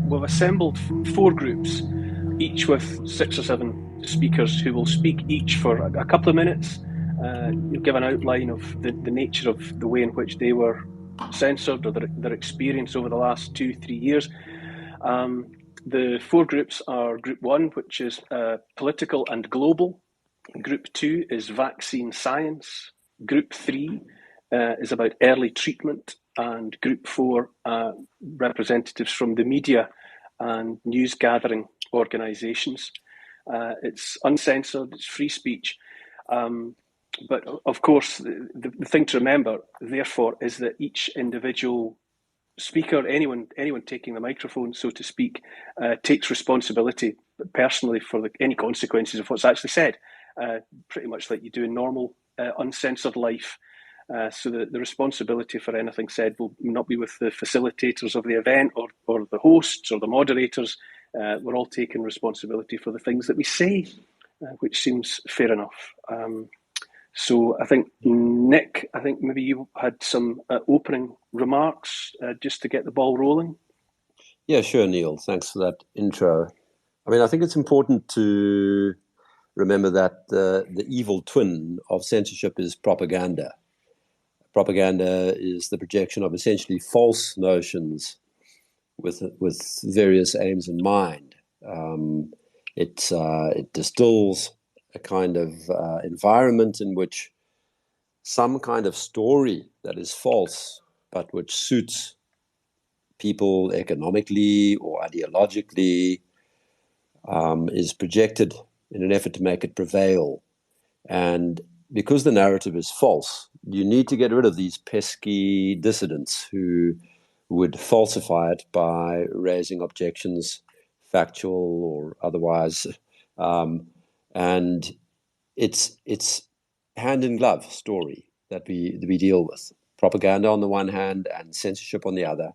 We've assembled 4 groups, each with 6 or 7 speakers who will speak each for a couple of minutes. You'll give an outline of the nature of the way in which they were censored, or their experience over the last 2-3 years. The 4 groups are Group 1, which is political and global. Group 2 is vaccine science. Group 3 is about early treatment. And Group 4, representatives from the media and news gathering organisations. It's uncensored, it's free speech. But of course, the thing to remember, therefore, is that each individual speaker, anyone taking the microphone, so to speak, takes responsibility personally for any consequences of what's actually said, pretty much like you do in normal uncensored life. So the responsibility for anything said will not be with the facilitators of the event or the hosts or the moderators. We're all taking responsibility for the things that we say, which seems fair enough. So I think, Nick, maybe you had some opening remarks just to get the ball rolling. Yeah, sure, Neil. Thanks for that intro. I mean, I think it's important to remember that the evil twin of censorship is propaganda. Propaganda is the projection of essentially false notions with various aims in mind. It distills a kind of environment in which some kind of story that is false, but which suits people economically or ideologically, is projected in an effort to make it prevail. And because the narrative is false, you need to get rid of these pesky dissidents who would falsify it by raising objections, factual or otherwise. And it's hand in glove story that we deal with. Propaganda on the one hand and censorship on the other.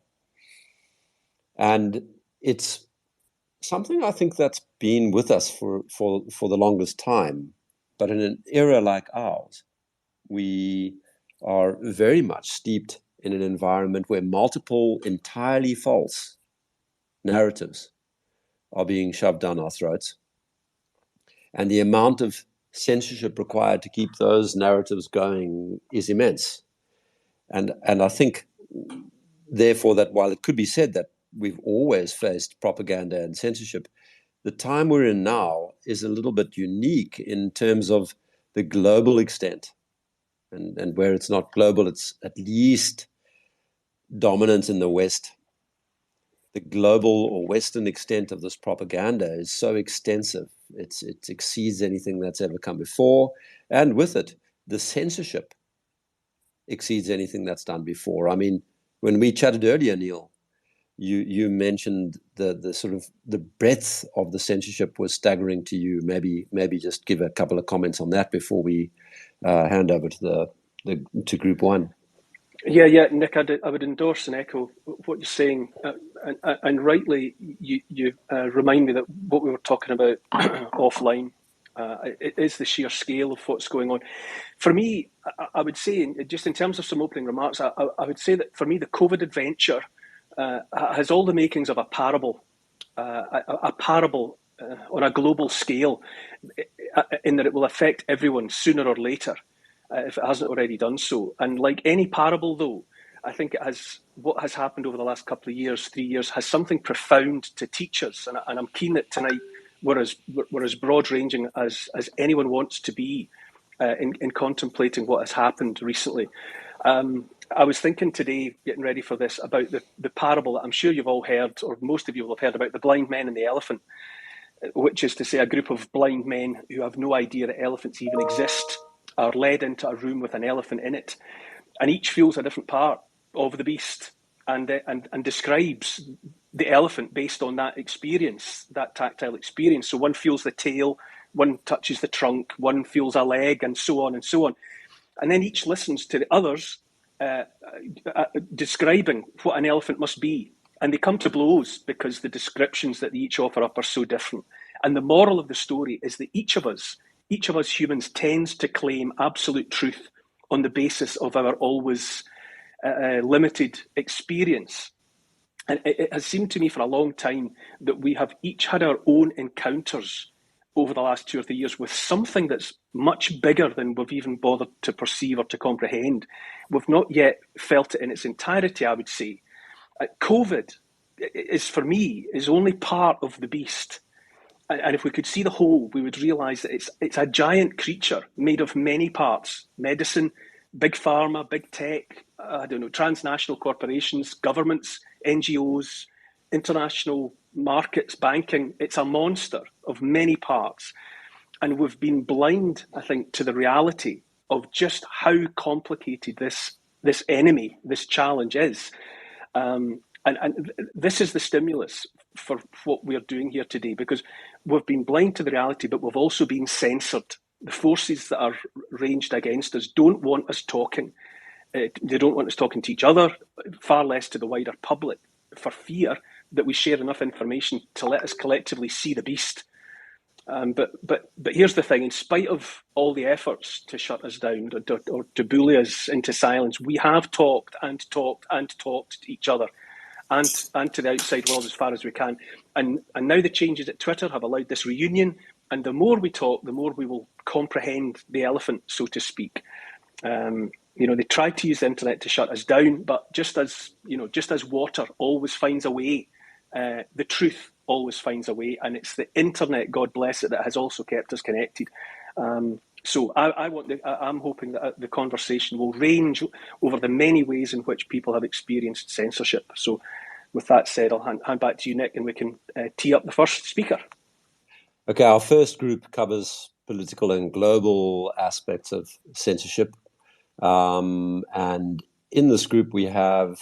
And it's something I think that's been with us for the longest time. But in an era like ours, we are very much steeped in an environment where multiple entirely false narratives are being shoved down our throats. And the amount of censorship required to keep those narratives going is immense. And I think, therefore, that while it could be said that we've always faced propaganda and censorship, the time we're in now is a little bit unique in terms of the global extent. And where it's not global, it's at least dominant in the West. The global or Western extent of this propaganda is so extensive. It exceeds anything that's ever come before. And with it, the censorship exceeds anything that's done before. I mean, when we chatted earlier, Neil, you mentioned the sort of the breadth of the censorship was staggering to you. Maybe just give a couple of comments on that before we hand over to Group 1. Yeah, Nick, I would endorse and echo what you're saying, and rightly you remind me that what we were talking about offline, it is the sheer scale of what's going on. For me, I would say, just in terms of some opening remarks, I would say that for me the COVID adventure has all the makings of a parable on a global scale, in that it will affect everyone sooner or later, if it hasn't already done so. And like any parable, though, I think what has happened over the last couple of years, 3 years, has something profound to teach us. And I'm keen that tonight we're as broad-ranging as anyone wants to be in contemplating what has happened recently. I was thinking today, getting ready for this, about the parable that I'm sure you've all heard, or most of you will have heard, about the blind men and the elephant. which is to say a group of blind men who have no idea that elephants even exist are led into a room with an elephant in it, and each feels a different part of the beast and describes the elephant based on that experience, that tactile experience. So one feels the tail, one touches the trunk, one feels a leg, and so on and so on. And then each listens to the others describing what an elephant must be. And they come to blows because the descriptions that they each offer up are so different. And the moral of the story is that each of us humans tends to claim absolute truth on the basis of our always limited experience. And it has seemed to me for a long time that we have each had our own encounters over the last 2 or 3 years with something that's much bigger than we've even bothered to perceive or to comprehend. We've not yet felt it in its entirety, I would say. COVID is, for me, is only part of the beast. And if we could see the whole, we would realise that it's a giant creature made of many parts: medicine, big pharma, big tech, transnational corporations, governments, NGOs, international markets, banking. It's a monster of many parts. And we've been blind, I think, to the reality of just how complicated this enemy, this challenge is. And this is the stimulus for what we're doing here today, because we've been blind to the reality, but we've also been censored. The forces that are ranged against us don't want us talking. They don't want us talking to each other, far less to the wider public, for fear that we share enough information to let us collectively see the beast. But here's the thing: in spite of all the efforts to shut us down or to bully us into silence, we have talked and talked and talked to each other and to the outside world as far as we can. And now the changes at Twitter have allowed this reunion. And the more we talk, the more we will comprehend the elephant, so to speak. They tried to use the internet to shut us down, but just as water always finds a way, the truth always finds a way, and it's the internet, God bless it, that has also kept us connected. So I'm hoping that the conversation will range over the many ways in which people have experienced censorship. So, with that said, I'll hand back to you, Nick, and we can tee up the first speaker. Okay, our first group covers political and global aspects of censorship. And in this group, we have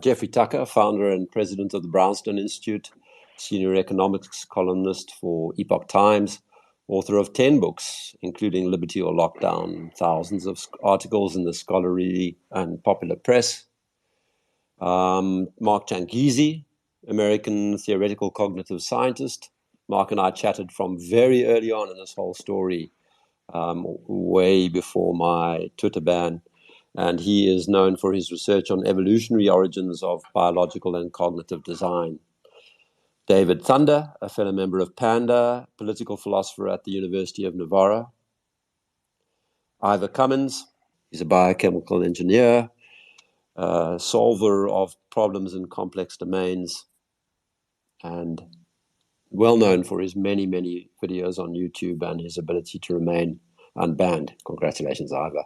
Jeffrey Tucker, founder and president of the Brownstone Institute, senior economics columnist for Epoch Times, author of 10 books, including Liberty or Lockdown, thousands of articles in the scholarly and popular press. Mark Changizi, American theoretical cognitive scientist. Mark and I chatted from very early on in this whole story, way before my Twitter ban. And he is known for his research on evolutionary origins of biological and cognitive design. David Thunder, a fellow member of PANDA, political philosopher at the University of Navarra. Ivor Cummins, he's a biochemical engineer, solver of problems in complex domains, and well known for his many, many videos on YouTube and his ability to remain unbanned. Congratulations, Ivor.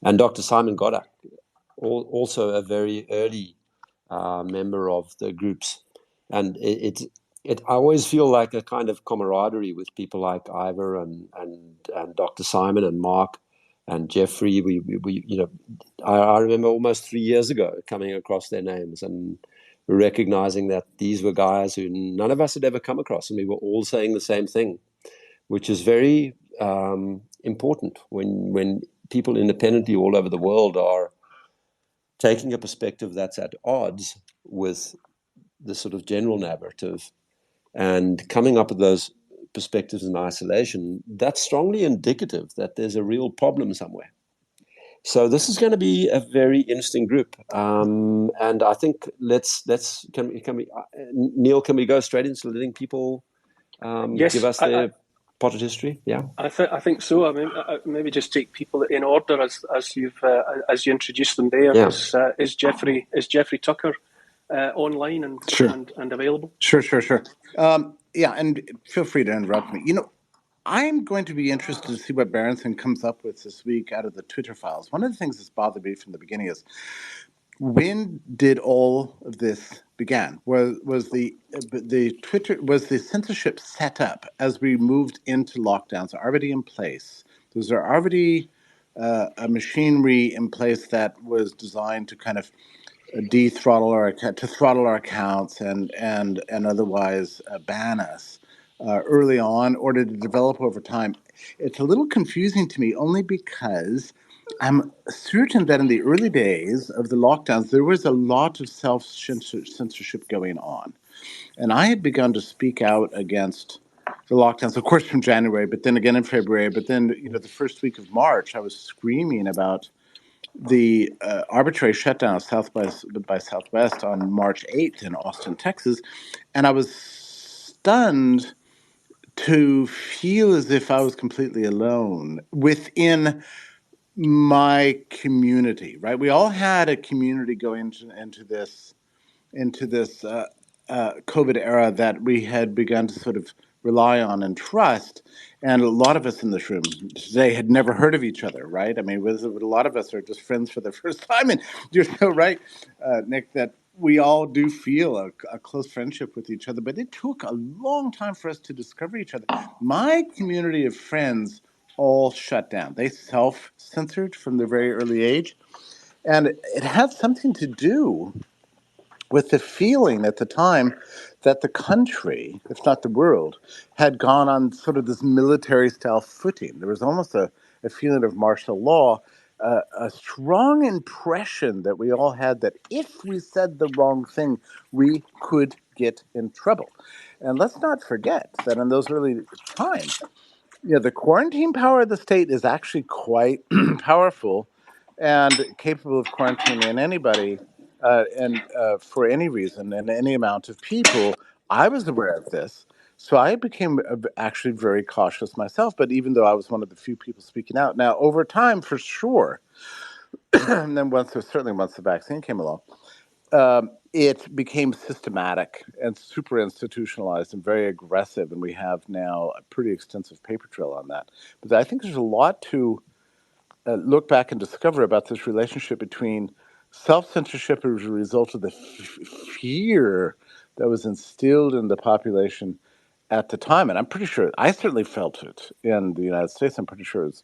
And Dr. Simon Goddek, also a very early member of the groups. And I always feel like a kind of camaraderie with people like Ivor and Dr. Simon and Mark and Jeffrey. I remember almost 3 years ago coming across their names and recognizing that these were guys who none of us had ever come across, and we were all saying the same thing, which is very important when people independently all over the world are taking a perspective that's at odds with the sort of general narrative and coming up with those perspectives in isolation. That's strongly indicative that there's a real problem somewhere. So this is going to be a very interesting group, and I think can we Neil, can we go straight into letting people yes, give us their potted history? Yeah, I think so. I mean, maybe just take people in order as you introduced them there. Yeah. Is Jeffrey Tucker online and sure. and available? Sure. Yeah, and feel free to interrupt me. I'm going to be interested to see what Berenson comes up with this week out of the Twitter files. One of the things that's bothered me from the beginning is when did all of this began? Was the censorship set up as we moved into lockdowns already in place? Was there already a machinery in place that was designed to kind of throttle our accounts and otherwise ban us early on, or did it develop over time? It's a little confusing to me, only because I'm certain that in the early days of the lockdowns, there was a lot of self-censorship going on. And I had begun to speak out against the lockdowns, of course, from January, but then again in February. But then, the first week of March, I was screaming about the arbitrary shutdown of South by Southwest on March 8th in Austin, Texas. And I was stunned to feel as if I was completely alone within my community, right? We all had a community going into this COVID era that we had begun to sort of rely on and trust. And a lot of us in this room today had never heard of each other, right? I mean, a lot of us are just friends for the first time. And you're so right, Nick, that we all do feel a close friendship with each other. But it took a long time for us to discover each other. My community of friends all shut down. They self-censored from their very early age. And it had something to do with the feeling at the time that the country, if not the world, had gone on sort of this military-style footing. There was almost a feeling of martial law, a strong impression that we all had that if we said the wrong thing, we could get in trouble. And let's not forget that in those early times, the quarantine power of the state is actually quite powerful and capable of quarantining anybody and for any reason and any amount of people. I was aware of this, so I became actually very cautious myself. But even though I was one of the few people speaking out, now over time, for sure, and then once the vaccine came along, it became systematic and super institutionalized and very aggressive, and we have now a pretty extensive paper trail on that. But I think there's a lot to look back and discover about this relationship between self-censorship as a result of the fear that was instilled in the population at the time. And I'm pretty sure, I certainly felt it in the United States. I'm pretty sure it's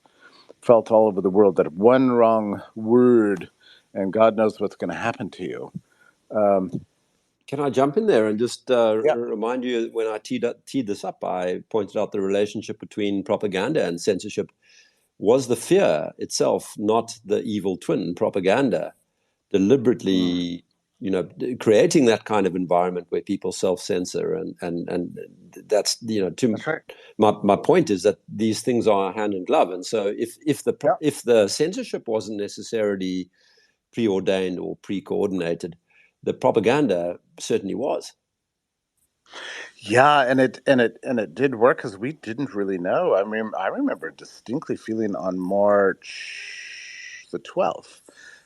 felt all over the world that one wrong word and God knows what's going to happen to you. Can I jump in there and just Yeah. remind you, when I teed this up, I pointed out the relationship between propaganda and censorship. Was the fear itself not the evil twin, propaganda, deliberately, creating that kind of environment where people self-censor, and that's, That's right. my point is that these things are hand in glove. And so if the censorship wasn't necessarily preordained or pre-coordinated, the propaganda certainly was. Yeah, and it did work because we didn't really know. I mean, I remember distinctly feeling on March the 12th,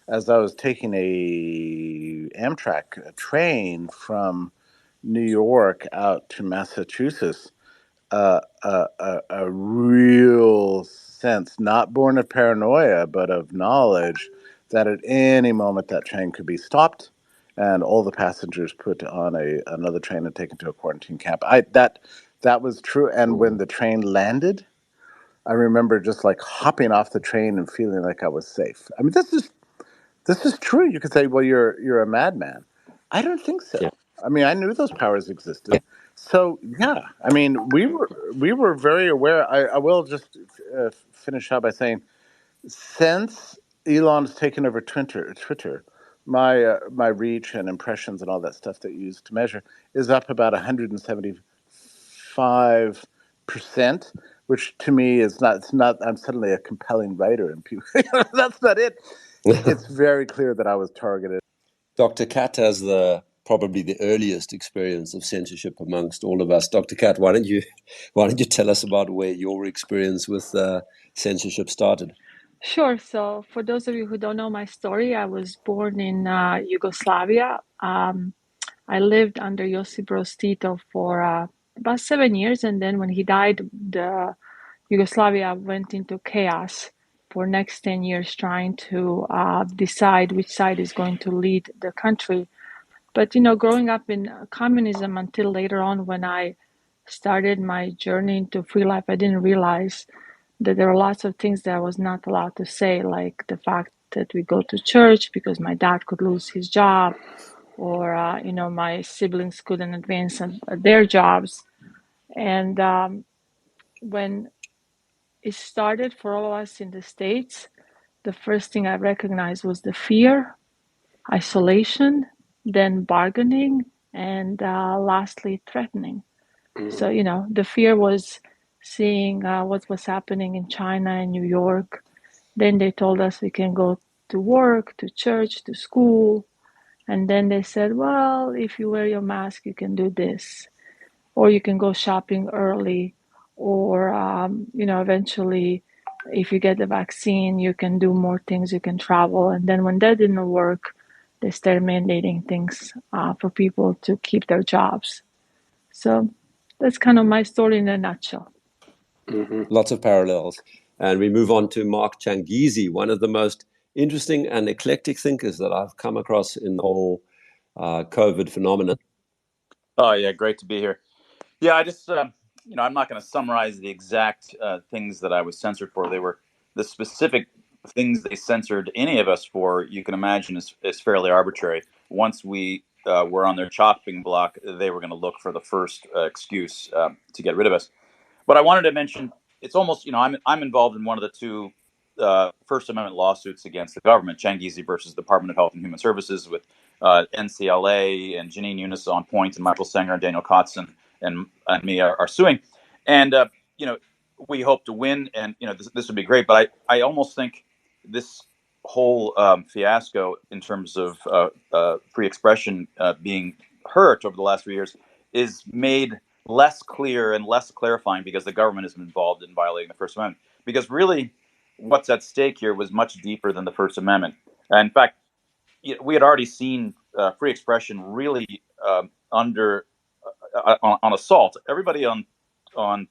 as I was taking a train from New York out to Massachusetts, a real sense, not born of paranoia, but of knowledge that at any moment that train could be stopped and all the passengers put on another train and taken to a quarantine camp. That was true. And when the train landed, I remember just like hopping off the train and feeling like I was safe. I mean, this is true. You could say, well, you're a madman. I don't think so. Yeah. I mean, I knew those powers existed. So yeah, I mean, we were very aware. I will just finish out by saying, since Elon's taken over Twitter, my reach and impressions and all that stuff that you use to measure is up about 175%, which to me is not. It's not. I'm suddenly a compelling writer, and people. That's not it. It's very clear that I was targeted. Dr. Kat has probably the earliest experience of censorship amongst all of us. Dr. Kat, why don't you tell us about where your experience with censorship started? Sure. So, for those of you who don't know my story, I was born in Yugoslavia. I lived under Josip Broz Tito for about 7 years, and then when he died, Yugoslavia went into chaos for next 10 years trying to decide which side is going to lead the country. But, growing up in communism until later on when I started my journey into free life, I didn't realize that there are lots of things that I was not allowed to say, like the fact that we go to church because my dad could lose his job, or, my siblings couldn't advance on their jobs. And when it started for all of us in the States, the first thing I recognized was the fear, isolation, then bargaining, and lastly, threatening. So, the fear was seeing what was happening in China and New York. Then they told us we can go to work, to church, to school. And then they said, well, if you wear your mask, you can do this. Or you can go shopping early. Or, eventually, if you get the vaccine, you can do more things, you can travel. And then when that didn't work, they started mandating things for people to keep their jobs. So that's kind of my story in a nutshell. Lots of parallels. And we move on to Mark Changizi, one of the most interesting and eclectic thinkers that I've come across in the whole COVID phenomenon. Oh, yeah, great to be here. Yeah, I just, I'm not going to summarize the exact things that I was censored for. They were the specific things they censored any of us for, you can imagine, is fairly arbitrary. Once we were on their chopping block, they were going to look for the first excuse to get rid of us. But I wanted to mention, it's almost, I'm involved in one of the two First Amendment lawsuits against the government, Changizi versus Department of Health and Human Services, with NCLA and Janine Eunice on point, and Michael Sanger and Daniel Kotzen and me are suing. And, we hope to win, and, this would be great. But I almost think this whole fiasco in terms of free expression being hurt over the last 3 years is made less clear and less clarifying because the government is involved in violating the First Amendment. Because really, what's at stake here was much deeper than the First Amendment. In fact, we had already seen free expression really under on assault. Everybody on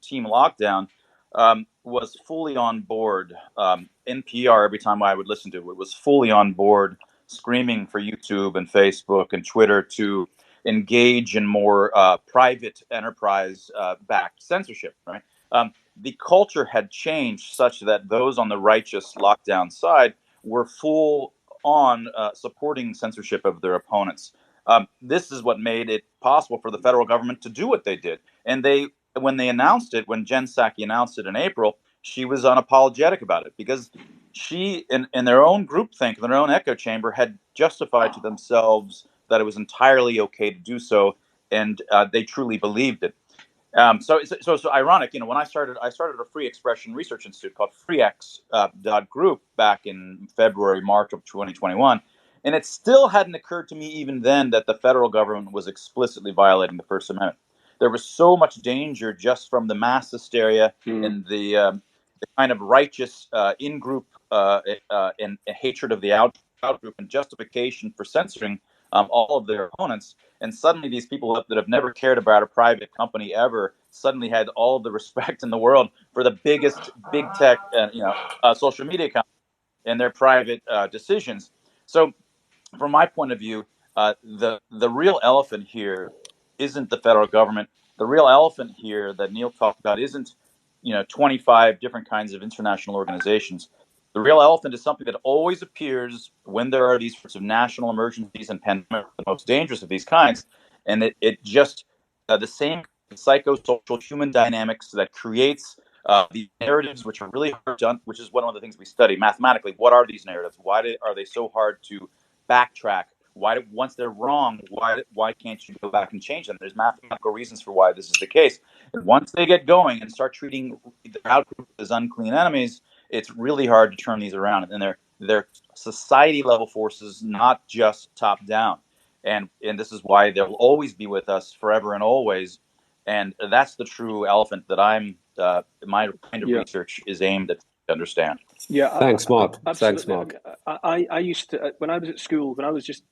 Team Lockdown was fully on board. NPR, every time I would listen to it, was fully on board, screaming for YouTube and Facebook and Twitter to engage in more private enterprise-backed censorship. Right? The culture had changed such that those on the righteous lockdown side were full on supporting censorship of their opponents. This is what made it possible for the federal government to do what they did. And when they announced it, when Jen Psaki announced it in April, she was unapologetic about it because she, in their own groupthink, in their own echo chamber, had justified to themselves that it was entirely okay to do so, and they truly believed it. So ironic, when I started a free expression research institute called FreeX.group back in February, March of 2021. And it still hadn't occurred to me even then that the federal government was explicitly violating the First Amendment. There was so much danger just from the mass hysteria and the kind of righteous in-group and hatred of the out-group and justification for censoring all of their opponents. And suddenly these people that have never cared about a private company ever suddenly had all the respect in the world for the biggest big tech social media companies and their private decisions. So from my point of view, the real elephant here isn't the federal government. The real elephant here that Neil talked about isn't 25 different kinds of international organizations. The real elephant is something that always appears when there are these sorts of national emergencies and pandemics, the most dangerous of these kinds, and it just the same psychosocial human dynamics that creates these narratives, which are really hard to, which is one of the things we study mathematically. What are these narratives? Why are they so hard to backtrack? Once they're wrong, why can't you go back and change them? There's mathematical reasons for why this is the case. And once they get going and start treating the outgroup as unclean enemies, it's really hard to turn these around. And they're society level forces, not just top down. And this is why they'll always be with us forever and always. And that's the true elephant that my kind of research is aimed at to understand. Yeah, thanks, Mark. Absolutely. Thanks, Mark. I used to, when I was at school, when I was just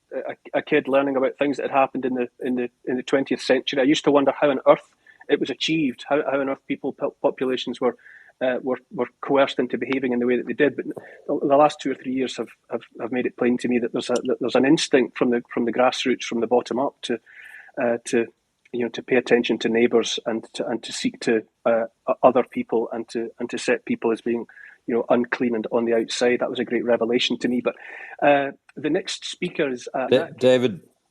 a kid learning about things that had happened in the 20th century, I used to wonder how on earth it was achieved, how on earth populations were were coerced into behaving in the way that they did. But the last 2 or 3 years have made it plain to me that there's an instinct from the grassroots, from the bottom up, to pay attention to neighbours and to seek to other people and to set people as being unclean and on the outside. That was a great revelation to me. But the next speaker is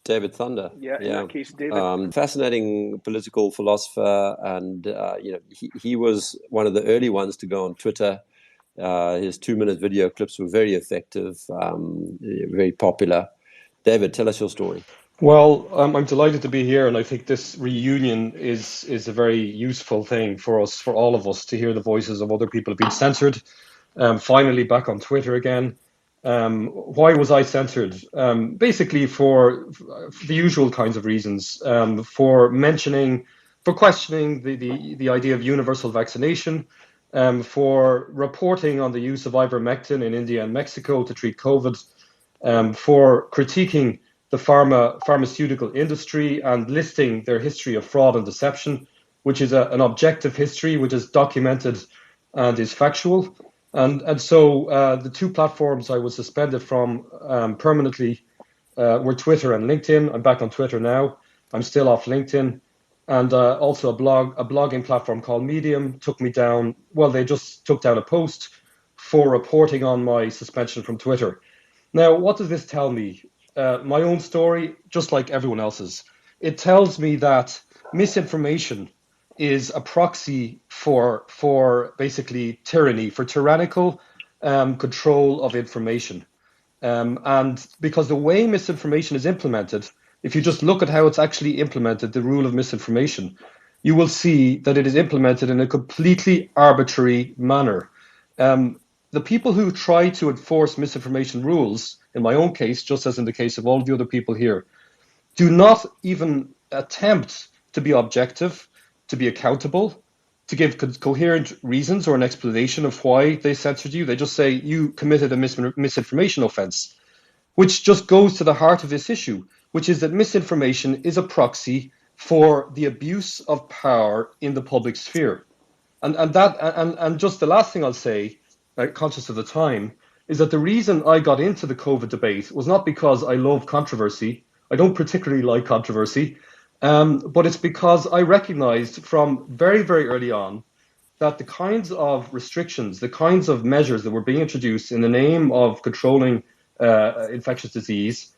David Thunder. Yeah, in that case, David. Fascinating political philosopher, and he was one of the early ones to go on Twitter. His 2-minute video clips were very effective, very popular. David, tell us your story. Well, I'm delighted to be here, and I think this reunion is a very useful thing for us, for all of us, to hear the voices of other people who've been censored. Finally back on Twitter again. Why was I censored? Basically for the usual kinds of reasons, for questioning the idea of universal vaccination, for reporting on the use of ivermectin in India and Mexico to treat COVID, for critiquing the pharmaceutical industry and listing their history of fraud and deception, which is an objective history, which is documented and is factual. And so the 2 platforms I was suspended from permanently were Twitter and LinkedIn. I'm back on Twitter now. I'm still off LinkedIn. And also a blogging platform called Medium took me down. Well, they just took down a post for reporting on my suspension from Twitter. Now, what does this tell me? My own story, just like everyone else's. It tells me that misinformation is a proxy for basically tyranny, for tyrannical control of information. And because the way misinformation is implemented, if you just look at how it's actually implemented, the rule of misinformation, you will see that it is implemented in a completely arbitrary manner. The people who try to enforce misinformation rules, in my own case, just as in the case of all the other people here, do not even attempt to be objective, to be accountable, to give coherent reasons or an explanation of why they censored you. They just say you committed a misinformation offense, which just goes to the heart of this issue, which is that misinformation is a proxy for the abuse of power in the public sphere. And just the last thing I'll say, conscious of the time, is that the reason I got into the COVID debate was not because I love controversy. I don't particularly like controversy. But it's because I recognized from very, very early on that the kinds of restrictions, the kinds of measures that were being introduced in the name of controlling infectious disease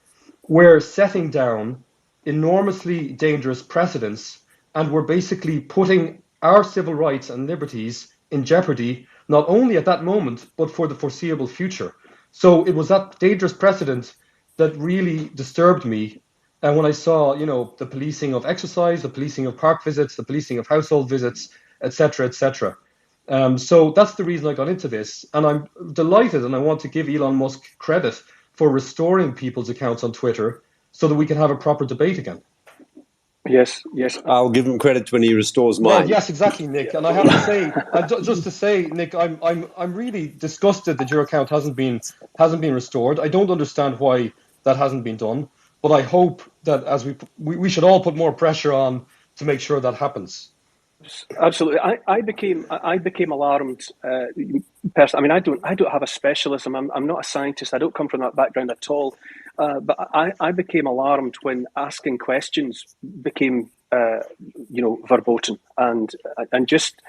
were setting down enormously dangerous precedents and were basically putting our civil rights and liberties in jeopardy, not only at that moment, but for the foreseeable future. So it was that dangerous precedent that really disturbed me. And when I saw, the policing of exercise, the policing of park visits, the policing of household visits, etc., etc. So that's the reason I got into this. And I'm delighted, and I want to give Elon Musk credit for restoring people's accounts on Twitter so that we can have a proper debate again. Yes. I'll give him credit when he restores mine. Well, yes, exactly, Nick. And I have to say, just to say, Nick, I'm really disgusted that your account hasn't been restored. I don't understand why that hasn't been done. But I hope that as we should all put more pressure on to make sure that happens. Absolutely, I became alarmed. Personally, I don't have a specialism. I'm not a scientist. I don't come from that background at all. But I became alarmed when asking questions became, verboten, and just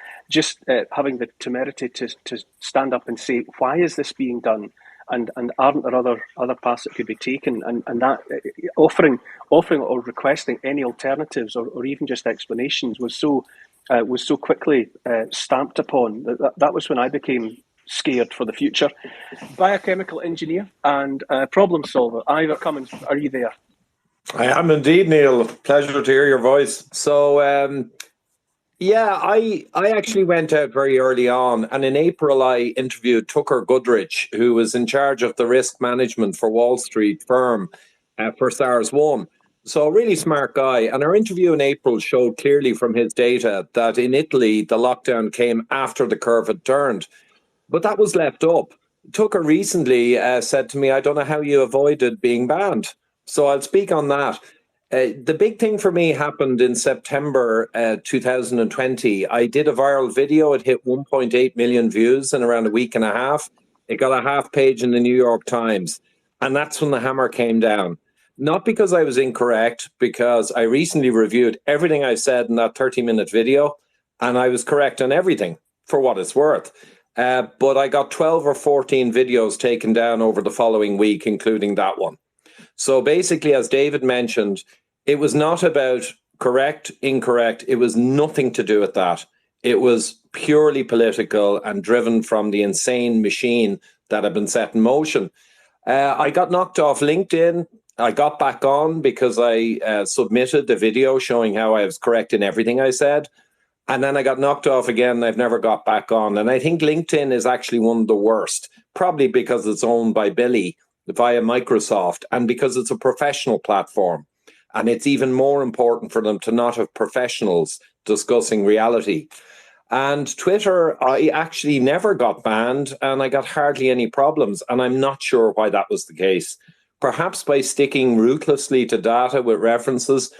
having the temerity to stand up and say, why is this being done? And aren't there other paths that could be taken? And that offering or requesting any alternatives or even just explanations was so quickly stamped upon that was when I became scared for the future. Biochemical engineer and problem solver, Ivor Cummins, are you there? I am indeed, Neil. Pleasure to hear your voice. So, I actually went out very early on, and in April I interviewed Tucker Goodrich, who was in charge of the risk management for Wall Street firm for SARS-1. So a really smart guy. And our interview in April showed clearly from his data that in Italy, the lockdown came after the curve had turned. But that was left up. Tucker recently said to me, I don't know how you avoided being banned. So I'll speak on that. The big thing for me happened in September 2020. I did a viral video. It hit 1.8 million views in around a week and a half. It got a half page in the New York Times. And that's when the hammer came down. Not because I was incorrect, because I recently reviewed everything I said in that 30-minute video, and I was correct on everything, for what it's worth. But I got 12 or 14 videos taken down over the following week, including that one. So basically, as David mentioned, it was not about correct, incorrect. It was nothing to do with that. It was purely political and driven from the insane machine that had been set in motion. I got knocked off LinkedIn. I got back on because I submitted the video showing how I was correct in everything I said. And then I got knocked off again, and I've never got back on. And I think LinkedIn is actually one of the worst, probably because it's owned by Billy via Microsoft and because it's a professional platform. And it's even more important for them to not have professionals discussing reality. And Twitter, I actually never got banned, and I got hardly any problems. And I'm not sure why that was the case. Perhaps by sticking ruthlessly to data with references.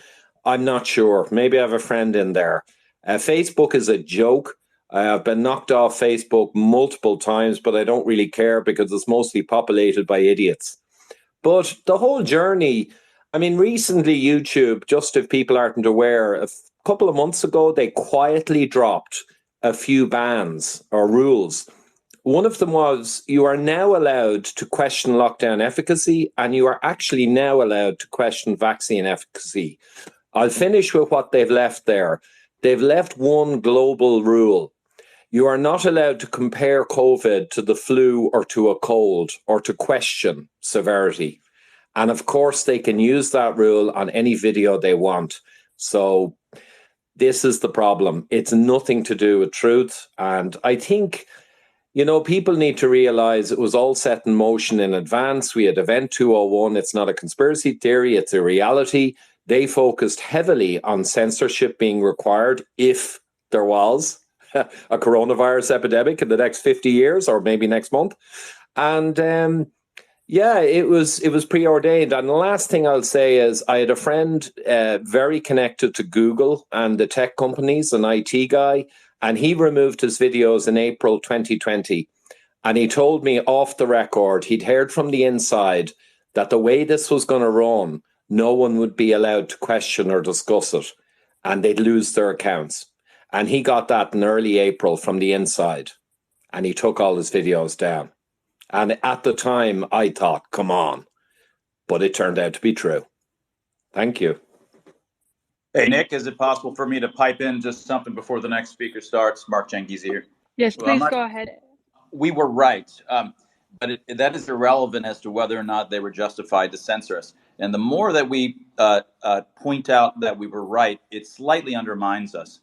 I'm not sure. Maybe I have a friend in there. Facebook is a joke. I've been knocked off Facebook multiple times, but I don't really care because it's mostly populated by idiots. But the whole journey, I mean, recently YouTube, just if people aren't aware, a couple of months ago, they quietly dropped a few bans or rules. One of them was you are now allowed to question lockdown efficacy, and you are actually now allowed to question vaccine efficacy. I'll finish with what they've left there. They've left one global rule. You are not allowed to compare COVID to the flu or to a cold or to question severity. And of course, they can use that rule on any video they want. So this is the problem. It's nothing to do with truth. And I think, you know, people need to realize it was all set in motion in advance. We had Event 201. It's not a conspiracy theory. It's a reality. They focused heavily on censorship being required if there was a coronavirus epidemic in the next 50 years or maybe next month. And yeah, it was preordained. And the last thing I'll say is I had a friend very connected to Google and the tech companies, an IT guy, and he removed his videos in April 2020. And he told me off the record, he'd heard from the inside that the way this was going to run, no one would be allowed to question or discuss it, and they'd lose their accounts. And he got that in early April from the inside, and he took all his videos down. And at the time, I thought, come on. But it turned out to be true. Thank you. Hey, Nick, is it possible for me to pipe in just something before the next speaker starts? Mark Changizi here. Yes, please go ahead. We were right. But that is irrelevant as to whether or not they were justified to censor us. And the more that we point out that we were right, it slightly undermines us.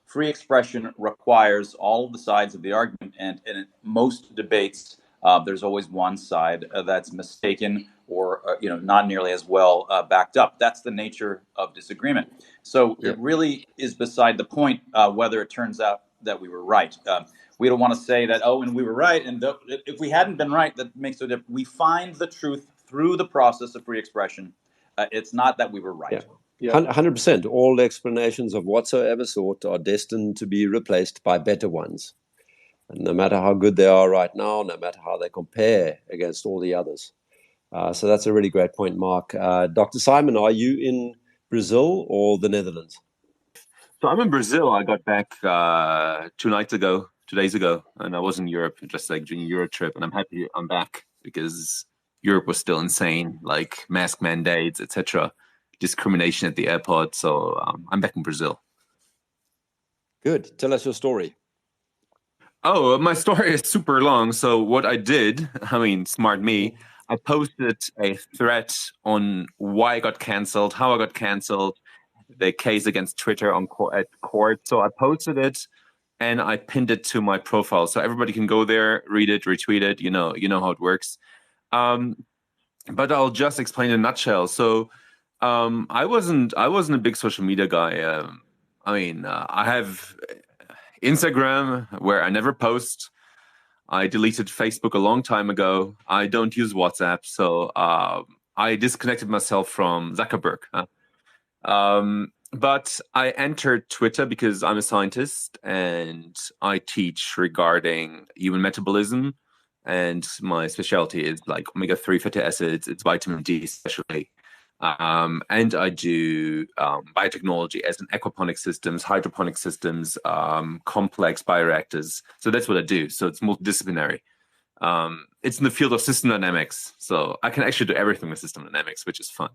Free expression requires all of the sides of the argument, and in most debates, there's always one side that's mistaken or not nearly as well backed up. That's the nature of disagreement. So It really is beside the point whether it turns out that we were right. We don't want to say that, and we were right, and if we hadn't been right, that makes no difference. We find the truth through the process of free expression. It's not that we were right. Yeah. 100%. All explanations of whatsoever sort are destined to be replaced by better ones. And no matter how good they are right now, no matter how they compare against all the others. So that's a really great point, Mark. Dr. Simon, are you in Brazil or the Netherlands? So I'm in Brazil. I got back 2 days ago, and I was in Europe, just like doing a Euro trip, and I'm happy I'm back because Europe was still insane, like mask mandates, etc., discrimination at the airport. So I'm back in Brazil. Good. Tell us your story. Oh, my story is super long. So what I did, smart me, I posted a thread on why I got canceled, how I got canceled, the case against Twitter at court. So I posted it and I pinned it to my profile. So everybody can go there, read it, retweet it. You know how it works. But I'll just explain in a nutshell. So I wasn't a big social media guy. I have Instagram where I never post. I deleted Facebook a long time ago. I don't use WhatsApp. So I disconnected myself from Zuckerberg. But I entered Twitter because I'm a scientist and I teach regarding human metabolism. And my specialty is like omega-3 fatty acids, it's vitamin D especially. And I do biotechnology as in aquaponic systems, hydroponic systems, complex bioreactors. So that's what I do. So it's multidisciplinary. It's in the field of system dynamics. So I can actually do everything with system dynamics, which is fun.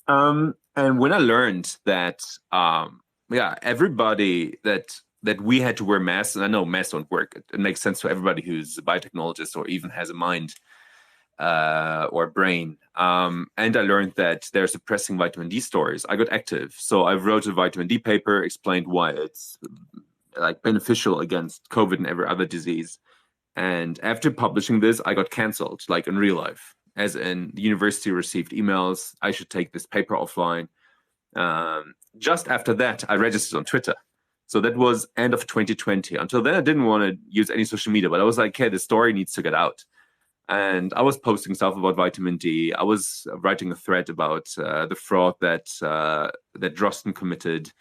And when I learned that, everybody that we had to wear masks, and I know masks don't work. It makes sense to everybody who's a biotechnologist or even has a mind or a brain. And I learned that they're suppressing vitamin D stores. I got active. So I wrote a vitamin D paper, explained why it's like beneficial against COVID and every other disease. And after publishing this, I got canceled, like in real life. As in, the university received emails, I should take this paper offline. Just after that, I registered on Twitter. So that was end of 2020. Until then, I didn't want to use any social media, but I was like, okay, the story needs to get out. And I was posting stuff about vitamin D. I was writing a thread about the fraud that Drosten committed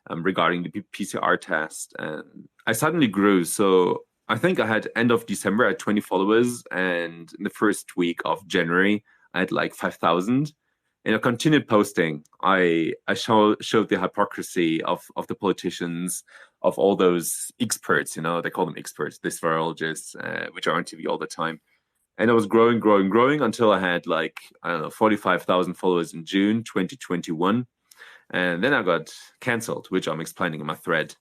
regarding the PCR test. And I suddenly grew. So I think I had end of December, I had 20 followers. And in the first week of January, I had like 5,000. And I continued posting. I showed the hypocrisy of the politicians, of all those experts, they call them experts, these virologists, which are on TV all the time. And I was growing until I had 45,000 followers in June 2021. And then I got canceled, which I'm explaining in my thread.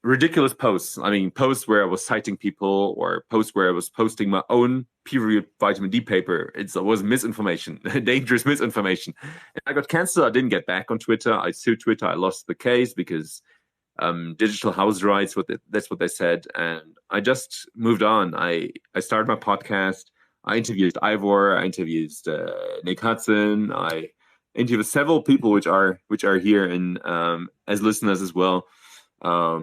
Ridiculous posts. I mean, posts where I was citing people or posts where I was posting my own peer-reviewed vitamin D paper. It was misinformation, dangerous misinformation. And I got canceled. I didn't get back on Twitter. I sued Twitter. I lost the case because digital house rights, that's what they said. And I just moved on. I started my podcast. I interviewed Ivor. I interviewed Nick Hudson. I interviewed several people which are here and as listeners as well. I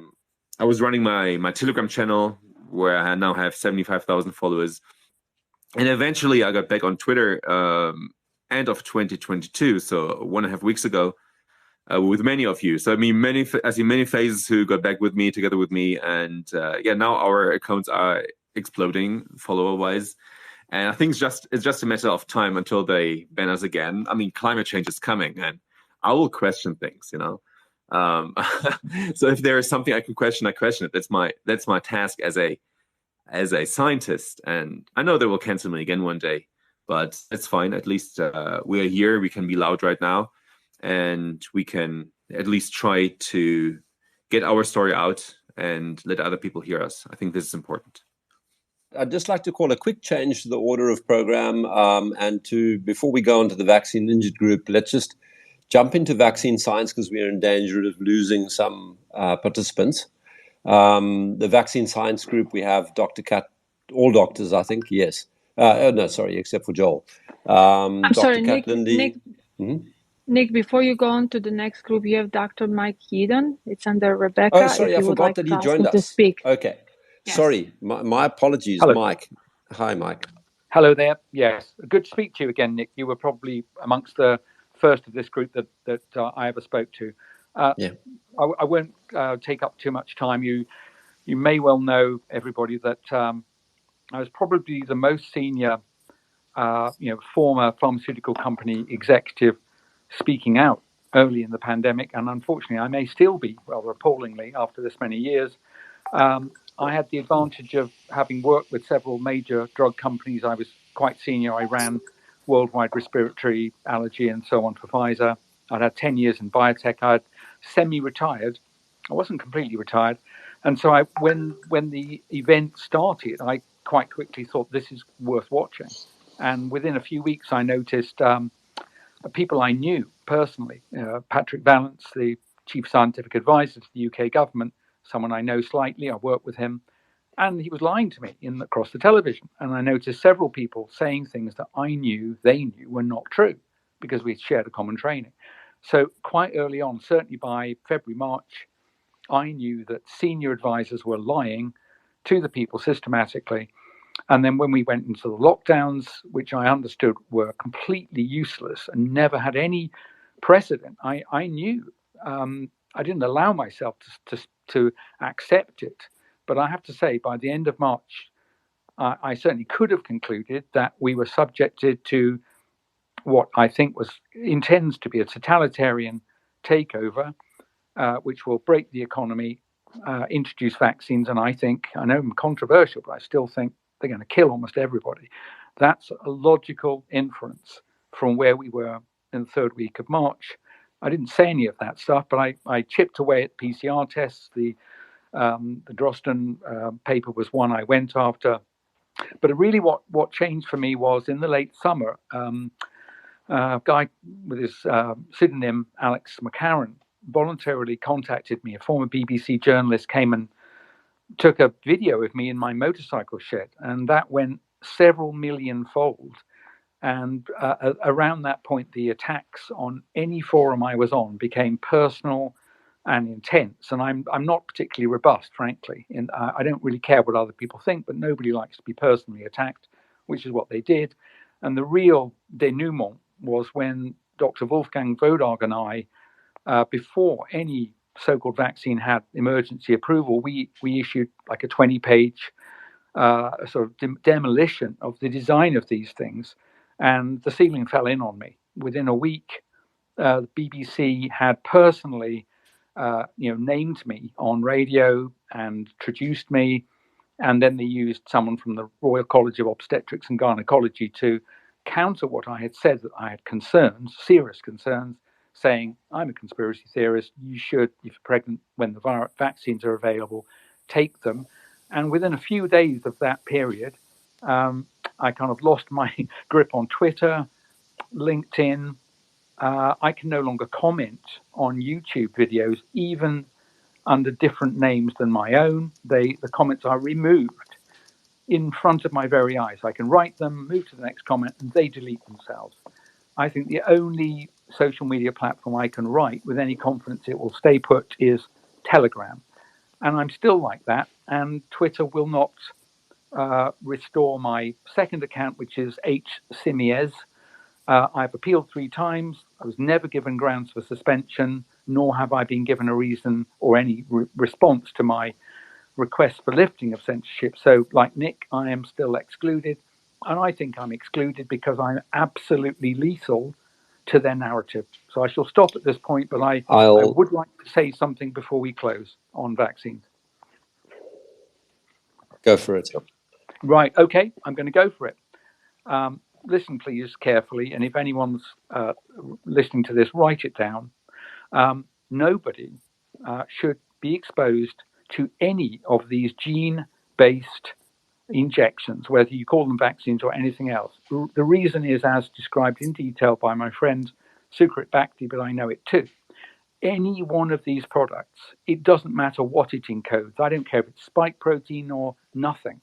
was running my Telegram channel where I now have 75,000 followers. And eventually I got back on Twitter end of 2022, so 1.5 weeks ago, with many of you. So I mean, I see many faces who got back with me, together with me. And now our accounts are exploding follower-wise. And I think it's just a matter of time until they ban us again. I mean, climate change is coming and I will question things, So if there is something I can question, I question it. That's my task as a scientist. And I know they will cancel me again one day, but it's fine. At least we're here. We can be loud right now, and we can at least try to get our story out and let other people hear us. I think this is important. I'd just like to call a quick change to the order of program, and before we go into the vaccine injured group, let's just jump into vaccine science because we are in danger of losing some participants. The vaccine science group, we have Dr. Kat, all doctors, I think, yes. Except for Joel. I'm Dr. sorry, Kat Lindley. Nick, before you go on to the next group, you have Dr. Mike Yeadon. It's under Rebecca. Oh, sorry, I forgot that he joined us. To speak. Okay. Yes. Sorry, my apologies, Hello. Mike. Hi, Mike. Hello there. Yes, good to speak to you again, Nick. You were probably amongst the first of this group that I ever spoke to. I won't take up too much time. You may well know, everybody, that I was probably the most senior, former pharmaceutical company executive speaking out early in the pandemic, and unfortunately, I may still be, rather appallingly, after this many years. I had the advantage of having worked with several major drug companies. I was quite senior. I ran worldwide respiratory, allergy, and so on for Pfizer. I'd had 10 years in biotech. I'd semi-retired. I wasn't completely retired. And so when the event started, I quite quickly thought this is worth watching. And within a few weeks, I noticed people I knew personally, Patrick Vallance, the chief scientific advisor to the UK government, someone I know slightly, I work with him, and he was lying to me across the television. And I noticed several people saying things that I knew they knew were not true because we shared a common training. So quite early on, certainly by February, March, I knew that senior advisors were lying to the people systematically. And then when we went into the lockdowns, which I understood were completely useless and never had any precedent. I knew. I didn't allow myself to accept it. But I have to say, by the end of March, I certainly could have concluded that we were subjected to what I think intends to be a totalitarian takeover, which will break the economy, introduce vaccines, and I know I'm controversial, but I still think they're going to kill almost everybody. That's a logical inference from where we were in the third week of March. I didn't say any of that stuff, but I chipped away at PCR tests. The Drosten paper was one I went after. But really what changed for me was in the late summer, a guy with his pseudonym Alex McCarran voluntarily contacted me. A former BBC journalist came and took a video of me in my motorcycle shed, and that went several million-fold. And around that point, the attacks on any forum I was on became personal and intense. And I'm not particularly robust, frankly. I don't really care what other people think, but nobody likes to be personally attacked, which is what they did. And the real denouement was when Dr. Wolfgang Wodarg and I, before any so-called vaccine had emergency approval, we issued like a 20-page sort of demolition of the design of these things. And the ceiling fell in on me. Within a week, the BBC had personally named me on radio and traduced me. And then they used someone from the Royal College of Obstetrics and Gynecology to counter what I had said, that I had concerns, serious concerns, saying, I'm a conspiracy theorist. You should, if you're pregnant, when the vaccines are available, take them. And within a few days of that period, I kind of lost my grip on Twitter, LinkedIn. I can no longer comment on YouTube videos, even under different names than my own. The comments are removed in front of my very eyes. I can write them, move to the next comment, and they delete themselves. I think the only social media platform I can write with any confidence it will stay put is Telegram. And I'm still like that. And Twitter will not restore my second account, which is HSimiez. I've appealed 3 times. I was never given grounds for suspension, nor have I been given a reason or any response to my request for lifting of censorship. So, like Nick, I am still excluded. And I think I'm excluded because I'm absolutely lethal to their narrative. So I shall stop at this point, but I would like to say something before we close on vaccines. Go for it. Right, okay, I'm going to go for it. Listen, please, carefully, and if anyone's listening to this, write it down. Nobody should be exposed to any of these gene-based injections, whether you call them vaccines or anything else. The reason is, as described in detail by my friend Sukrit Bhakti, but I know it too. Any one of these products, it doesn't matter what it encodes. I don't care if it's spike protein or nothing.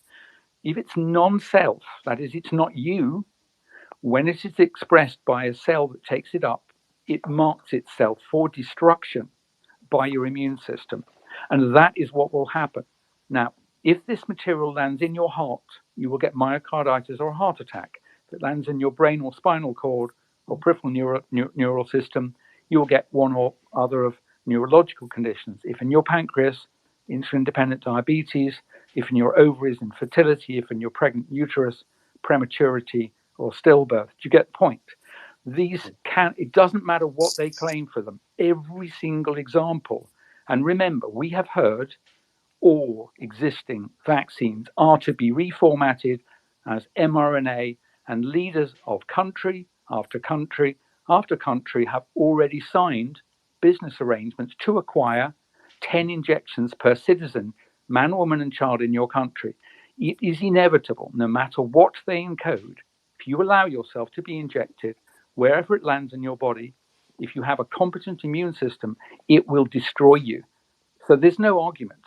If it's non-self, that is, it's not you, when it is expressed by a cell that takes it up, it marks itself for destruction by your immune system. And that is what will happen. Now, if this material lands in your heart, you will get myocarditis or a heart attack. If it lands in your brain or spinal cord or peripheral neural system, you will get one or other of neurological conditions. If in your pancreas, insulin-dependent diabetes, if in your ovaries, infertility, if in your pregnant uterus, prematurity, or stillbirth. Do you get the point? It doesn't matter what they claim for them. Every single example. And remember, we have heard all existing vaccines are to be reformatted as mRNA, and leaders of country after country after country have already signed business arrangements to acquire 10 injections per citizen, man, woman, and child in your country. It is inevitable, no matter what they encode, if you allow yourself to be injected, wherever it lands in your body, if you have a competent immune system, it will destroy you. So there's no argument.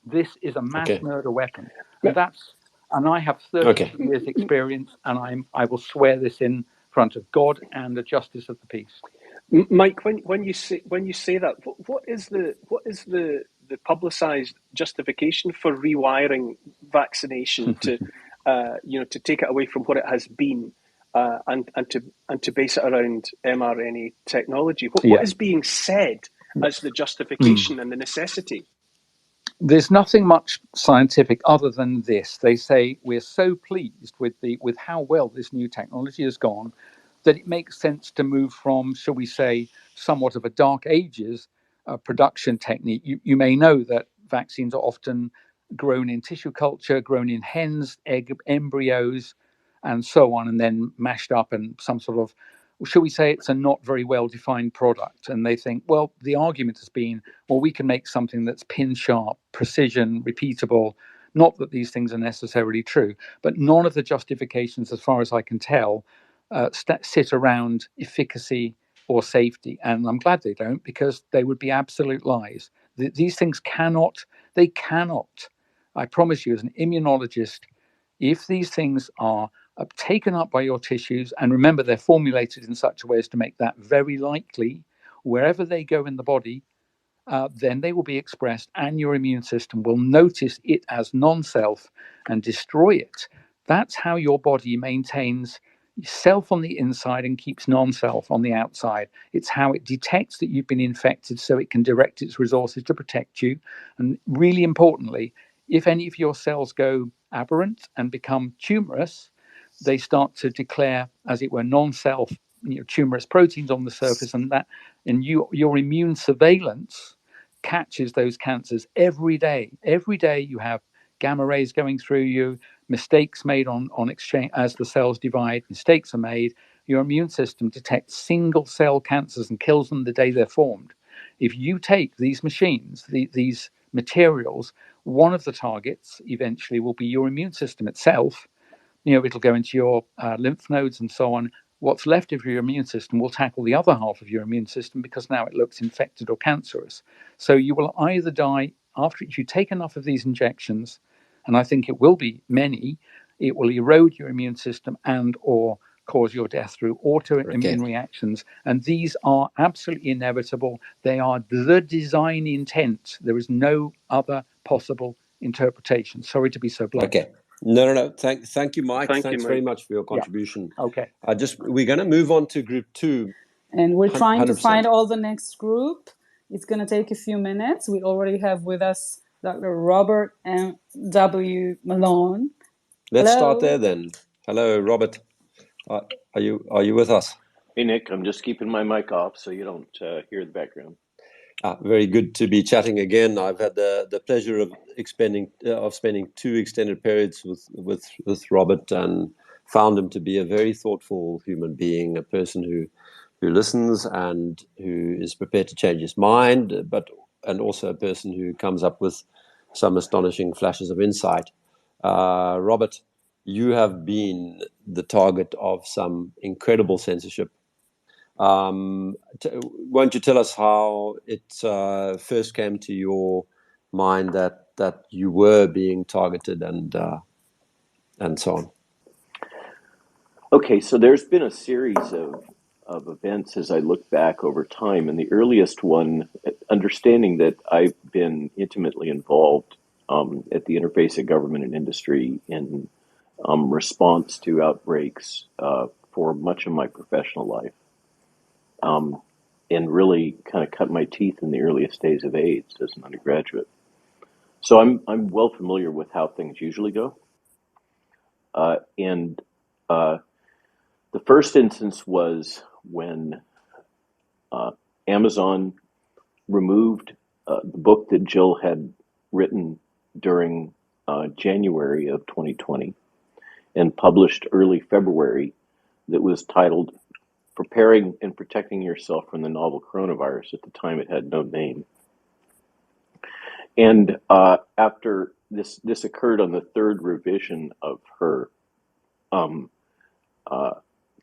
This is a mass murder weapon. And I have 30 years experience, and I will swear this in front of God and the justice of the peace. Mike, when you say that, what is the publicised justification for rewiring vaccination to to take it away from what it has been? and to base it around mRNA technology. What Yeah. is being said as the justification and the necessity? There's nothing much scientific other than this. They say we're so pleased with how well this new technology has gone that it makes sense to move from, shall we say, somewhat of a dark ages production technique. You may know that vaccines are often grown in tissue culture, grown in hens, embryos, and so on, and then mashed up and some sort of, shall we say, it's a not very well-defined product. And they think, well, the argument has been, well, we can make something that's pin sharp, precision, repeatable. Not that these things are necessarily true, but none of the justifications, as far as I can tell, sit around efficacy or safety. And I'm glad they don't, because they would be absolute lies. These things cannot, I promise you, as an immunologist, if these things are taken up by your tissues, and remember, they're formulated in such a way as to make that very likely, wherever they go in the body, then they will be expressed, and your immune system will notice it as non-self and destroy it. That's how your body maintains self on the inside and keeps non-self on the outside. It's how it detects that you've been infected, so it can direct its resources to protect you. And really importantly, if any of your cells go aberrant and become tumorous, they start to declare, as it were, non-self, tumorous proteins on the surface, and your immune surveillance catches those cancers every day. Every day you have gamma rays going through you, mistakes made on exchange as the cells divide, mistakes are made. Your immune system detects single cell cancers and kills them the day they're formed. If you take these machines, these materials, one of the targets eventually will be your immune system itself. It'll go into your lymph nodes and so on. What's left of your immune system will tackle the other half of your immune system, because now it looks infected or cancerous. So you will either die if you take enough of these injections, and I think it will be many, it will erode your immune system and or cause your death through autoimmune reactions. And these are absolutely inevitable. They are the design intent. There is no other possible interpretation. Sorry to be so blunt. Okay. No. Thank you, Mike. Thanks Thanks very much for your contribution. Yeah. Okay. We're going to move on to group 2. And we're trying 100%. to find all the next group. It's going to take a few minutes. We already have with us Dr. Robert W. Malone. Let's start there then. Hello, Robert. Are you with us? Hey, Nick. I'm just keeping my mic off so you don't hear the background. Very good to be chatting again. I've had the pleasure of spending 2 extended periods with Robert, and found him to be a very thoughtful human being, a person who listens and who is prepared to change his mind, and also a person who comes up with some astonishing flashes of insight. Robert, you have been the target of some incredible censorship. Won't you tell us how it first came to your mind that you were being targeted and so on? Okay, so there's been a series of events as I look back over time, and the earliest one, understanding that I've been intimately involved at the interface of government and industry in response to outbreaks for much of my professional life. And really kind of cut my teeth in the earliest days of AIDS as an undergraduate. So I'm well familiar with how things usually go. And the first instance was when Amazon removed the book that Jill had written during January of 2020 and published early February, that was titled Preparing and Protecting Yourself from the Novel Coronavirus. At the time, it had no name. And after this occurred on the third revision of her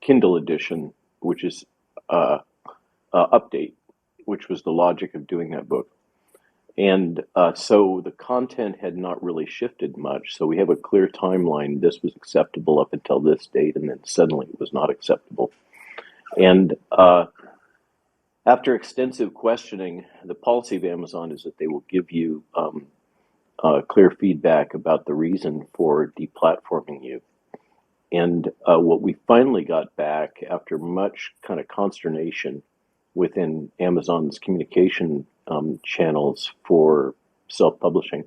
Kindle edition, which is update, which was the logic of doing that book. And so the content had not really shifted much. So we have a clear timeline. This was acceptable up until this date, and then suddenly it was not acceptable. And after extensive questioning, the policy of Amazon is that they will give you clear feedback about the reason for deplatforming you. And what we finally got back after much kind of consternation within Amazon's communication channels for self-publishing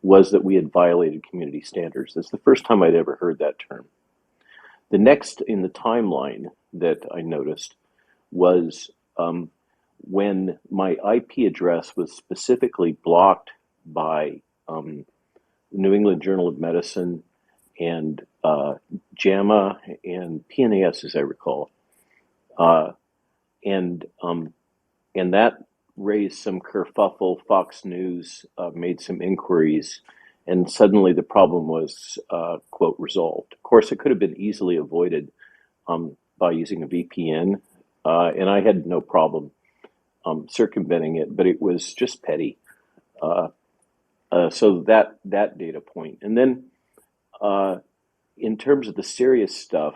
was that we had violated community standards. That's the first time I'd ever heard that term. The next in the timeline that I noticed was when my IP address was specifically blocked by the New England Journal of Medicine and JAMA and PNAS, as I recall. And that raised some kerfuffle. Fox News made some inquiries, and suddenly the problem was, quote, resolved. Of course, it could have been easily avoided by using a VPN, and I had no problem circumventing it, but it was just petty. So that data point. And then in terms of the serious stuff,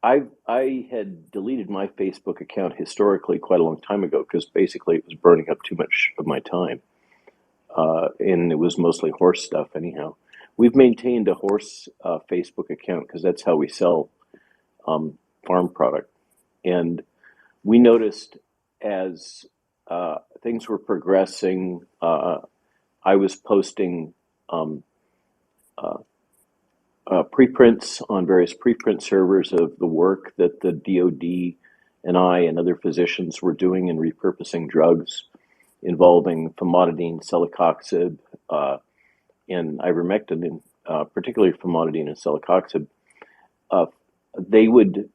I had deleted my Facebook account historically quite a long time ago because basically it was burning up too much of my time. And it was mostly horse stuff anyhow. We've maintained a horse Facebook account because that's how we sell farm product. And we noticed as things were progressing, I was posting preprints on various preprint servers of the work that the DoD and I and other physicians were doing in repurposing drugs involving famotidine, celecoxib, and ivermectin, particularly famotidine and celecoxib. They would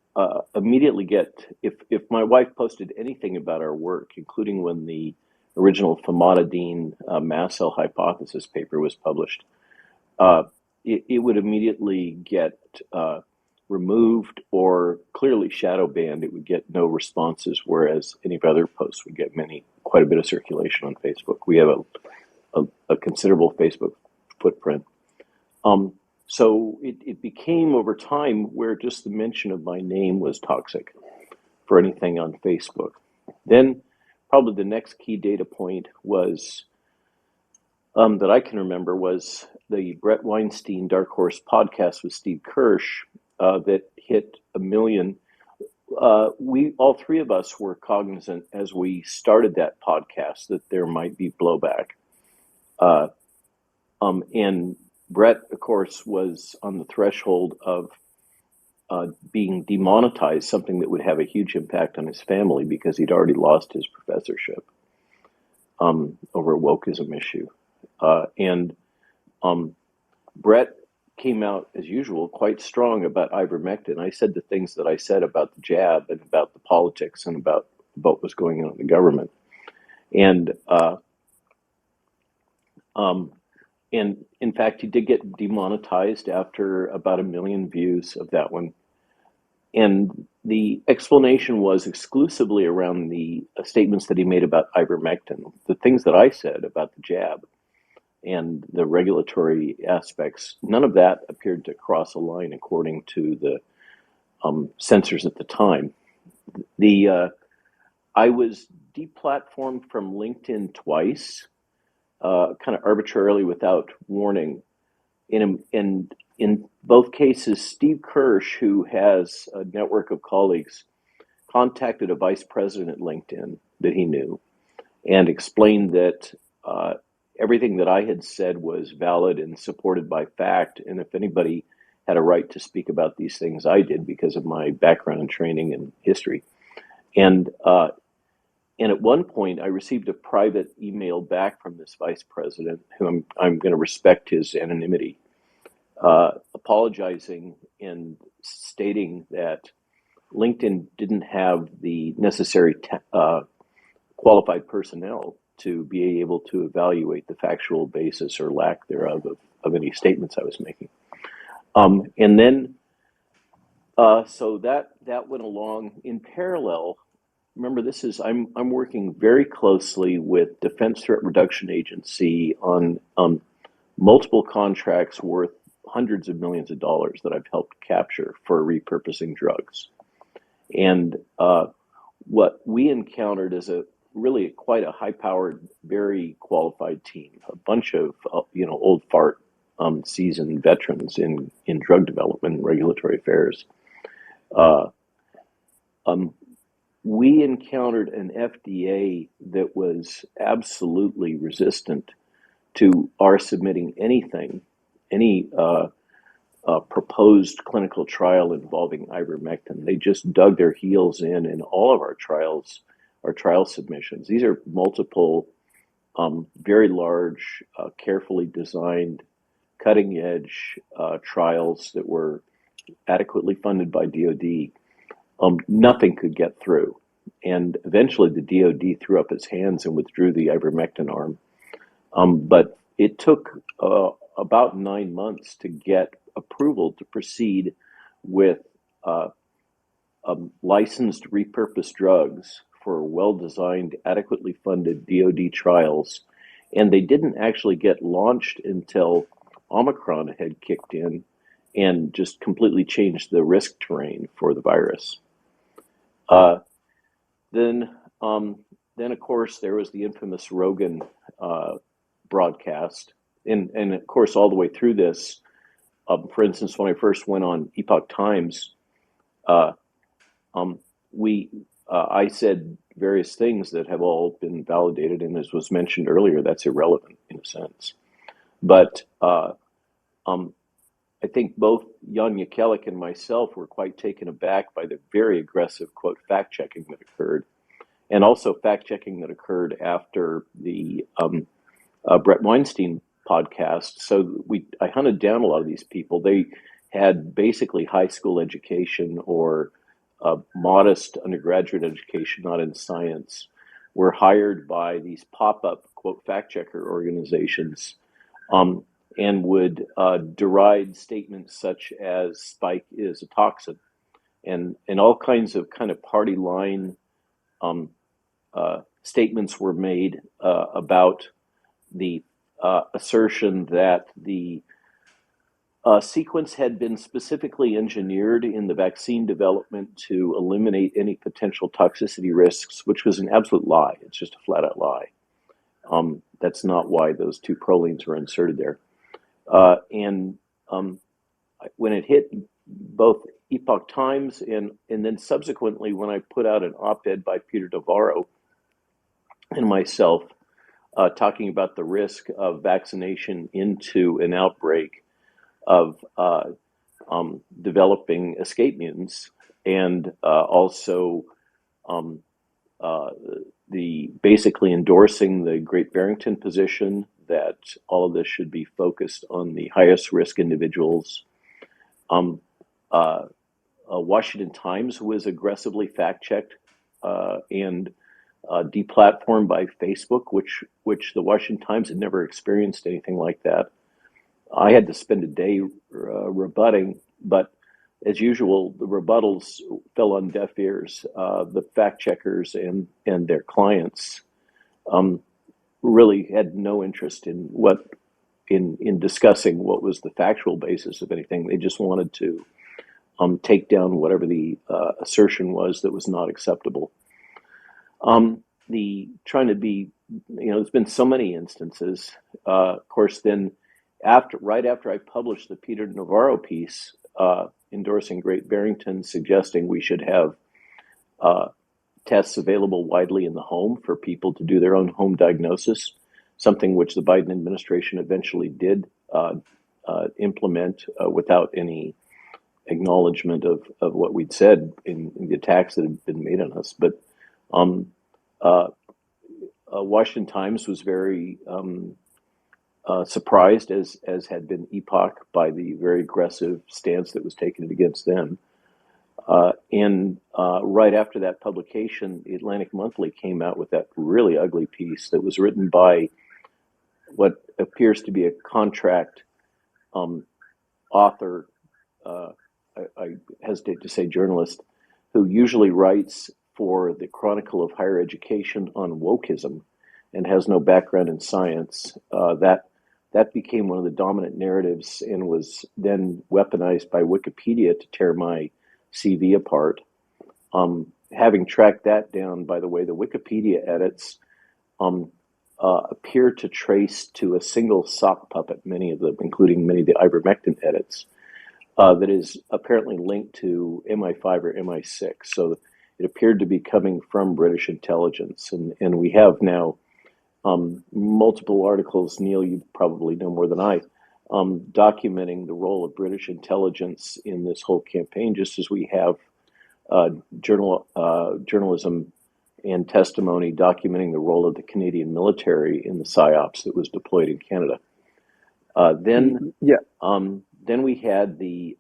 immediately get, if my wife posted anything about our work, including when the original famotidine mast cell hypothesis paper was published, it would immediately get removed or clearly shadow banned. It would get no responses, whereas any of other posts would get quite a bit of circulation on Facebook. We have a considerable Facebook footprint. So it became over time where just the mention of my name was toxic for anything on Facebook. Then probably the next key data point was that I can remember was the Brett Weinstein Dark Horse podcast with Steve Kirsch that hit 1 million. We all three of us were cognizant as we started that podcast that there might be blowback. And Brett, of course, was on the threshold of being demonetized, something that would have a huge impact on his family because he'd already lost his professorship over a wokeism issue. And Brett came out, as usual, quite strong about ivermectin. I said the things that I said about the jab and about the politics and about what was going on in the government. And in fact, he did get demonetized after about 1 million views of that one. And the explanation was exclusively around the statements that he made about ivermectin. The things that I said about the jab and the regulatory aspects, none of that appeared to cross a line according to the censors at the time. I was deplatformed from LinkedIn twice, kind of arbitrarily without warning. In both cases, Steve Kirsch, who has a network of colleagues, contacted a vice president at LinkedIn that he knew and explained that everything that I had said was valid and supported by fact. And if anybody had a right to speak about these things, I did because of my background and training and history. And at one point, I received a private email back from this vice president, who I'm going to respect his anonymity, apologizing and stating that LinkedIn didn't have the necessary qualified personnel to be able to evaluate the factual basis or lack thereof of any statements I was making. And then, so that went along in parallel. Remember, I'm working very closely with Defense Threat Reduction Agency on multiple contracts worth hundreds of millions of dollars that I've helped capture for repurposing drugs. And what we encountered is really quite a high-powered, very qualified team, a bunch of old fart seasoned veterans in drug development and regulatory affairs. We encountered an FDA that was absolutely resistant to our submitting anything, any proposed clinical trial involving ivermectin. They just dug their heels in all of our trials, our trial submissions. These are multiple, very large, carefully designed, cutting edge trials that were adequately funded by DoD. Nothing could get through. And eventually the DoD threw up its hands and withdrew the ivermectin arm. But it took about 9 months to get approval to proceed with licensed repurposed drugs for well-designed, adequately funded DoD trials. And they didn't actually get launched until Omicron had kicked in and just completely changed the risk terrain for the virus. Then, of course, there was the infamous Rogan broadcast. And of course, all the way through this, for instance, when I first went on Epoch Times, I said various things that have all been validated, and as was mentioned earlier, that's irrelevant in a sense. But I think both Jan Jekielek and myself were quite taken aback by the very aggressive, quote, fact-checking that occurred, and also fact-checking that occurred after the Brett Weinstein podcast. So I hunted down a lot of these people. They had basically high school education or modest undergraduate education, not in science, were hired by these pop-up, quote, fact-checker organizations, and would deride statements such as spike is a toxin, and all kinds of kind of party line statements were made about the assertion that the sequence had been specifically engineered in the vaccine development to eliminate any potential toxicity risks, which was an absolute lie. It's just a flat-out lie. That's not why those two prolines were inserted there. And when it hit both Epoch Times and then subsequently when I put out an op-ed by Peter Navarro and myself talking about the risk of vaccination into an outbreak of developing escape mutants, and also the basically endorsing the Great Barrington position that all of this should be focused on the highest risk individuals. Washington Times was aggressively fact-checked and deplatformed by Facebook, which the Washington Times had never experienced anything like that. I had to spend a day rebutting, but as usual, the rebuttals fell on deaf ears. The fact-checkers and their clients really had no interest in discussing what was the factual basis of anything. They just wanted to take down whatever the assertion was that was not acceptable. There's been so many instances. Of course, then right after I published the Peter Navarro piece endorsing Great Barrington, suggesting we should have tests available widely in the home for people to do their own home diagnosis, something which the Biden administration eventually did implement without any acknowledgement of what we'd said in the attacks that had been made on us. But Washington Times was very surprised, as had been Epoch, by the very aggressive stance that was taken against them. And right after that publication, the Atlantic Monthly came out with that really ugly piece that was written by what appears to be a contract author, I hesitate to say journalist, who usually writes for the Chronicle of Higher Education on wokeism and has no background in science. That became one of the dominant narratives and was then weaponized by Wikipedia to tear my CV apart. Having tracked that down, by the way, the Wikipedia edits appear to trace to a single sock puppet, many of them, including many of the ivermectin edits, that is apparently linked to MI5 or MI6. So it appeared to be coming from British intelligence. And we have now multiple articles, Neil, you probably know more than I, documenting the role of British intelligence in this whole campaign, just as we have journalism and testimony documenting the role of the Canadian military in the PSYOPs that was deployed in Canada. Then we had the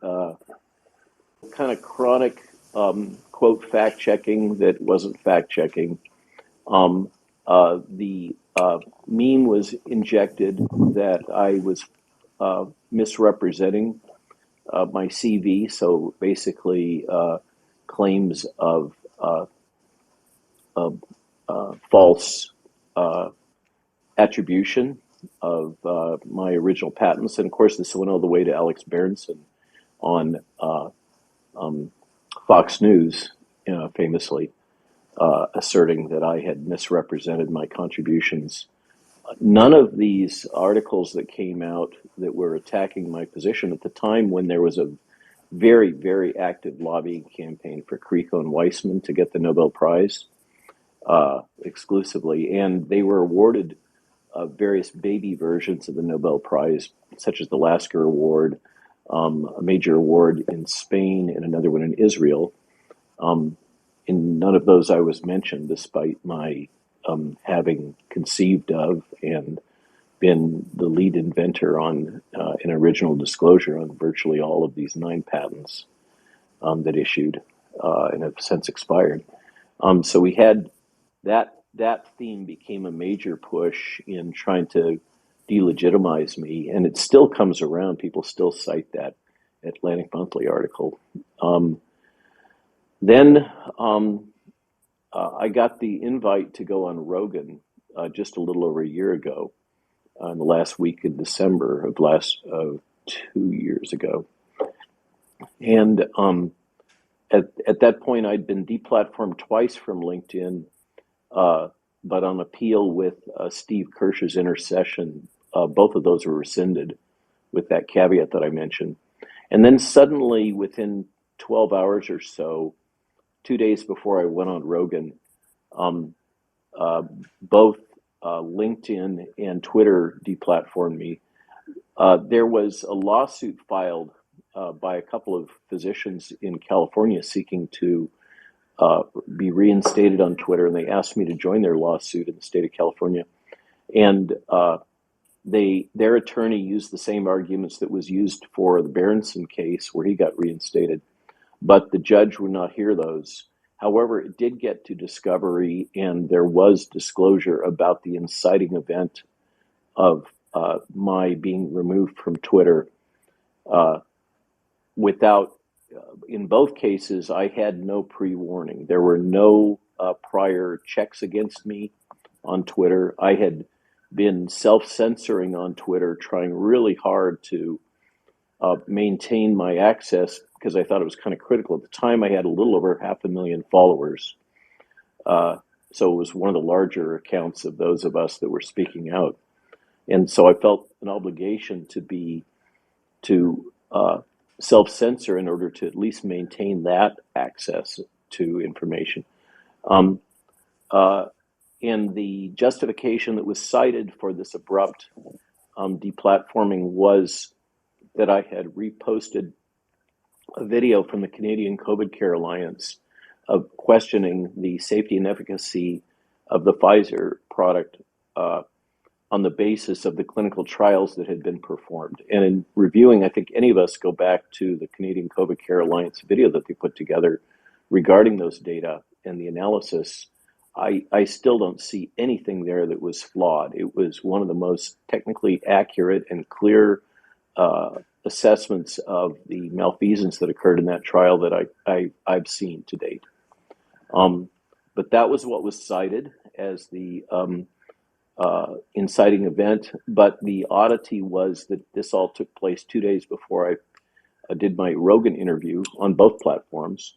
kind of chronic quote fact-checking that wasn't fact-checking. The meme was injected that I was misrepresenting my CV, so basically claims of false attribution of my original patents. And of course, this went all the way to Alex Berenson on Fox News, famously asserting that I had misrepresented my contributions. None of these articles that came out that were attacking my position at the time, when there was a very, very active lobbying campaign for Kriko and Weissman to get the Nobel Prize exclusively, and they were awarded various baby versions of the Nobel Prize, such as the Lasker Award, a major award in Spain and another one in Israel. In none of those I was mentioned, despite my having conceived of and been the lead inventor on an original disclosure on virtually all of these 9 patents that issued and have since expired. So we had that theme became a major push in trying to delegitimize me, and it still comes around. People still cite that Atlantic Monthly article. Then I got the invite to go on Rogan just a little over a year ago, in the last week in December of 2 years ago. And at that point, I'd been deplatformed twice from LinkedIn, but on appeal with Steve Kirsch's intercession, both of those were rescinded with that caveat that I mentioned. And then suddenly, within 12 hours or so, 2 days before I went on Rogan, both LinkedIn and Twitter deplatformed me. There was a lawsuit filed by a couple of physicians in California seeking to be reinstated on Twitter, and they asked me to join their lawsuit in the state of California. And their attorney used the same arguments that was used for the Berenson case where he got reinstated, but the judge would not hear those. However, it did get to discovery, and there was disclosure about the inciting event of my being removed from Twitter without, in both cases, I had no pre-warning. There were no prior checks against me on Twitter. I had been self-censoring on Twitter, trying really hard to maintain my access because I thought it was kind of critical. At the time, I had a little over 500,000 followers. So it was one of the larger accounts of those of us that were speaking out. And so I felt an obligation to self-censor in order to at least maintain that access to information. And the justification that was cited for this abrupt deplatforming was that I had reposted a video from the Canadian COVID Care Alliance of questioning the safety and efficacy of the Pfizer product on the basis of the clinical trials that had been performed. And in reviewing, I think any of us go back to the Canadian COVID Care Alliance video that they put together regarding those data and the analysis. I still don't see anything there that was flawed. It was one of the most technically accurate and clear assessments of the malfeasance that occurred in that trial that I've seen to date. But that was what was cited as the inciting event. But the oddity was that this all took place 2 days before I did my Rogan interview on both platforms.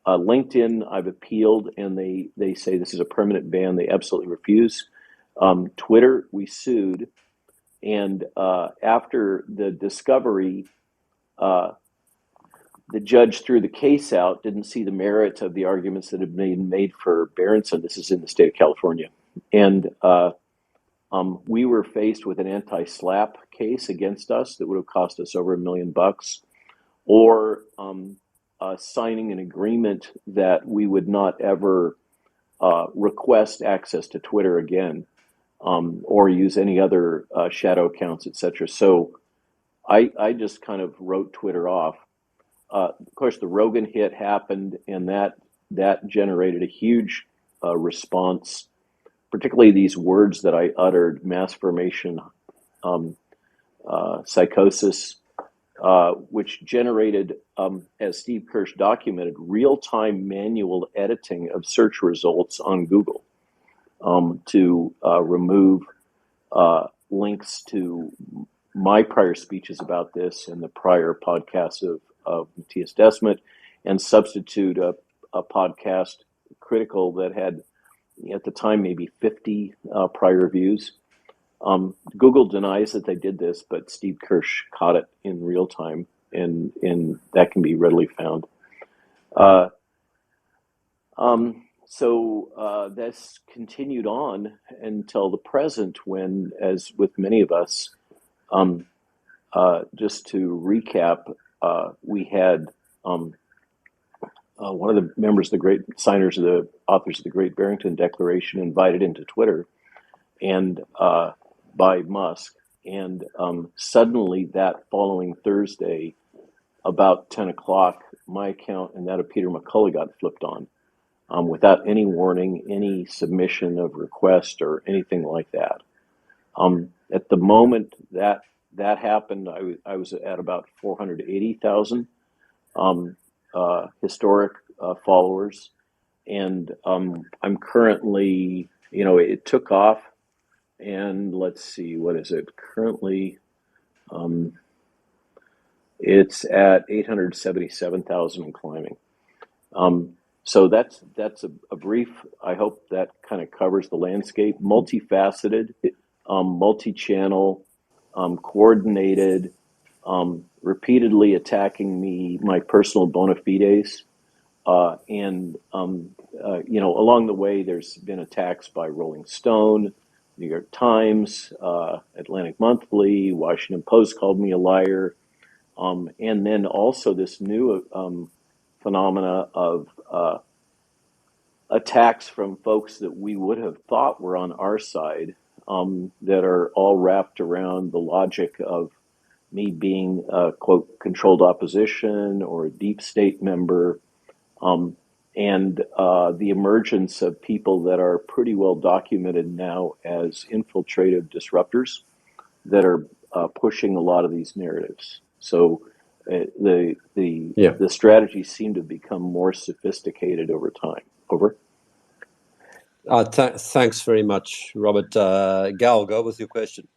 LinkedIn, I've appealed, and they say this is a permanent ban. They absolutely refuse. Twitter, we sued, and after the discovery, the judge threw the case out, didn't see the merit of the arguments that had been made for Berenson. This is in the state of California. And we were faced with an anti-SLAPP case against us that would have cost us over $1 million, or signing an agreement that we would not ever request access to Twitter again, or use any other shadow accounts, etc. So I just kind of wrote Twitter off. Of course, the Rogan hit happened, and that generated a huge response, particularly these words that I uttered: mass formation, psychosis, which generated, as Steve Kirsch documented, real-time manual editing of search results on Google to remove links to my prior speeches about this and the prior podcasts of Matthias Desmet, and substitute a podcast critical that had, at the time, maybe 50 prior views. Google denies that they did this, but Steve Kirsch caught it in real time, and that can be readily found. So this continued on until the present, when, as with many of us, just to recap, we had one of the members, the great signers of the authors of the Great Barrington Declaration, invited into Twitter, and by Musk, and suddenly that following Thursday, about 10 o'clock, my account and that of Peter McCullough got flipped on, without any warning, any submission of request or anything like that. At the moment that happened, I was at about 480,000 historic followers, and I'm currently, it took off, and let's see, what is it currently? It's at 877,000 and climbing. So that's a brief. I hope that kind of covers the landscape. Multifaceted, multi-channel, coordinated, repeatedly attacking me, my personal bona fides, and along the way, there's been attacks by Rolling Stone, New York Times, Atlantic Monthly, Washington Post called me a liar, and then also this new phenomena of attacks from folks that we would have thought were on our side, that are all wrapped around the logic of me being a, quote, controlled opposition or a deep state member, and the emergence of people that are pretty well documented now as infiltrative disruptors that are pushing a lot of these narratives. So the strategies seem to become more sophisticated over time. Over. Thanks very much, Robert. Gal, go with your question.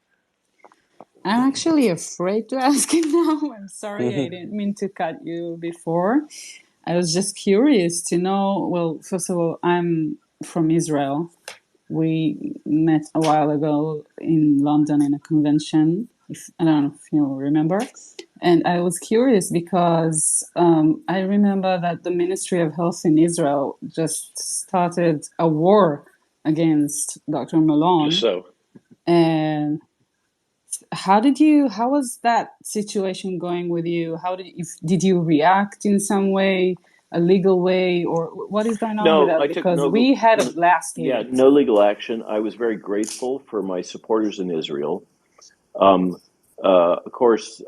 I'm actually afraid to ask it now. I'm sorry, I didn't mean to cut you before. I was just curious to know, well, first of all, I'm from Israel. We met a while ago in London in a convention. I don't know if you remember. And I was curious because I remember that the Ministry of Health in Israel just started a war against Dr. Malone. Just so. And how was that situation going with you? Did you react in some way, a legal way, or what is going on with that? Because we had a blast here. Yeah, no legal action. I was very grateful for my supporters in Israel. Of course,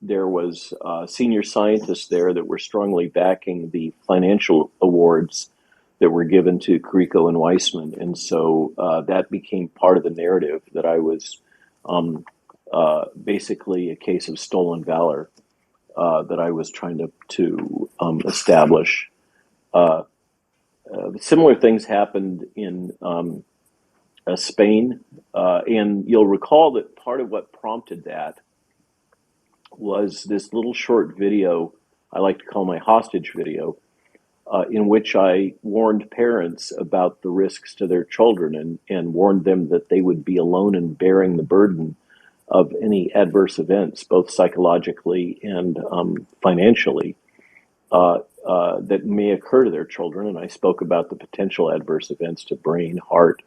there was senior scientists there that were strongly backing the financial awards that were given to Carrico and Weissman. And so that became part of the narrative that I was basically a case of stolen valor that I was trying to establish. Similar things happened in Spain, and you'll recall that part of what prompted that was this little short video I like to call my hostage video, in which I warned parents about the risks to their children and warned them that they would be alone in bearing the burden of any adverse events, both psychologically and financially, that may occur to their children. And I spoke about the potential adverse events to brain, heart,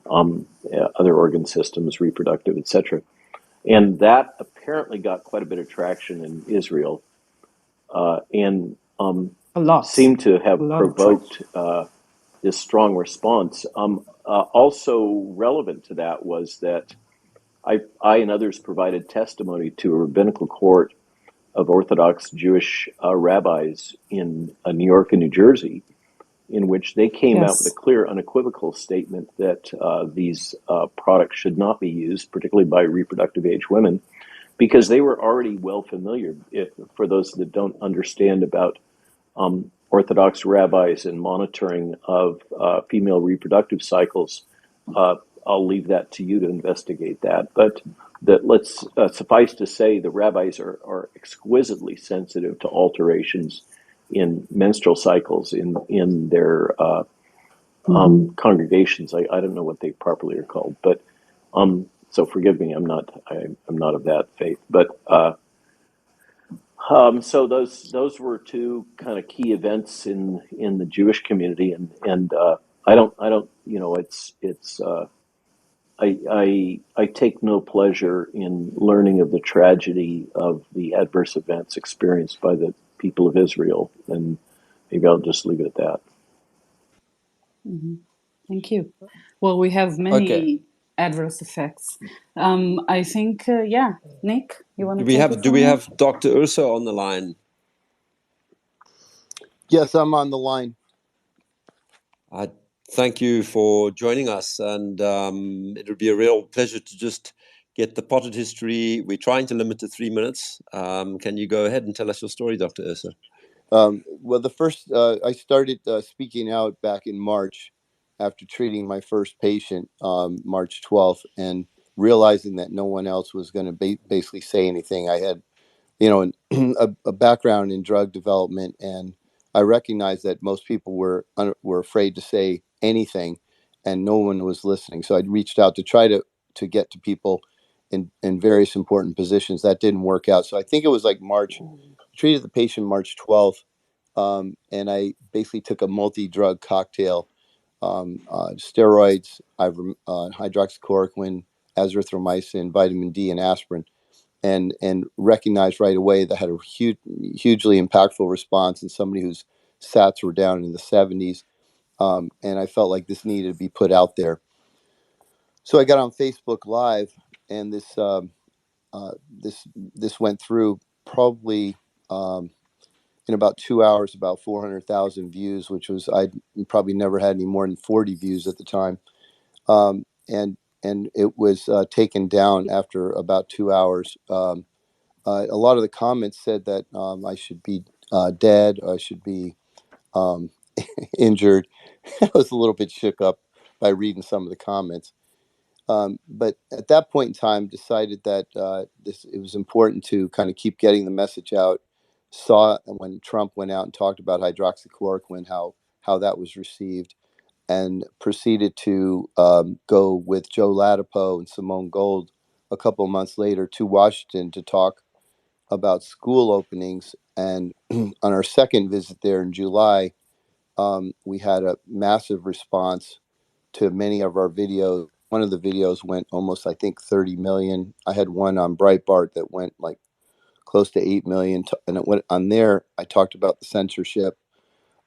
other organ systems, reproductive, etc. And that apparently got quite a bit of traction in Israel, and seemed to have provoked this strong response. Also relevant to that was that I and others provided testimony to a rabbinical court of Orthodox Jewish rabbis in New York and New Jersey, in which they came out with a clear, unequivocal statement that these products should not be used, particularly by reproductive age women, because they were already well familiar. For those that don't understand about Orthodox rabbis and monitoring of female reproductive cycles, I'll leave that to you to investigate that. But let's suffice to say the rabbis are exquisitely sensitive to alterations in menstrual cycles in their congregations. I don't know what they properly are called, but so forgive me, I'm not of that faith. But so those were two kind of key events in the Jewish community, and I don't I take no pleasure in learning of the tragedy of the adverse events experienced by the people of Israel, and maybe I'll just leave it at that. Thank you. Well, we have many adverse effects. I think, Nick, you want to take it? Do we have Dr. Urso on the line? Yes, I'm on the line. Thank you for joining us, and it would be a real pleasure to just get the potted history. We're trying to limit to 3 minutes. Can you go ahead and tell us your story, Dr. Urso? Well, I started speaking out back in March after treating my first patient, March 12th, and realizing that no one else was going to basically say anything. I had, a background in drug development, and I recognized that most people were afraid to say anything, and no one was listening. So I reached out to try to get to people in various important positions. That didn't work out. So I think it was like March. Treated the patient March 12th, and I basically took a multi-drug cocktail, steroids, hydroxychloroquine, azithromycin, vitamin D, and aspirin, and recognized right away that had a hugely impactful response in somebody whose SATs were down in the 70s, and I felt like this needed to be put out there. So I got on Facebook Live, and this went through probably in about 2 hours, about 400,000 views, which was, I probably never had any more than 40 views at the time. And it was taken down after about 2 hours. A lot of the comments said that I should be dead, I should be injured. I was a little bit shook up by reading some of the comments. But at that point in time, decided that it was important to kind of keep getting the message out. Saw when Trump went out and talked about hydroxychloroquine, how that was received, and proceeded to go with Joe Ladapo and Simone Gold a couple of months later to Washington to talk about school openings. And on our second visit there in July, we had a massive response to many of our videos. One of the videos went almost, I think, 30 million. I had one on Breitbart that went like close to 8 million. And it went on there. I talked about the censorship.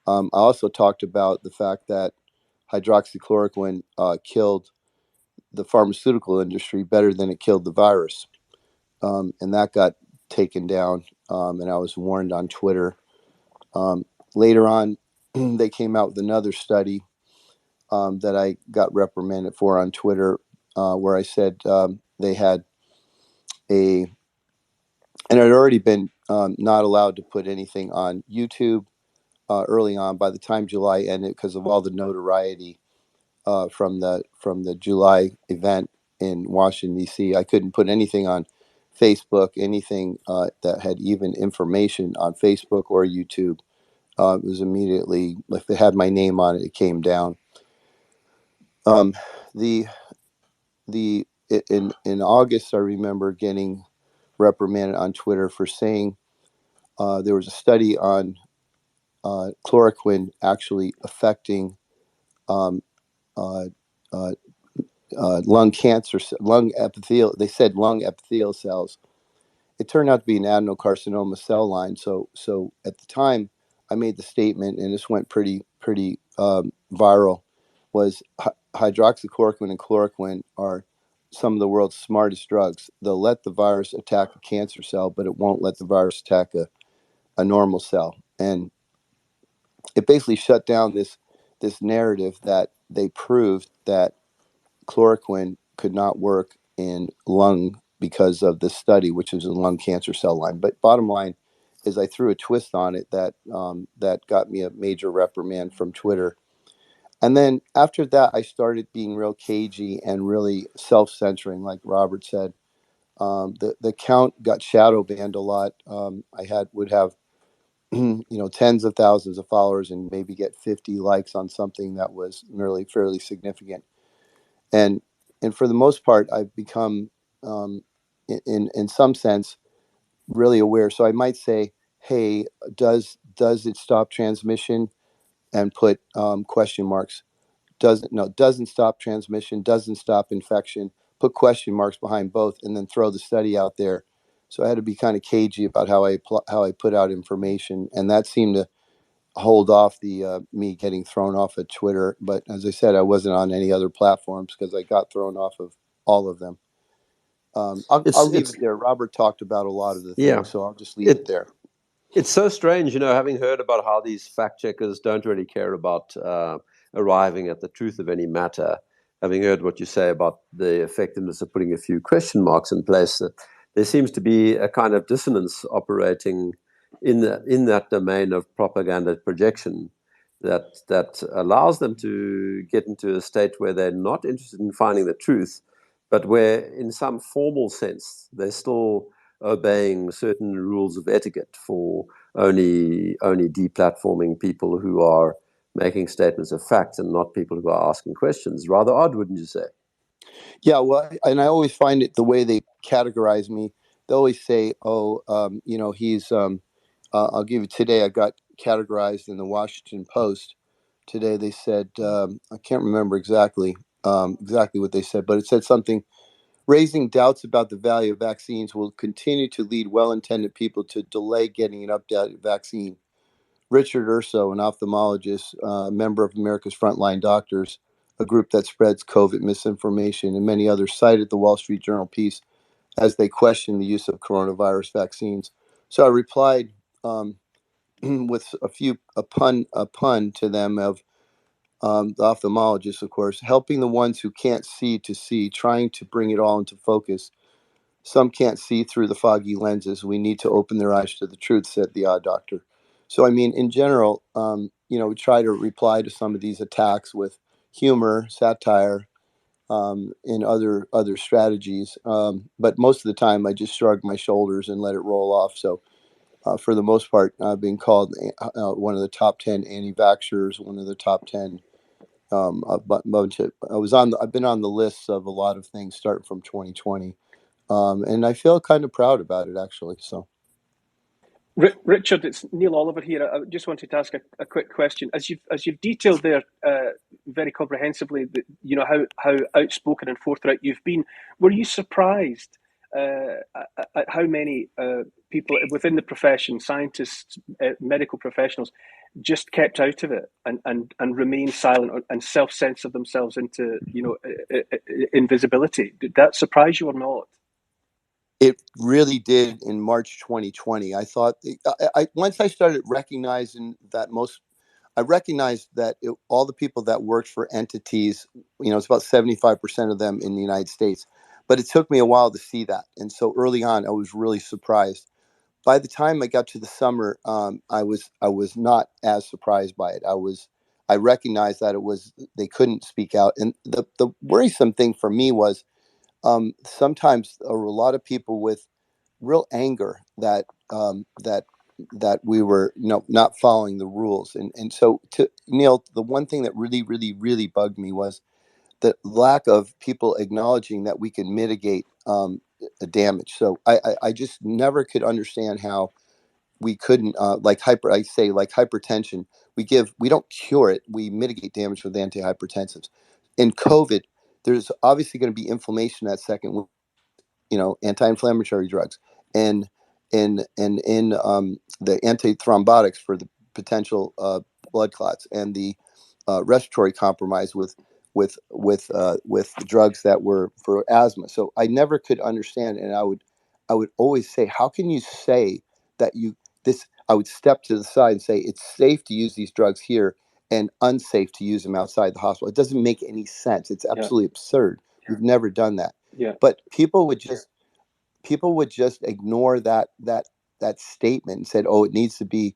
I also talked about the fact that hydroxychloroquine killed the pharmaceutical industry better than it killed the virus. And that got taken down. And I was warned on Twitter. Later on, they came out with another study that I got reprimanded for on Twitter, where I said they had and it had already been not allowed to put anything on YouTube early on. By the time July ended, because of all the notoriety from the July event in Washington, D.C., I couldn't put anything on Facebook, anything that had even information on Facebook or YouTube. It was immediately, like they had my name on it, it came down. In August, I remember getting reprimanded on Twitter for saying there was a study on chloroquine actually affecting lung cancer, lung epithelial. They said lung epithelial cells. It turned out to be an adenocarcinoma cell line. So at the time, I made the statement, and this went pretty viral. Was hydroxychloroquine and chloroquine are some of the world's smartest drugs. They'll let the virus attack a cancer cell, but it won't let the virus attack a normal cell. And it basically shut down this narrative that they proved that chloroquine could not work in lung because of this study, which is a lung cancer cell line. But bottom line is, I threw a twist on it that got me a major reprimand from Twitter. And then after that, I started being real cagey and really self-censoring, like Robert said. The account got shadow banned a lot. I would have tens of thousands of followers and maybe get 50 likes on something that was really fairly significant. And for the most part, I've become, in some sense, really aware. So I might say, hey, does it stop transmission? And put question marks. Doesn't stop transmission, doesn't stop infection, put question marks behind both, and then throw the study out there. So I had to be kind of cagey about how I put out information, and that seemed to hold off the me getting thrown off of Twitter. But as I said, I wasn't on any other platforms because I got thrown off of all of them. I'll leave it there. Robert talked about a lot of the things, so I'll just leave it there. It's so strange, having heard about how these fact checkers don't really care about arriving at the truth of any matter, having heard what you say about the effectiveness of putting a few question marks in place, there seems to be a kind of dissonance operating in that domain of propaganda projection that allows them to get into a state where they're not interested in finding the truth, but where in some formal sense they're still obeying certain rules of etiquette for only deplatforming people who are making statements of fact and not people who are asking questions. Rather odd, wouldn't you say? Yeah, well, and I always find it the way they categorize me. They always say, he's, I'll give you today, I got categorized in the Washington Post. Today they said, I can't remember exactly what they said, but it said something, raising doubts about the value of vaccines will continue to lead well-intended people to delay getting an updated vaccine. Richard Urso, an ophthalmologist, member of America's Frontline Doctors, a group that spreads COVID misinformation, and many others, cited the Wall Street Journal piece as they questioned the use of coronavirus vaccines. So I replied with a pun to them of the ophthalmologist, of course, helping the ones who can't see to see, trying to bring it all into focus. Some can't see through the foggy lenses. We need to open their eyes to the truth, said the odd doctor. So, I mean, in general, we try to reply to some of these attacks with humor, satire, and other strategies. But most of the time, I just shrug my shoulders and let it roll off. So, for the most part, I've been called one of the top 10 anti-vaxxers, one of the top 10. I've been on the lists of a lot of things starting from 2020, and I feel kind of proud about it, actually. So, Richard, it's Neil Oliver here. I just wanted to ask a quick question. As you've detailed there very comprehensively, how outspoken and forthright you've been. Were you surprised at how many people within the profession, scientists, medical professionals, just kept out of it and remained silent and self-censored themselves into invisibility? Did that surprise you or not? It really did in March 2020. I thought once I started recognizing that I recognized that all the people that worked for entities, it's about 75% of them in the United States. But it took me a while to see that. And so early on, I was really surprised. By the time I got to the summer, I was not as surprised by it. I recognized that they couldn't speak out. And the worrisome thing for me was sometimes there were a lot of people with real anger that that we were not following the rules. And so, to Neil, the one thing that really, really, really bugged me was the lack of people acknowledging that we can mitigate the damage. So I just never could understand how we couldn't like hypertension. We don't cure it. We mitigate damage with antihypertensives. In COVID, there's obviously going to be inflammation that second. Anti-inflammatory drugs and in the antithrombotics for the potential blood clots and the respiratory compromise with drugs that were for asthma. So I never could understand, and I would always say, how can you say that I would step to the side and say it's safe to use these drugs here and unsafe to use them outside the hospital. It doesn't make any sense. It's absolutely absurd. We've never done that. Yeah. But people would just ignore that statement and said, "Oh, it needs to be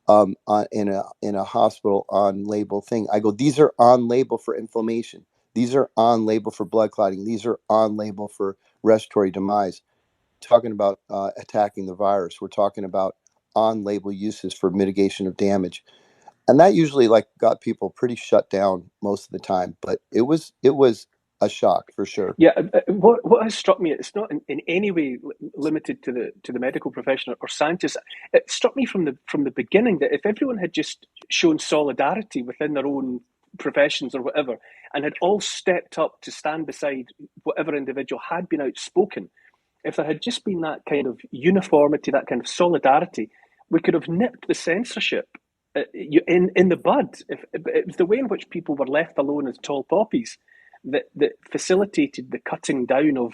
in a hospital on label thing." I go, these are on label for inflammation. These are on label for blood clotting. These are on label for respiratory demise. Talking about attacking the virus. We're talking about on label uses for mitigation of damage. And that usually got people pretty shut down most of the time. But it was a shock for sure. Yeah, what has struck me, it's not in any way limited to the medical profession or scientists. It struck me from the beginning that if everyone had just shown solidarity within their own professions or whatever, and had all stepped up to stand beside whatever individual had been outspoken, if there had just been that kind of uniformity, that kind of solidarity, we could have nipped the censorship in the bud. If it was the way in which people were left alone as tall poppies that facilitated the cutting down of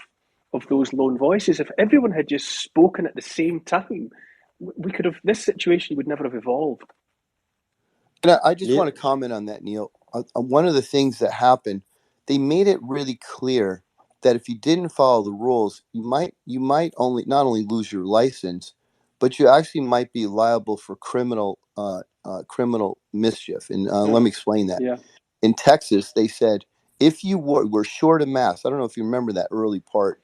those lone voices. If everyone had just spoken at the same time, we could have, this situation would never have evolved. And I just want to comment on that, Neil. One of the things that happened, they made it really clear that if you didn't follow the rules, you might not only lose your license, but you actually might be liable for criminal mischief. And let me explain that. Yeah. In Texas, they said, if you were short of masks, I don't know if you remember that early part,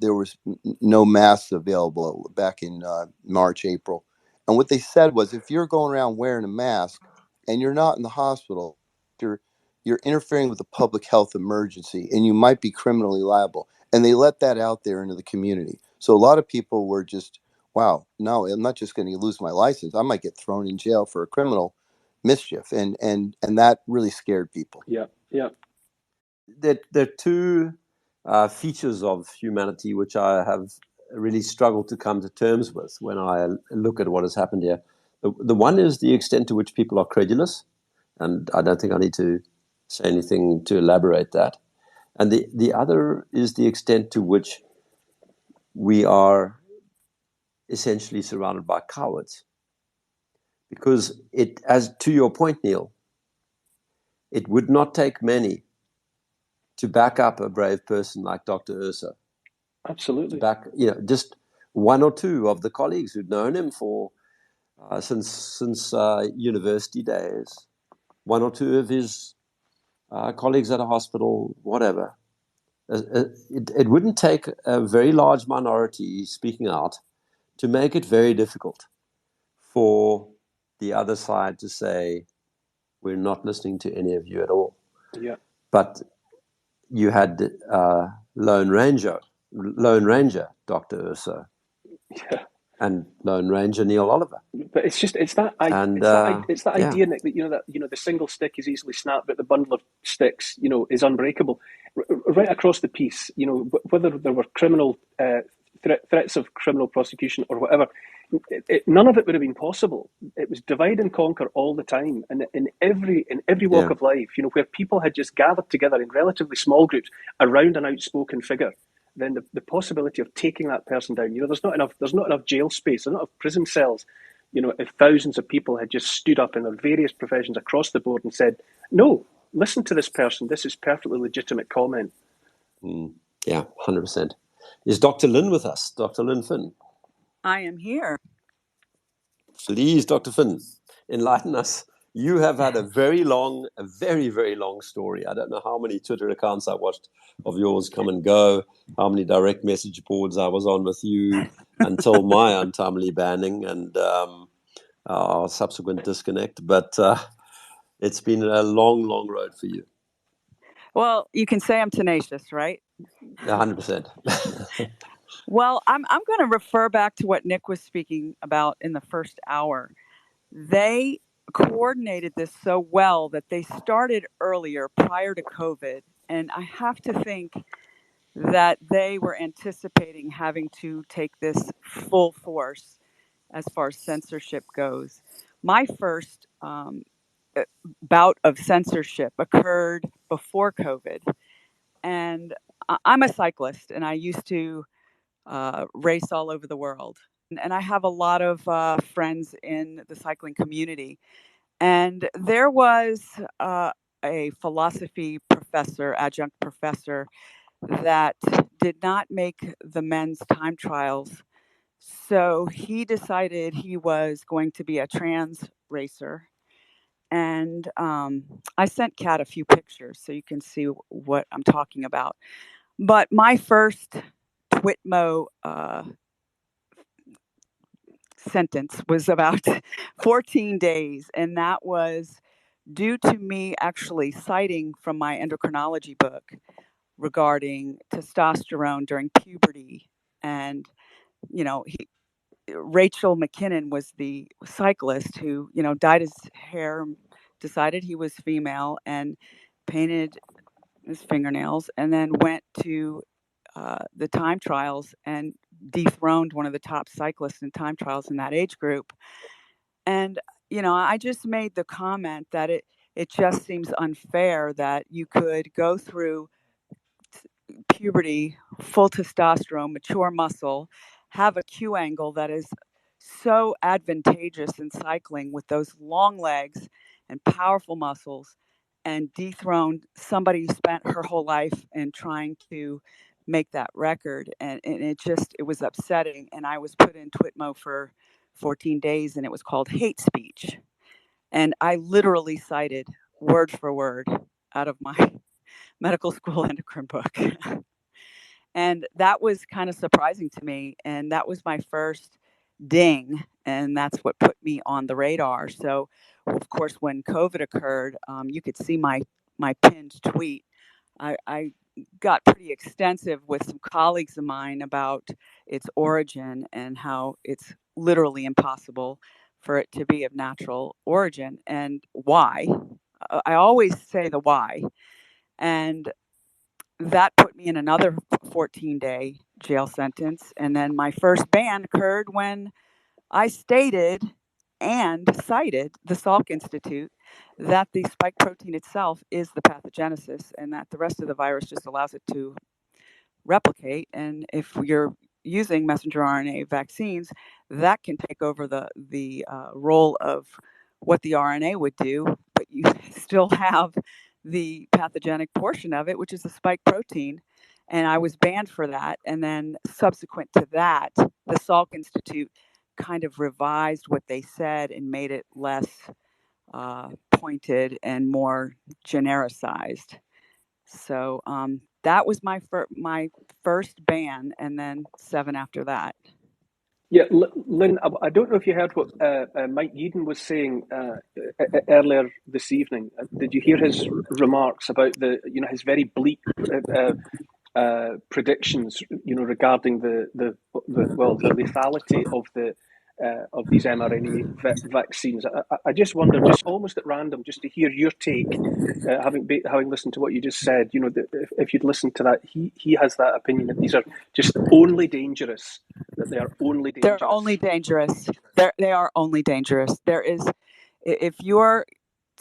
there was no masks available back in March, April. And what they said was, if you're going around wearing a mask and you're not in the hospital, you're interfering with a public health emergency and you might be criminally liable. And they let that out there into the community. So a lot of people were just, wow, no, I'm not just going to lose my license. I might get thrown in jail for a criminal mischief. And that really scared people. Yeah, yeah. There are two features of humanity which I have really struggled to come to terms with when I look at what has happened here. The one is the extent to which people are credulous, and I don't think I need to say anything to elaborate that. And the other is the extent to which we are essentially surrounded by cowards. Because as to your point, Neil, it would not take many to back up a brave person like Dr. Urso. Absolutely. Just one or two of the colleagues who'd known him for since university days, one or two of his colleagues at a hospital, whatever. It wouldn't take a very large minority speaking out to make it very difficult for the other side to say, we're not listening to any of you at all. Yeah. But you had Lone Ranger, Dr. Urso, and Lone Ranger Neil Oliver. But it's that idea, Nick, that the single stick is easily snapped, but the bundle of sticks, is unbreakable. Right across the piece, whether there were criminal threats of criminal prosecution or whatever, none of it would have been possible. It was divide and conquer all the time, and in every walk of life, where people had just gathered together in relatively small groups around an outspoken figure, then the possibility of taking that person down, there's not enough jail space, there's not enough prison cells. If thousands of people had just stood up in their various professions across the board and said, no, listen to this person, this is perfectly legitimate comment. Yeah, 100%. Is Dr. Lynn with us? Dr. Lynn Fynn? I am here. Please, Dr. Fynn, enlighten us You have had a very, very long story. I don't know how many Twitter accounts I watched of yours come and go, how many direct message boards I was on with you until my untimely banning and our subsequent disconnect. But it's been a long road for you. Well, you can say I'm tenacious, right? 100%. Well, I'm going to refer back to what Nick was speaking about in the first hour. They coordinated this so well that they started earlier, prior to COVID. And I have to think that they were anticipating having to take this full force as far as censorship goes. My first bout of censorship occurred before COVID. And I'm a cyclist, and I used to race all over the world. And I have a lot of friends in the cycling community. And there was a philosophy professor, adjunct professor, that did not make the men's time trials. So he decided he was going to be a trans racer. And I sent Kat a few pictures so you can see what I'm talking about. But my first Twitmo sentence was about 14 days. And that was due to me actually citing from my endocrinology book regarding testosterone during puberty. And, Rachel McKinnon was the cyclist who, dyed his hair, decided he was female, and painted his fingernails, and then went to the time trials and dethroned one of the top cyclists in time trials in that age group. And, I just made the comment that it just seems unfair that you could go through puberty, full testosterone, mature muscle, have a Q angle that is so advantageous in cycling with those long legs and powerful muscles, and dethrone somebody who spent her whole life in trying to make that record. And it was upsetting. And I was put in Twitmo for 14 days, and it was called hate speech. And I literally cited word for word out of my medical school endocrine book. And that was kind of surprising to me. And that was my first ding. And that's what put me on the radar. So, of course, when COVID occurred, you could see my pinned tweet. I got pretty extensive with some colleagues of mine about its origin and how it's literally impossible for it to be of natural origin, and why. I always say the why. And that put me in another 14-day jail sentence. And then my first ban occurred when I stated and cited the Salk Institute that the spike protein itself is the pathogenesis, and that the rest of the virus just allows it to replicate. And if you're using messenger RNA vaccines, that can take over the role of what the RNA would do, but you still have the pathogenic portion of it, which is the spike protein. And I was banned for that. And then subsequent to that, the Salk Institute kind of revised what they said and made it less pointed and more genericized. So that was my first ban, and then 7 after that. Yeah, Lynn, I don't know if you heard what Mike Yeadon was saying earlier this evening. Did you hear his remarks about his very bleak predictions, regarding the lethality of these mRNA vaccines? I just wonder, just almost at random, just to hear your take, having listened to what you just said. If you'd listened to that, he has that opinion that these are just only dangerous. That they are only dangerous. They're only dangerous. They are only dangerous. There is, if you're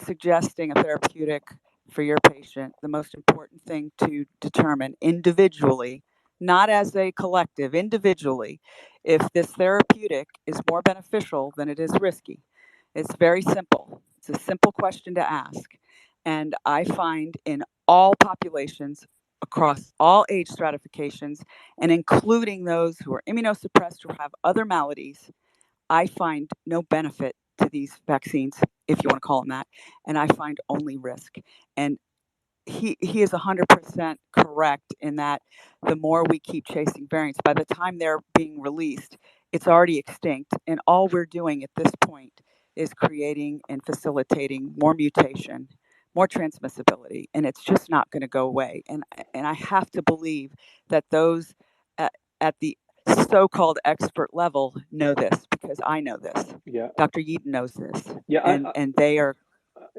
suggesting a therapeutic for your patient, the most important thing to determine individually, not as a collective, individually, if this therapeutic is more beneficial than it is risky. It's very simple. It's a simple question to ask. And I find in all populations, across all age stratifications, and including those who are immunosuppressed or have other maladies, I find no benefit to these vaccines if you want to call him that, and I find only risk. And he is 100% correct in that the more we keep chasing variants, by the time they're being released, it's already extinct. And all we're doing at this point is creating and facilitating more mutation, more transmissibility, and it's just not going to go away. And I have to believe that those at the so-called expert level know this, because I know this. Yeah. Dr. Yeadon knows this. Yeah, and they are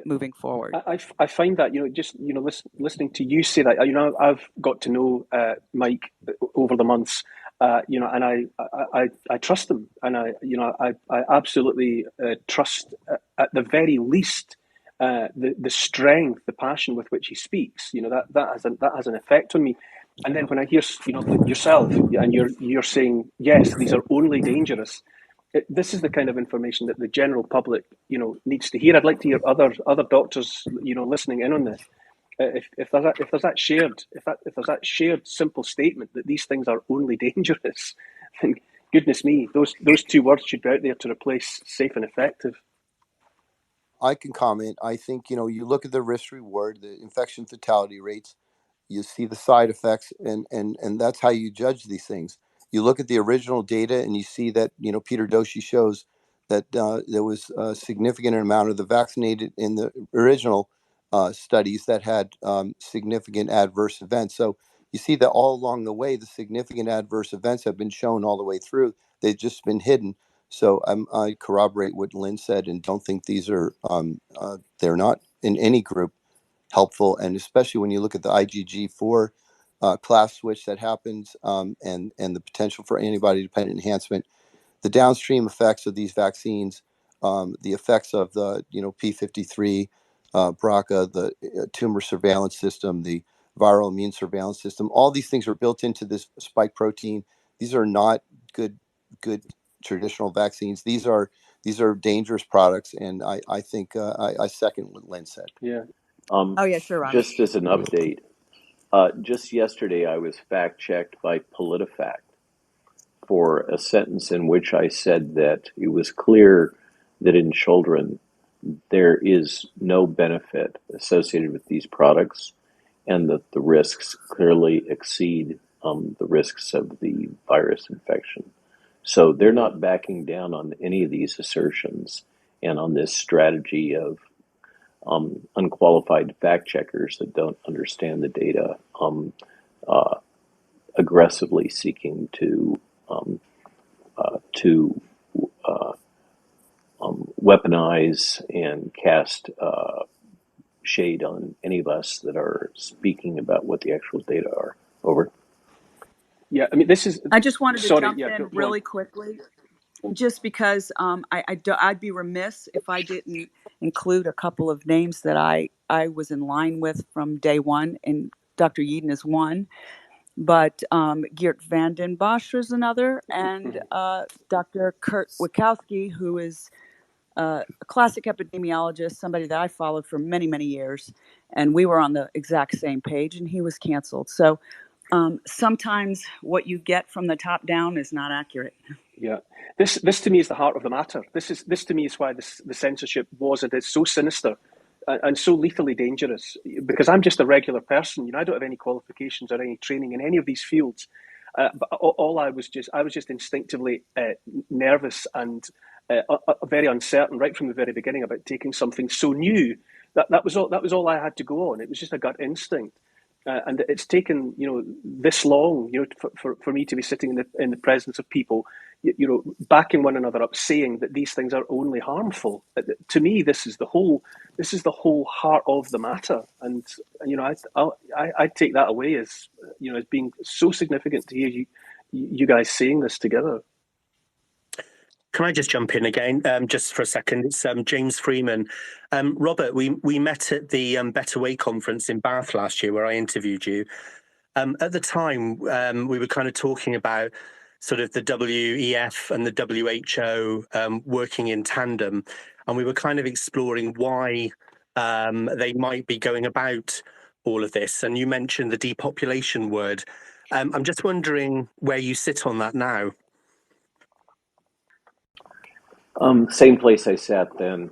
moving forward. I find that, just, listening to you say that, I've got to know Mike over the months, and I trust him, and I absolutely trust, at the very least, the strength, the passion with which he speaks. That has an effect on me. And then when I hear, yourself, and you're saying, yes, these are only dangerous. This is the kind of information that the general public, needs to hear. I'd like to hear other doctors, listening in on this. If there's that shared simple statement that these things are only dangerous, then goodness me, those two words should be out there to replace safe and effective. I can comment. I think, you look at the risk reward, the infection fatality rates, you see the side effects, and that's how you judge these things. You look at the original data and you see that, Peter Doshi shows that there was a significant amount of the vaccinated in the original studies that had significant adverse events. So you see that all along the way, the significant adverse events have been shown all the way through. They've just been hidden. So I corroborate what Lynn said and don't think these are, they're not in any group helpful. And especially when you look at the IgG4 class switch that happens, and the potential for antibody-dependent enhancement, the downstream effects of these vaccines, the effects of the P53, BRCA, the tumor surveillance system, the viral immune surveillance system, all these things are built into this spike protein. These are not good traditional vaccines. These are dangerous products, and I think I second what Lynn said. Yeah. Oh yeah, sure, Ron. Just as an update, just yesterday I was fact-checked by PolitiFact for a sentence in which I said that it was clear that in children there is no benefit associated with these products, and that the risks clearly exceed the risks of the virus infection. So they're not backing down on any of these assertions and on this strategy of unqualified fact checkers that don't understand the data, aggressively seeking to weaponize and cast shade on any of us that are speaking about what the actual data are. Over. Yeah, I mean, this is. I just wanted to jump in go really quickly, just because I'd be remiss if I didn't include a couple of names that I was in line with from day one, and Dr. Yeadon is one, but Geert van den Bosch is another, and Dr. Kurt Wachowski, who is a classic epidemiologist, somebody that I followed for many, many years, and we were on the exact same page, and he was canceled. So sometimes what you get from the top down is not accurate. Yeah, this to me is the heart of the matter. This to me is why the censorship was and is so sinister and so lethally dangerous. Because I'm just a regular person. I don't have any qualifications or any training in any of these fields. But I was just instinctively nervous and very uncertain right from the very beginning about taking something so new. That was all I had to go on. It was just a gut instinct. And it's taken, this long, for me to be sitting in the presence of people, backing one another up, saying that these things are only harmful. To me, this is the whole heart of the matter. And I take that away as as being so significant to hear you guys saying this together. Can I just jump in again, just for a second? It's James Freeman. Robert, we met at the Better Way conference in Bath last year, where I interviewed you. At the time, we were kind of talking about sort of the WEF and the WHO working in tandem, and we were kind of exploring why they might be going about all of this. And you mentioned the depopulation word. I'm just wondering where you sit on that now. Same place I sat then.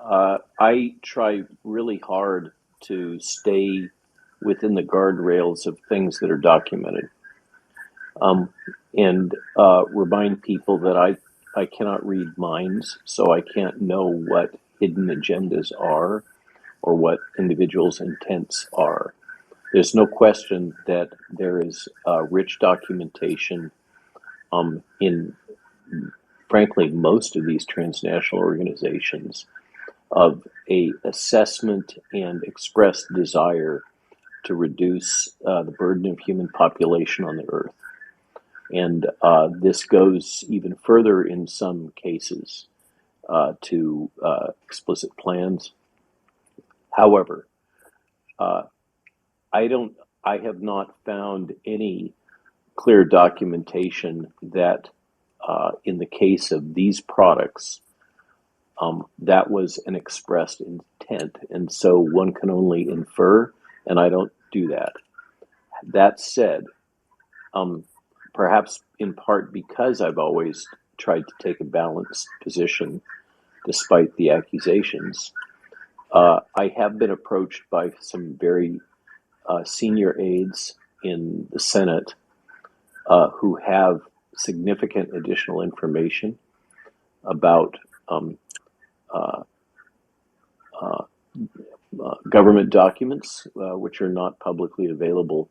I try really hard to stay within the guardrails of things that are documented, and remind people that I cannot read minds, so I can't know what hidden agendas are or what individuals' intents are. There's no question that there is rich documentation in, frankly, most of these transnational organizations of a assessment and expressed desire to reduce the burden of human population on the earth. And this goes even further in some cases to explicit plans. However, I have not found any clear documentation that in the case of these products, that was an expressed intent. And so one can only infer, and I don't do that. That said, perhaps in part because I've always tried to take a balanced position despite the accusations, I have been approached by some very senior aides in the Senate who have significant additional information about government documents, which are not publicly available,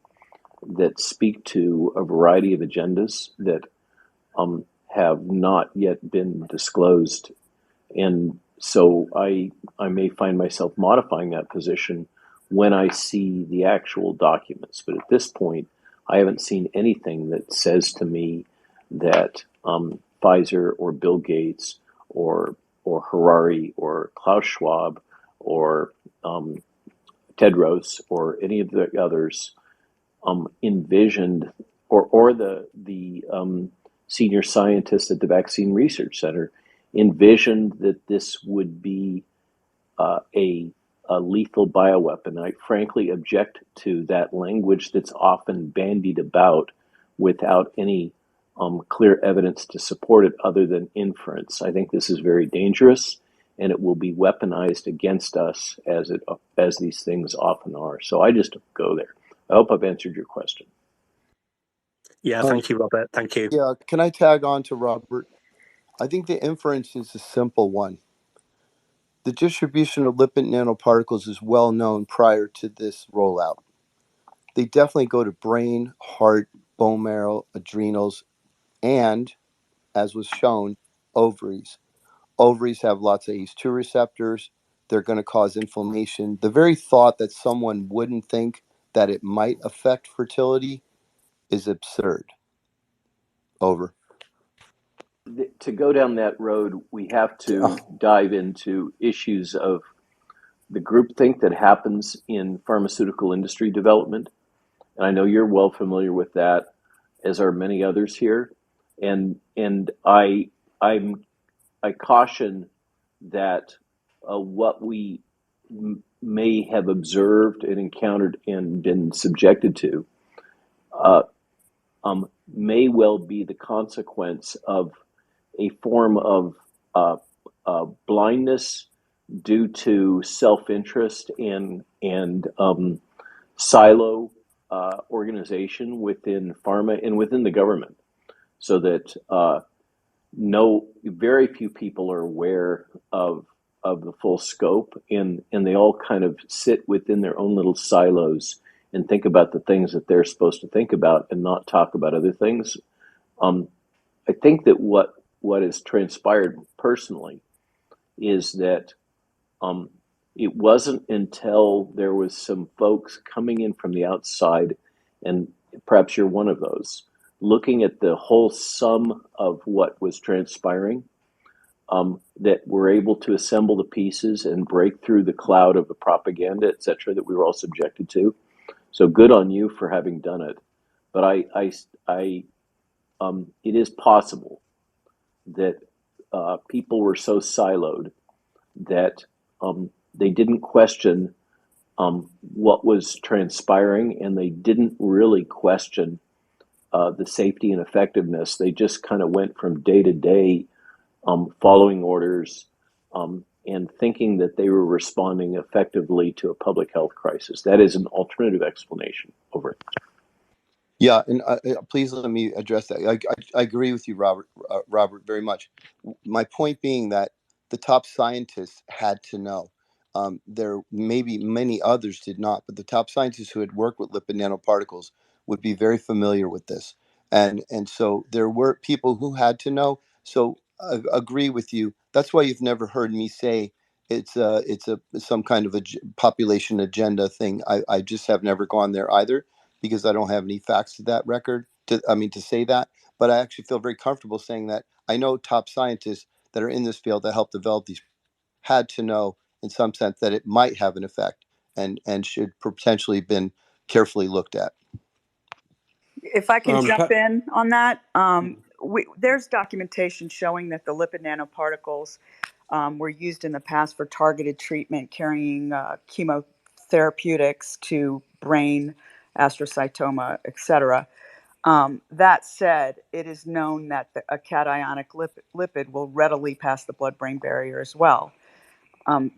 that speak to a variety of agendas that have not yet been disclosed. And so I may find myself modifying that position when I see the actual documents. But at this point, I haven't seen anything that says to me that Pfizer or Bill Gates or Harari or Klaus Schwab or Tedros or any of the others envisioned, or the senior scientists at the Vaccine Research Center envisioned that this would be a lethal bioweapon. I frankly object to that language that's often bandied about without any clear evidence to support it other than inference. I think this is very dangerous, and it will be weaponized against us as these things often are. So I just don't go there. I hope I've answered your question. Yeah, thank you, Robert. Thank you. Yeah, can I tag on to Robert? I think the inference is a simple one. The distribution of lipid nanoparticles is well known prior to this rollout. They definitely go to brain, heart, bone marrow, adrenals, and, as was shown, ovaries. Ovaries have lots of ACE2 receptors. They're going to cause inflammation. The very thought that someone wouldn't think that it might affect fertility is absurd. Over. To go down that road, we have to dive into issues of the groupthink that happens in pharmaceutical industry development. And I know you're well familiar with that, as are many others here. And I caution that what we may have observed and encountered and been subjected to may well be the consequence of a form of blindness due to self-interest and silo organization within pharma and within the government, so that very few people are aware of the full scope, and they all kind of sit within their own little silos and think about the things that they're supposed to think about and not talk about other things. I think that what has transpired personally is that it wasn't until there was some folks coming in from the outside, and perhaps you're one of those, looking at the whole sum of what was transpiring, that we're able to assemble the pieces and break through the cloud of the propaganda, et cetera, that we were all subjected to. So good on you for having done it. But it is possible that people were so siloed that they didn't question what was transpiring, and they didn't really question the safety and effectiveness. They just kind of went from day to day, following orders, and thinking that they were responding effectively to a public health crisis. That is an alternative explanation. Over. Yeah, and please let me address that. I agree with you, Robert, very much. My point being that the top scientists had to know. There maybe many others did not, but the top scientists who had worked with lipid nanoparticles would be very familiar with this, and so there were people who had to know. So I agree with you. That's why you've never heard me say it's some kind of a population agenda thing. I just have never gone there either, because I don't have any facts to that record, to say that. But I actually feel very comfortable saying that I know top scientists that are in this field that helped develop these had to know in some sense that it might have an effect and should potentially been carefully looked at. If I can jump in on that, there's documentation showing that the lipid nanoparticles were used in the past for targeted treatment, carrying chemotherapeutics to brain, astrocytoma, etc. That said, it is known that a cationic lipid will readily pass the blood-brain barrier as well.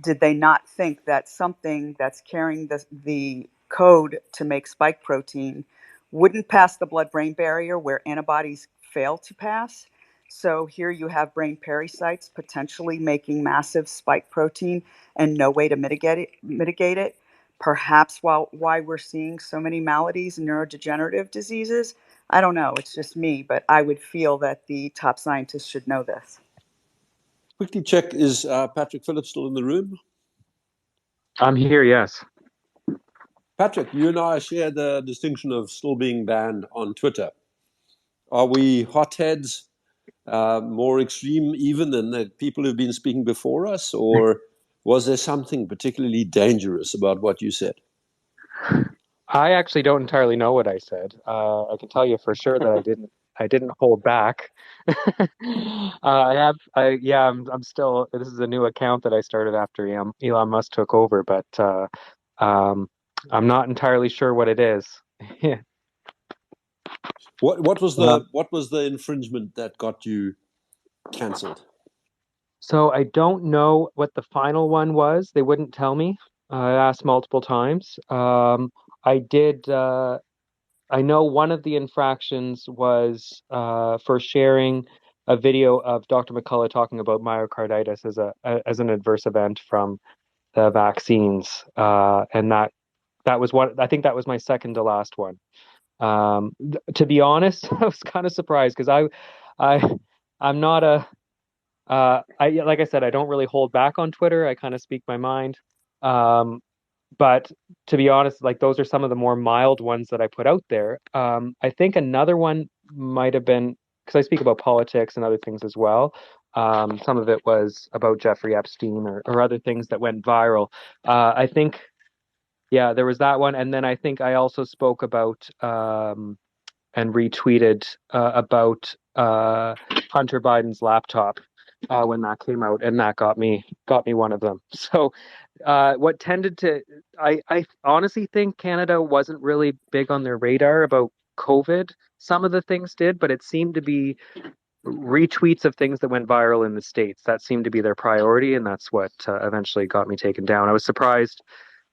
Did they not think that something that's carrying the code to make spike protein wouldn't pass the blood-brain barrier where antibodies fail to pass? So here you have brain pericytes potentially making massive spike protein and no way to mitigate it. Perhaps why we're seeing so many maladies and neurodegenerative diseases. I don't know. It's just me, but I would feel that the top scientists should know this. Quickly check, is Patrick Phillips still in the room? I'm here, yes. Patrick, you and I share the distinction of still being banned on Twitter. Are we hotheads, more extreme even than the people who've been speaking before us, or was there something particularly dangerous about what you said? I actually don't entirely know what I said. I can tell you for sure that I didn't hold back. I'm still, this is a new account that I started after Elon Musk took over, but I'm not entirely sure what it is. What was the infringement that got you cancelled? So I don't know what the final one was. They wouldn't tell me. I asked multiple times. I know one of the infractions was for sharing a video of Dr. McCullough talking about myocarditis as an adverse event from the vaccines, and that was one. I think that was my second to last one. To be honest, I was kind of surprised because I'm not a like I said, I don't really hold back on Twitter. I kind of speak my mind. But to be honest, like those are some of the more mild ones that I put out there. I think another one might have been, because I speak about politics and other things as well. Some of it was about Jeffrey Epstein or other things that went viral. I think, yeah, there was that one. And then I think I also spoke about and retweeted about Hunter Biden's laptop when that came out, and that got me one of them. So what tended to, I honestly think Canada wasn't really big on their radar about COVID. Some of the things did, but it seemed to be retweets of things that went viral in the States. That seemed to be their priority, and that's what eventually got me taken down. I was surprised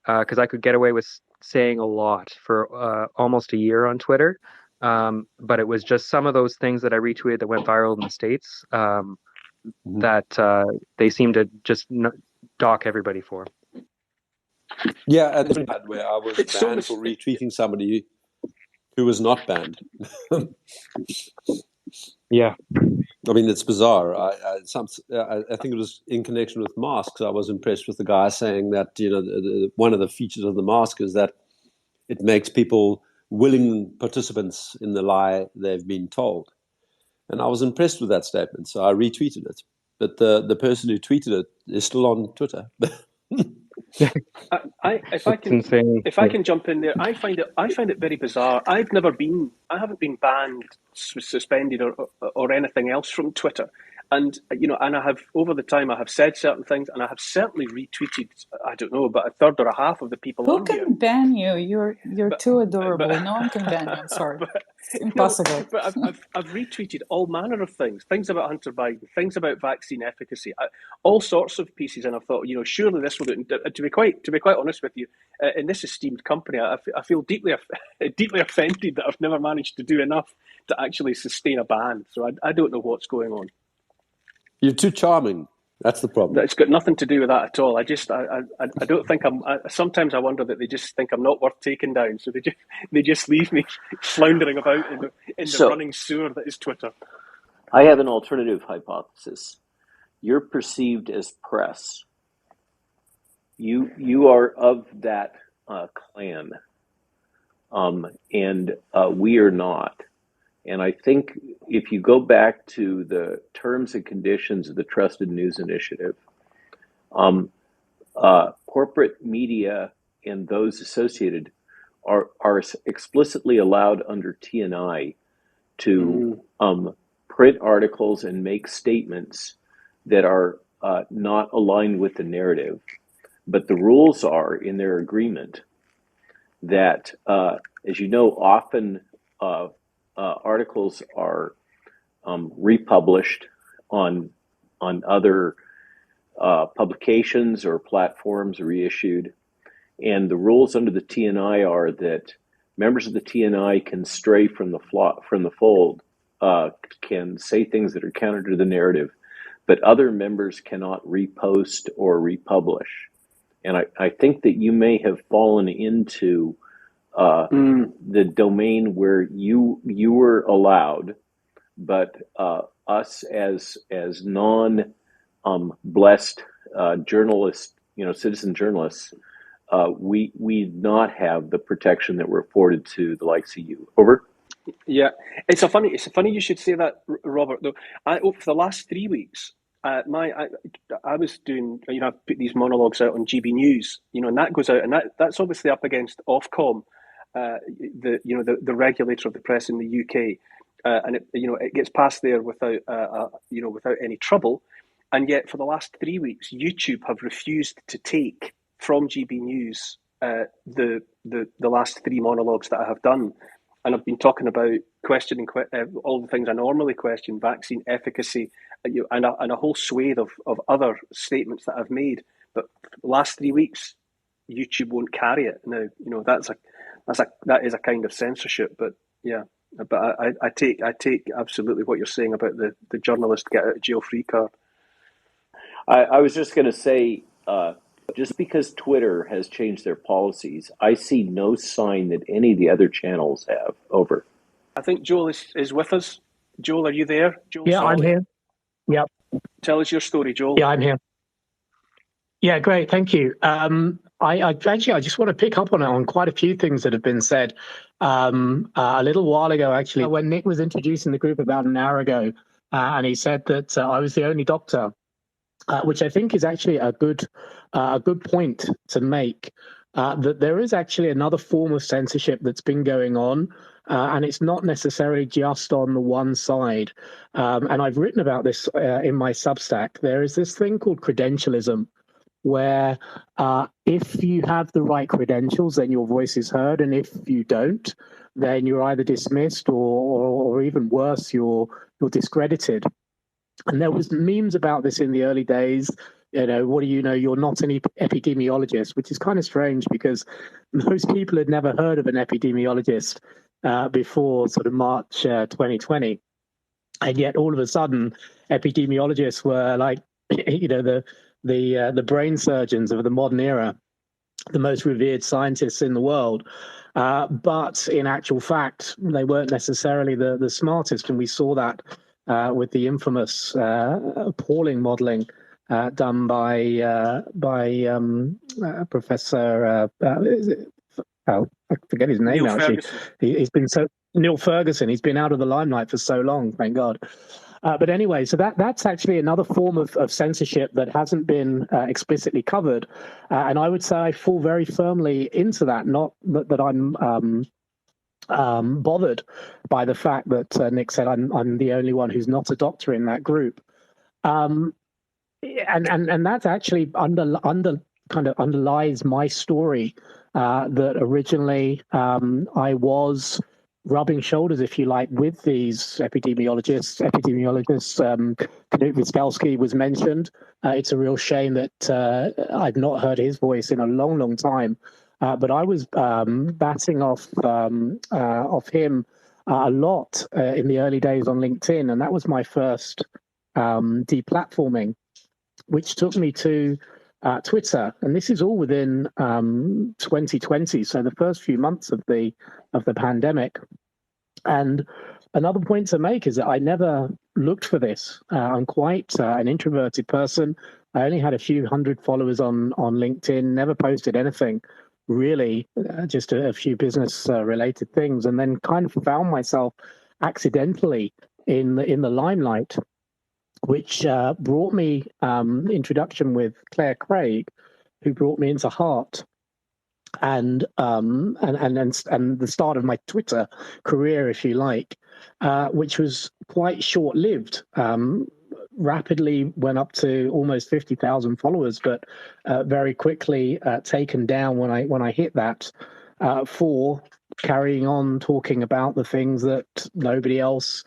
because I could get away with saying a lot for almost a year on Twitter. But it was just some of those things that I retweeted that went viral in the States that they seem to just dock everybody for. Yeah, and it's bad where I was banned for retweeting somebody who was not banned. Yeah. I mean, it's bizarre. I think it was in connection with masks. I was impressed with the guy saying that, one of the features of the mask is that it makes people willing participants in the lie they've been told. And I was impressed with that statement, so I retweeted it. But the person who tweeted it is still on Twitter. If I can jump in there, I find it very bizarre. I haven't been banned, suspended, or anything else from Twitter. And and I have over the time I have said certain things, and I have certainly retweeted. I don't know, about a third or a half of the people Who on here. can ban you? You're too adorable. But, No one can ban you. I'm sorry. It's no, impossible. but I've retweeted all manner of things about Hunter Biden, things about vaccine efficacy, all sorts of pieces, and I thought, surely this will do. To be quite honest with you, in this esteemed company, I feel deeply offended that I've never managed to do enough to actually sustain a ban. So I don't know what's going on. You're too charming. That's the problem. It's got nothing to do with that at all. I don't think sometimes I wonder that they just think I'm not worth taking down, so they just leave me floundering about in the running sewer that is Twitter. I have an alternative hypothesis. You're perceived as press. You are of that clan, and we are not. And I think if you go back to the terms and conditions of the Trusted News Initiative, corporate media and those associated are explicitly allowed under T&I to print articles and make statements that are not aligned with the narrative. But the rules are in their agreement that, as you know, often articles are republished on other publications or platforms, reissued, and the rules under the T&I are that members of the T&I can stray from the fold, can say things that are counter to the narrative, but other members cannot repost or republish. And I think that you may have fallen into the domain where you were allowed, but us as non blessed journalists, citizen journalists, we not have the protection that we're afforded to the likes of you. Over. Yeah, it's funny you should say that, Robert. Though for the last 3 weeks, I was doing, I've put these monologues out on GB News, and that goes out, and that's obviously up against Ofcom, the regulator of the press in the UK, and it gets passed there without any trouble, and yet for the last 3 weeks, YouTube have refused to take from GB News the last 3 monologues that I have done. And I've been talking about questioning all the things I normally question, vaccine efficacy, and a whole swathe of other statements that I've made. But the last 3 weeks, YouTube won't carry it. Now, that is a kind of censorship. But yeah, but I take absolutely what you're saying about the journalist get out of jail free card. I was just going to say, just because Twitter has changed their policies, I see no sign that any of the other channels have. Over. I think Joel is with us. Joel, are you there? Joel, yeah, I'm here. Yep. Tell us your story, Joel. Yeah, I'm here. Yeah, great. Thank you. I just want to pick up on quite a few things that have been said a little while ago, actually, when Nick was introducing the group about an hour ago, and he said that I was the only doctor. Which I think is actually a good point to make, that there is actually another form of censorship that's been going on, and it's not necessarily just on the one side. And I've written about this in my Substack. There is this thing called credentialism, where if you have the right credentials, then your voice is heard, and if you don't, then you're either dismissed or even worse, you're discredited. And there was memes about this in the early days. What do you know? You're not an epidemiologist, which is kind of strange because most people had never heard of an epidemiologist before sort of March 2020. And yet all of a sudden, epidemiologists were like, the brain surgeons of the modern era, the most revered scientists in the world. But in actual fact, they weren't necessarily the smartest. And we saw that with the infamous appalling modelling done by Professor I forget his name now. Actually, he's been Neil Ferguson. He's been out of the limelight for so long, thank God. But anyway, so that's actually another form of censorship that hasn't been explicitly covered, and I would say I fall very firmly into that. Not that I'm bothered by the fact that Nick said I'm the only one who's not a doctor in that group. And that's actually underlies my story, that originally I was rubbing shoulders, if you like, with these epidemiologists. Knut Viskelski was mentioned. It's a real shame that I've not heard his voice in a long, long time. But I was batting off him a lot in the early days on LinkedIn, and that was my first deplatforming, which took me to Twitter, and this is all within 2020, so the first few months of the pandemic. And another point to make is that I never looked for this. I'm quite an introverted person. I only had a few hundred followers on LinkedIn, never posted anything really, just a few business related things, and then kind of found myself accidentally in the limelight, which brought me introduction with Claire Craig, who brought me into Heart, and the start of my Twitter career, if you like, which was quite short-lived. Rapidly went up to almost 50,000 followers, but very quickly taken down when I hit that for carrying on talking about the things that nobody else,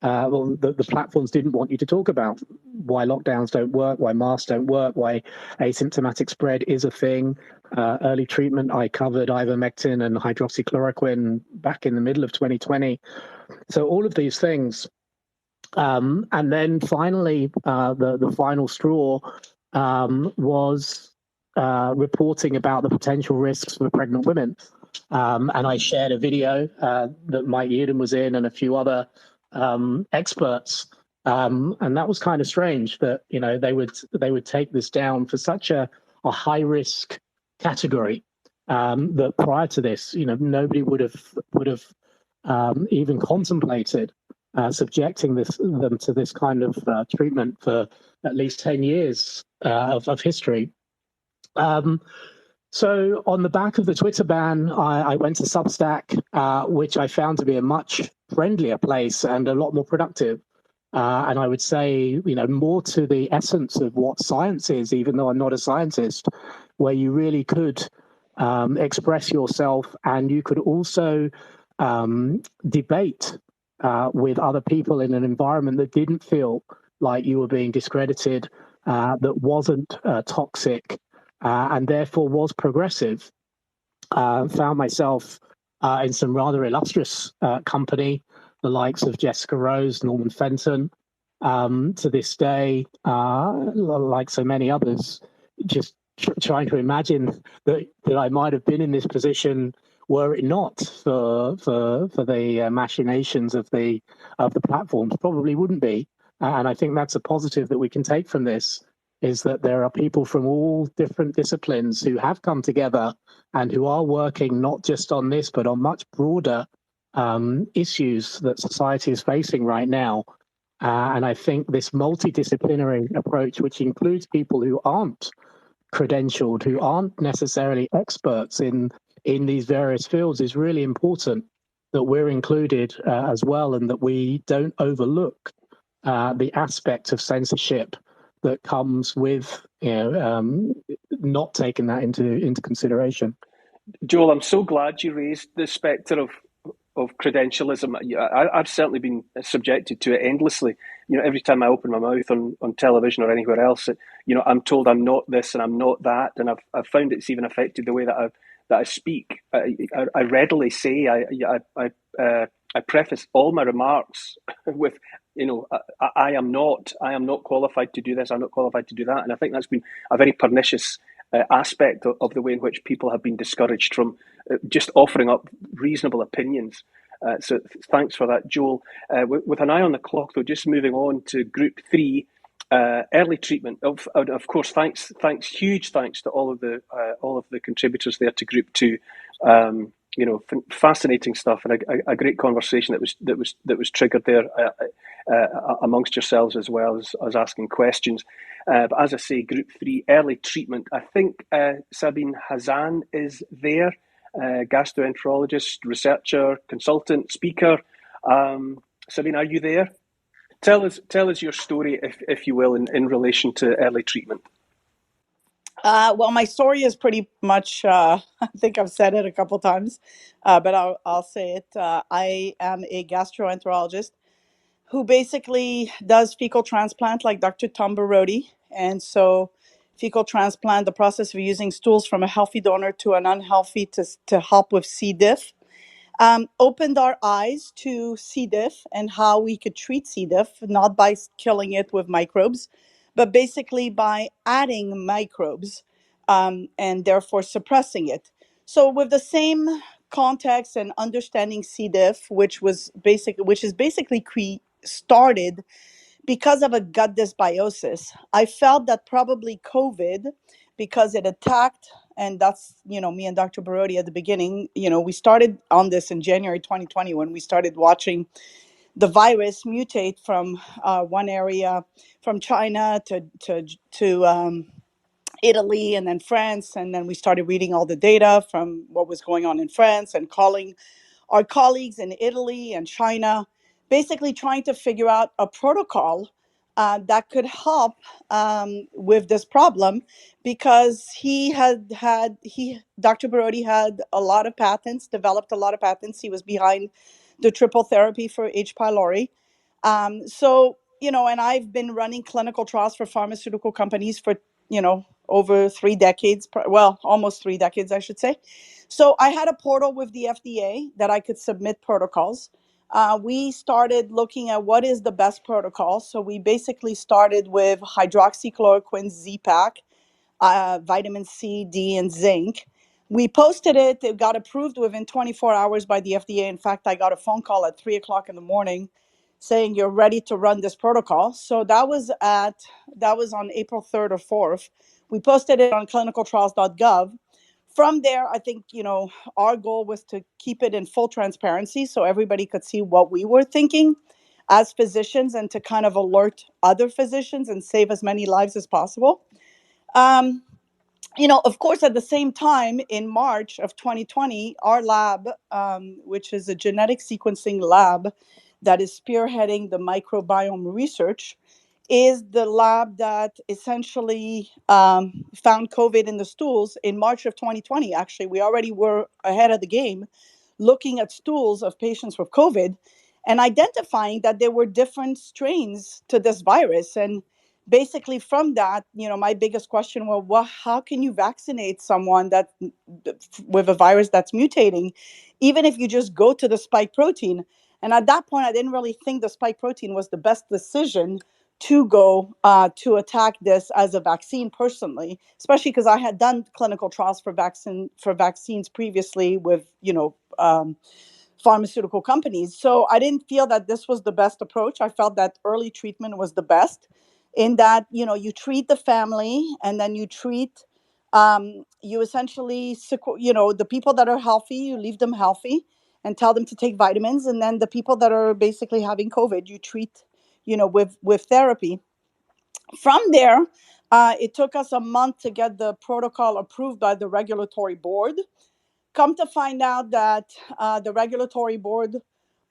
the platforms didn't want you to talk about. Why lockdowns don't work, why masks don't work, why asymptomatic spread is a thing. Early treatment, I covered ivermectin and hydroxychloroquine back in the middle of 2020. So all of these things. And then finally, the final straw was reporting about the potential risks for pregnant women. And I shared a video that Mike Yeadon was in and a few other experts. And that was kind of strange that, you know, they would take this down for such a high risk category, that prior to this, you know, nobody would have even contemplated subjecting them to this kind of treatment for at least 10 years of history. So on the back of the Twitter ban, I went to Substack, which I found to be a much friendlier place and a lot more productive. And I would say, you know, more to the essence of what science is, even though I'm not a scientist, where you really could express yourself, and you could also debate with other people in an environment that didn't feel like you were being discredited, that wasn't toxic, and therefore was progressive. Found myself in some rather illustrious company, the likes of Jessica Rose, Norman Fenton, to this day, like so many others, just trying to imagine that I might have been in this position were it not for the machinations of the platforms. Probably wouldn't be. And I think that's a positive that we can take from this, is that there are people from all different disciplines who have come together and who are working not just on this, but on much broader issues that society is facing right now. And I think this multidisciplinary approach, which includes people who aren't credentialed, who aren't necessarily experts in these various fields, is really important, that we're included as well, and that we don't overlook the aspect of censorship that comes with, you know, not taking that into consideration. Joel, I'm so glad you raised the spectre of credentialism. I've certainly been subjected to it endlessly. You know, every time I open my mouth on television or anywhere else, you know, I'm told I'm not this and I'm not that, and I've found it's even affected the way that I speak. I readily say I preface all my remarks with, you know, I am not qualified to do this. I'm not qualified to do that, and I think that's been a very pernicious aspect of the way in which people have been discouraged from just offering up reasonable opinions. So thanks for that, Joel. With an eye on the clock, though, just moving on to Group 3, early treatment. Of course, huge thanks to all of the contributors there to Group 2. You know, fascinating stuff, and a great conversation that was triggered there amongst yourselves, as well as asking questions. But as I say, Group 3, early treatment. I think Sabine Hazan is there, gastroenterologist, researcher, consultant, speaker. Sabine, are you there? Tell us your story, if you will, in relation to early treatment. Well, my story is pretty much, I think I've said it a couple times, but I'll say it. I am a gastroenterologist who basically does fecal transplant like Dr. Tom Barodi. And so fecal transplant, the process of using stools from a healthy donor to an unhealthy to help with C. diff. Opened our eyes to C. diff and how we could treat C. diff, not by killing it with microbes, but basically by adding microbes and therefore suppressing it. So with the same context and understanding C. diff, which is basically started because of a gut dysbiosis, I felt that probably COVID, because it attacked, and that's, me and Dr. Barodi at the beginning, we started on this in January 2020 when we started watching the virus mutate from one area, from China to Italy and then France. And then we started reading all the data from what was going on in France and calling our colleagues in Italy and China, basically trying to figure out a protocol that could help with this problem, because Dr. Barodi had a lot of patents, developed a lot of patents. He was behind the triple therapy for H. pylori. And I've been running clinical trials for pharmaceutical companies for, over 3 decades, almost 3 decades, I should say. So I had a portal with the FDA that I could submit protocols. We started looking at what is the best protocol. So we basically started with hydroxychloroquine, Z-Pak, vitamin C, D, and zinc. We posted it. It got approved within 24 hours by the FDA. In fact, I got a phone call at 3 o'clock in the morning saying you're ready to run this protocol. So that was on April 3rd or 4th. We posted it on clinicaltrials.gov. From there, I think, our goal was to keep it in full transparency so everybody could see what we were thinking as physicians and to kind of alert other physicians and save as many lives as possible. Of course, at the same time, in March of 2020, our lab, which is a genetic sequencing lab that is spearheading the microbiome research, is the lab that essentially found COVID in the stools in March of 2020. Actually, we already were ahead of the game looking at stools of patients with COVID and identifying that there were different strains to this virus. And basically from that, my biggest question was, well, how can you vaccinate someone with a virus that's mutating, even if you just go to the spike protein? And at that point, I didn't really think the spike protein was the best decision to go to attack this as a vaccine personally, especially because I had done clinical trials for vaccines previously with, pharmaceutical companies. So I didn't feel that this was the best approach. I felt that early treatment was the best, in that, you treat the family and then you treat, you essentially, the people that are healthy, you leave them healthy and tell them to take vitamins. And then the people that are basically having COVID, you treat, with therapy. From there, it took us a month to get the protocol approved by the regulatory board. Come to find out that the regulatory board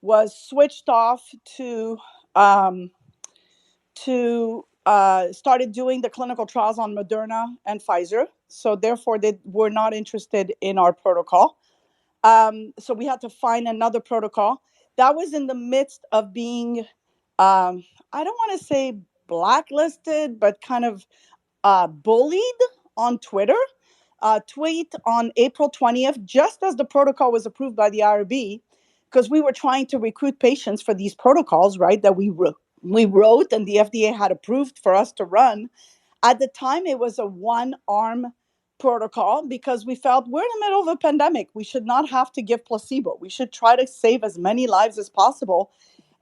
was switched off to started doing the clinical trials on Moderna and Pfizer. So therefore, they were not interested in our protocol. So we had to find another protocol. That was in the midst of being, I don't want to say blacklisted, but kind of bullied on Twitter. Tweet on April 20th, just as the protocol was approved by the IRB, because we were trying to recruit patients for these protocols, right, that we wrote and the FDA had approved for us to run. At the time, it was a one-arm protocol because we felt we're in the middle of a pandemic. We should not have to give placebo. We should try to save as many lives as possible.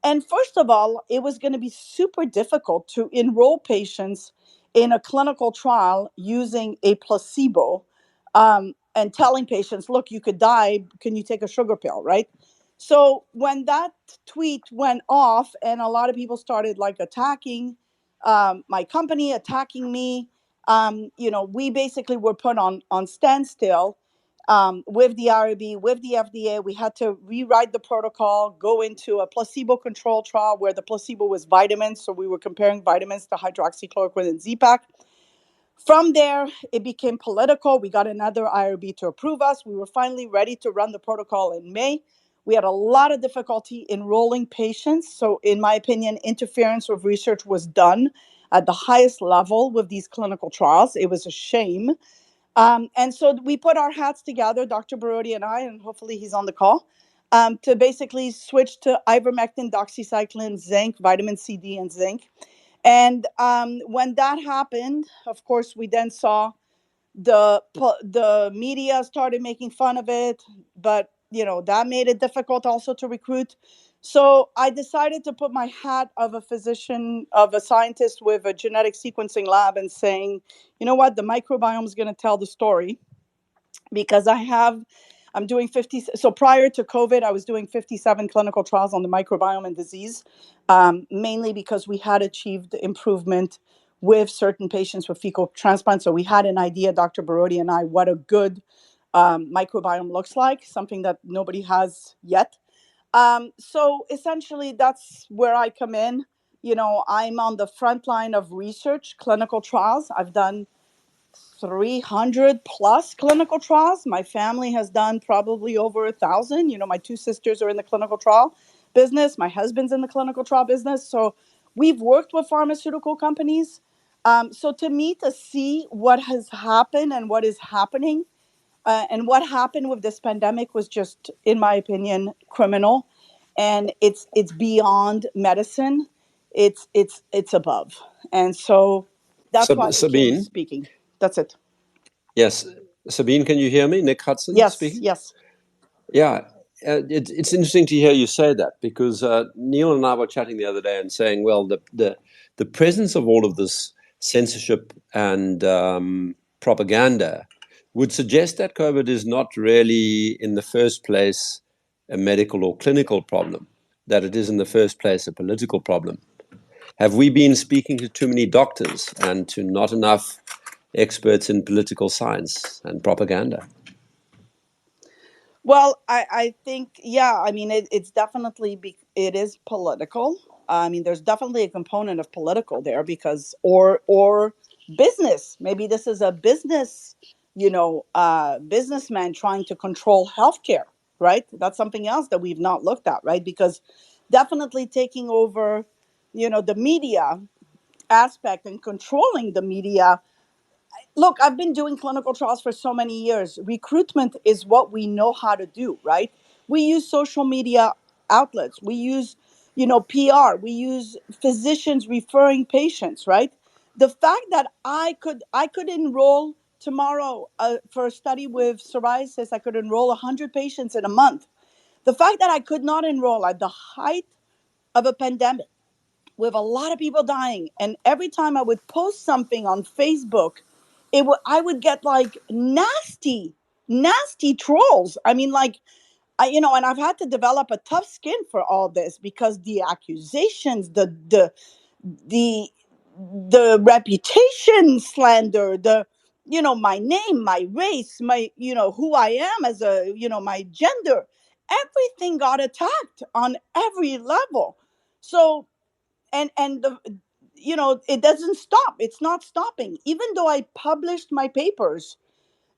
And first of all, it was going to be super difficult to enroll patients in a clinical trial using a placebo and telling patients, look, you could die. Can you take a sugar pill, right? So when that tweet went off and a lot of people started attacking my company, attacking me, we basically were put on standstill. with the IRB, with the FDA. We had to rewrite the protocol, go into a placebo-controlled trial where the placebo was vitamins. So we were comparing vitamins to hydroxychloroquine and Z-Pak. From there, it became political. We got another IRB to approve us. We were finally ready to run the protocol in May. We had a lot of difficulty enrolling patients. So in my opinion, interference with research was done at the highest level with these clinical trials. It was a shame. And so we put our hats together, Dr. Barodi and I, and hopefully he's on the call, to basically switch to ivermectin, doxycycline, zinc, vitamin C, D, and zinc. And when that happened, of course, we then saw the media started making fun of it, but that made it difficult also to recruit. So I decided to put my hat of a physician, of a scientist with a genetic sequencing lab, and saying, you know what, the microbiome is going to tell the story, because I'm doing 50. So prior to COVID, I was doing 57 clinical trials on the microbiome and disease, mainly because we had achieved improvement with certain patients with fecal transplant. So we had an idea, Dr. Barodi and I, what a good microbiome looks like, something that nobody has yet. So essentially, that's where I come in. I'm on the front line of research, clinical trials. I've done 300 plus clinical trials. My family has done probably over 1,000. My two sisters are in the clinical trial business. My husband's in the clinical trial business. So we've worked with pharmaceutical companies. So to me, to see what has happened and what is happening and what happened with this pandemic was just, in my opinion, criminal. And it's beyond medicine. It's above. And so that's why I became Sabine? speaking. That's it. Yes. Sabine, can you hear me? Nick Hudson speaking? Yes. Yeah. It's interesting to hear you say that, because Neil and I were chatting the other day and saying, well, the presence of all of this censorship and propaganda would suggest that COVID is not really in the first place a medical or clinical problem, that it is in the first place a political problem. Have we been speaking to too many doctors and to not enough experts in political science and propaganda? Well, I think, yeah, I mean, it's definitely, it is political. I mean, there's definitely a component of political there, because, or business. Maybe this is a business, businessman trying to control healthcare, right? That's something else that we've not looked at, right? Because definitely taking over, the media aspect and controlling the media. Look, I've been doing clinical trials for so many years. Recruitment is what we know how to do, right? We use social media outlets. We use, PR. We use physicians referring patients, right? The fact that I could enroll tomorrow for a study with psoriasis, I could enroll 100 patients in a month. The fact that I could not enroll at the height of a pandemic, with a lot of people dying, and every time I would post something on Facebook, I would get like nasty trolls. I mean, like, and I've had to develop a tough skin for all this, because the accusations, the reputation slander, my name, my race, my, who I am as a, my gender, everything got attacked on every level. So, and it doesn't stop. It's not stopping. Even though I published my papers,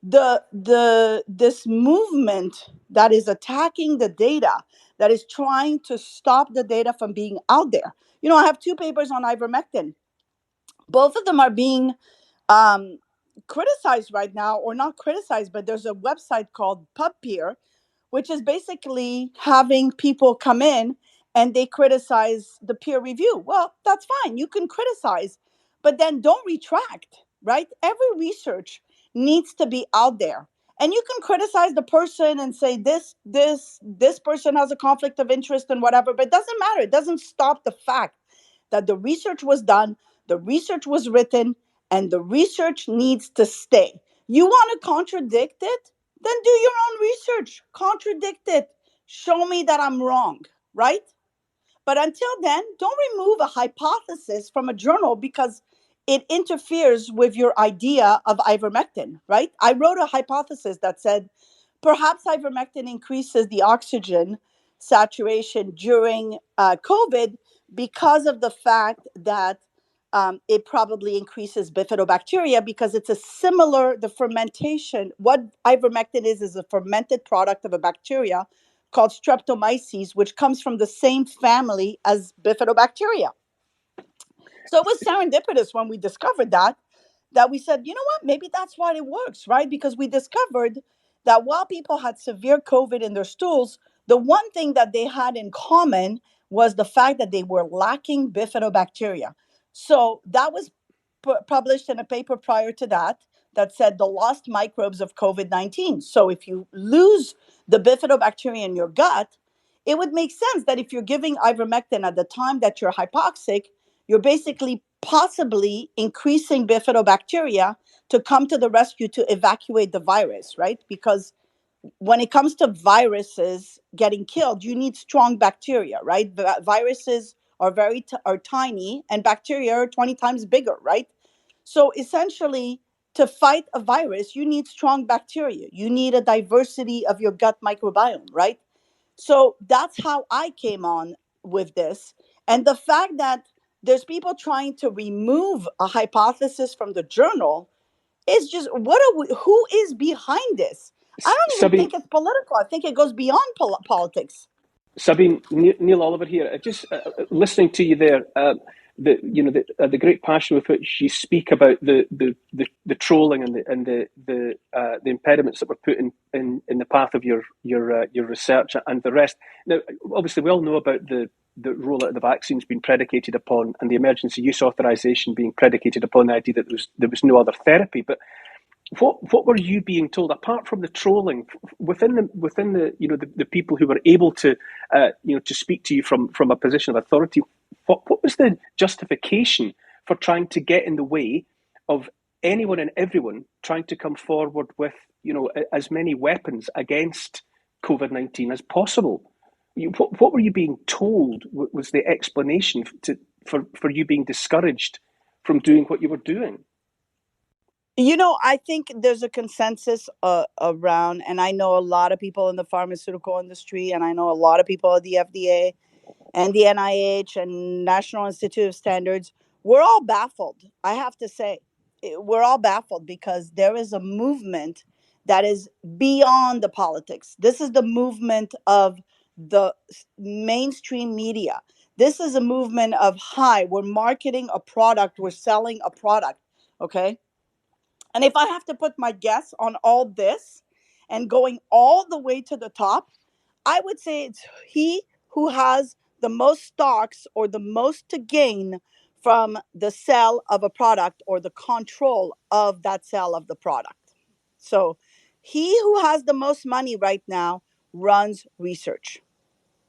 this movement that is attacking the data, that is trying to stop the data from being out there. I have 2 papers on ivermectin. Both of them are being criticized right now, or not criticized, but there's a website called PubPeer, which is basically having people come in and they criticize the peer review. Well, that's fine. You can criticize, but then don't retract, right? Every research needs to be out there. And you can criticize the person and say this person has a conflict of interest and whatever, but it doesn't matter. It doesn't stop the fact that the research was done, the research was written, and the research needs to stay. You want to contradict it? Then do your own research. Contradict it. Show me that I'm wrong, right? But until then, don't remove a hypothesis from a journal because it interferes with your idea of ivermectin, right? I wrote a hypothesis that said perhaps ivermectin increases the oxygen saturation during COVID because of the fact that it probably increases bifidobacteria, because it's the fermentation. What ivermectin is a fermented product of a bacteria called Streptomyces, which comes from the same family as bifidobacteria. So it was serendipitous when we discovered that we said, you know what, maybe that's why it works, right? Because we discovered that while people had severe COVID in their stools, the one thing that they had in common was the fact that they were lacking bifidobacteria. So that was published in a paper prior to that said the lost microbes of COVID-19. So if you lose the bifidobacteria in your gut, it would make sense that if you're giving ivermectin at the time that you're hypoxic, you're basically possibly increasing bifidobacteria to come to the rescue to evacuate the virus, right? Because when it comes to viruses getting killed, you need strong bacteria, right? Viruses are are tiny, and bacteria are 20 times bigger, right? So essentially, to fight a virus, you need strong bacteria. You need a diversity of your gut microbiome, right? So that's how I came on with this. And the fact that there's people trying to remove a hypothesis from the journal is just, who is behind this? I don't even Sabine, think it's political. I think it goes beyond politics. Sabine, Neil Oliver here. Just listening to you there, the great passion with which you speak about the trolling and the impediments that were put in the path of your research and the rest. Now, obviously, we all know about the rollout of the vaccines being predicated upon, and the emergency use authorization being predicated upon the idea that there was no other therapy. But what were you being told, apart from the trolling, within the people who were able to to speak to you from a position of authority? What was the justification for trying to get in the way of anyone and everyone trying to come forward with as many weapons against COVID-19 as possible? What were you being told was the explanation for you being discouraged from doing what you were doing? I think there's a consensus around, and I know a lot of people in the pharmaceutical industry, and I know a lot of people at the FDA and the NIH and National Institute of Standards. We're all baffled, I have to say. We're all baffled because there is a movement that is beyond the politics. This is the movement of the mainstream media. This is a movement of, hi, we're marketing a product, we're selling a product, okay? And if I have to put my guess on all this and going all the way to the top, I would say it's he who has the most stocks or the most to gain from the sale of a product or the control of that sale of the product. So he who has the most money right now runs research.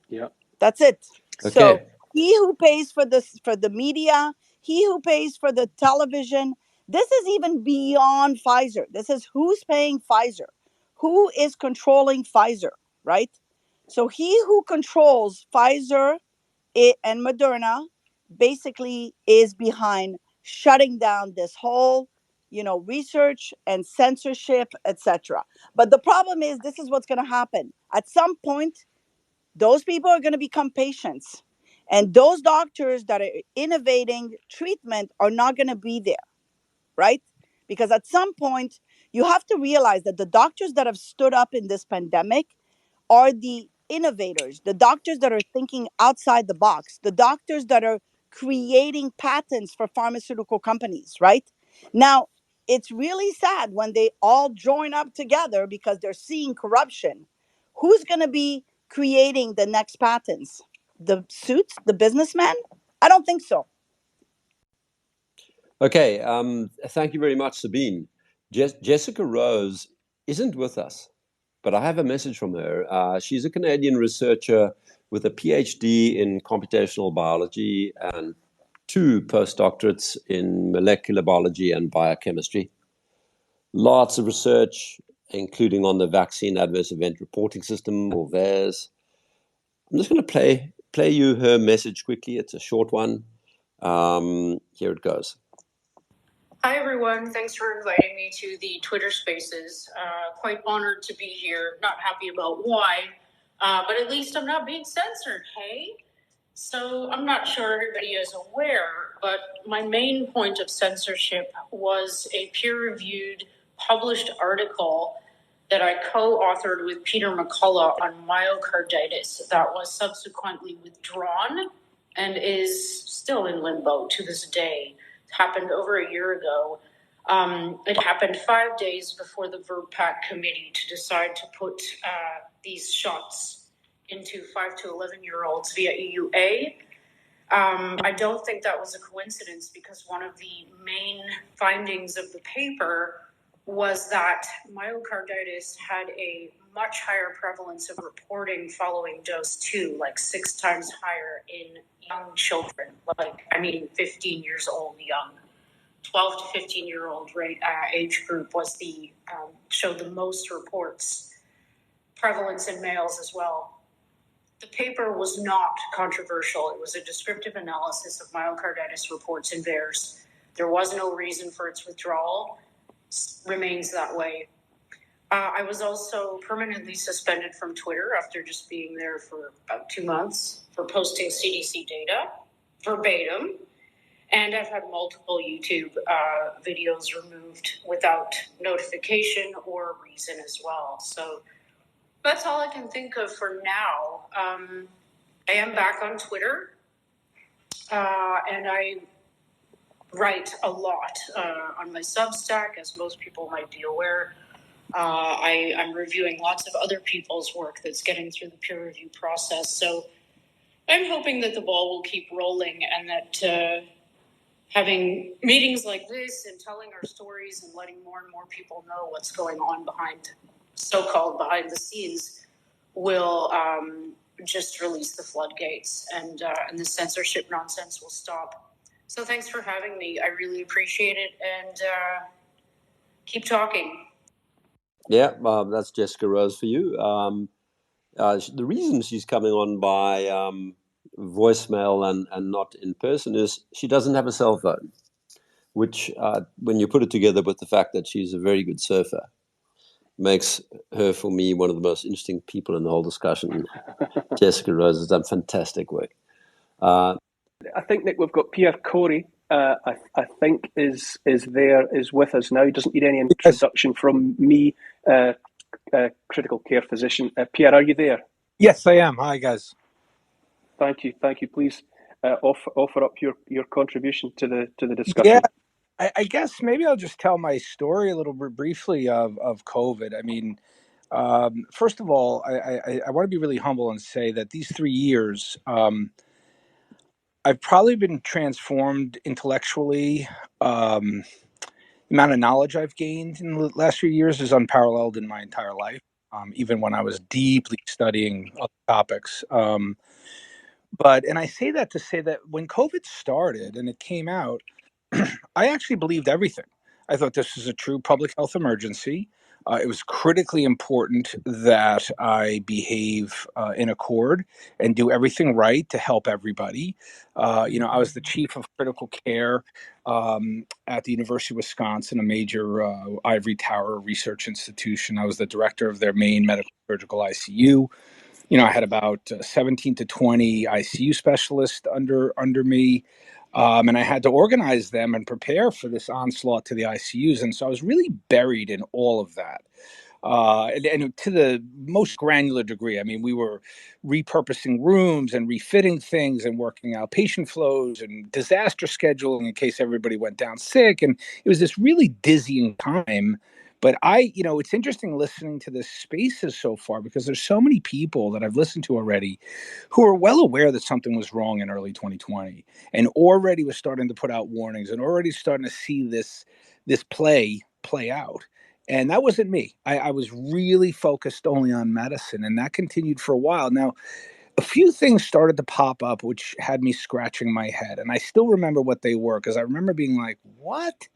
Yeah. That's it. Okay. So he who pays for the media, he who pays for the television, this is even beyond Pfizer. This is who's paying Pfizer, who is controlling Pfizer, right? So he who controls Pfizer and Moderna basically is behind shutting down this whole, research and censorship, etc. But the problem is, this is what's going to happen. At some point, those people are going to become patients. And those doctors that are innovating treatment are not going to be there, right? Because at some point, you have to realize that the doctors that have stood up in this pandemic are the innovators, the doctors that are thinking outside the box, the doctors that are creating patents for pharmaceutical companies, right? Now, it's really sad when they all join up together because they're seeing corruption. Who's going to be creating the next patents? The suits, the businessmen? I don't think so. Okay, thank you very much, Sabine. Jessica Rose isn't with us, but I have a message from her. She's a Canadian researcher with a PhD in computational biology and 2 postdoctorates in molecular biology and biochemistry. Lots of research, including on the Vaccine Adverse Event Reporting System, or VAERS. I'm just going to play you her message quickly. It's a short one. Here it goes. Hi, everyone. Thanks for inviting me to the Twitter Spaces. Quite honored to be here. Not happy about why, but at least I'm not being censored, hey? So I'm not sure everybody is aware, but my main point of censorship was a peer-reviewed, published article that I co-authored with Peter McCullough on myocarditis that was subsequently withdrawn and is still in limbo to this day. It happened over a year ago. It happened 5 days before the VRBPAC committee to decide to put these shots into 5 to 11-year-olds via EUA. I don't think that was a coincidence because one of the main findings of the paper was that myocarditis had a much higher prevalence of reporting following dose 2, like 6 times higher in young children, 15 years old young. 12 to 15-year-old age group was showed the most reports, prevalence in males as well. The paper was not controversial. It was a descriptive analysis of myocarditis reports in bears. There was no reason for its withdrawal. Remains that way. I was also permanently suspended from Twitter after just being there for about 2 months for posting CDC data verbatim. And I've had multiple YouTube videos removed without notification or reason as well. So that's all I can think of for now. I am back on Twitter, and I write a lot on my Substack, as most people might be aware. I'm reviewing lots of other people's work that's getting through the peer review process. So I'm hoping that the ball will keep rolling and that having meetings like this and telling our stories and letting more and more people know what's going on so-called behind the scenes will just release the floodgates and the censorship nonsense will stop. So thanks for having me. I really appreciate it, and keep talking. Yeah, that's Jessica Rose for you. The reason she's coming on by voicemail and not in person is she doesn't have a cell phone, which when you put it together with the fact that she's a very good surfer, makes her, for me, one of the most interesting people in the whole discussion. Jessica Rose has done fantastic work. I think, Nick, we've got Pierre Kory, I think is with us now. He doesn't need any introduction from me, critical care physician. Pierre, are you there? Yes, I am. Hi, guys. Thank you. Please offer up your contribution to the discussion. Yeah, I guess maybe I'll just tell my story a little bit briefly of COVID. I mean, first of all, I want to be really humble and say that these 3 years, I've probably been transformed intellectually. The amount of knowledge I've gained in the last few years is unparalleled in my entire life, even when I was deeply studying other topics. And I say that to say that when COVID started and it came out, I actually believed everything. I thought this was a true public health emergency. It was critically important that I behave in accord and do everything right to help everybody. I was the chief of critical care at the University of Wisconsin, a major ivory tower research institution. I was the director of their main medical surgical ICU. I had about 17 to 20 ICU specialists under me. And I had to organize them and prepare for this onslaught to the ICUs. And so I was really buried in all of that. And to the most granular degree, I mean, we were repurposing rooms and refitting things and working out patient flows and disaster scheduling in case everybody went down sick. And it was this really dizzying time. But it's interesting listening to the spaces so far because there's so many people that I've listened to already who are well aware that something was wrong in early 2020 and already was starting to put out warnings and already starting to see this play out. And that wasn't me. I was really focused only on medicine, and that continued for a while. Now, a few things started to pop up, which had me scratching my head. And I still remember what they were because I remember being like, what?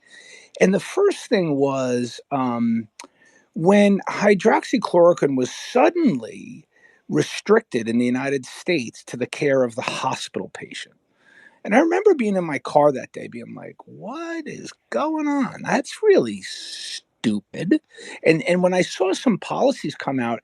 And the first thing was when hydroxychloroquine was suddenly restricted in the United States to the care of the hospital patient. And I remember being in my car that day being like, what is going on? That's really stupid. And when I saw some policies come out,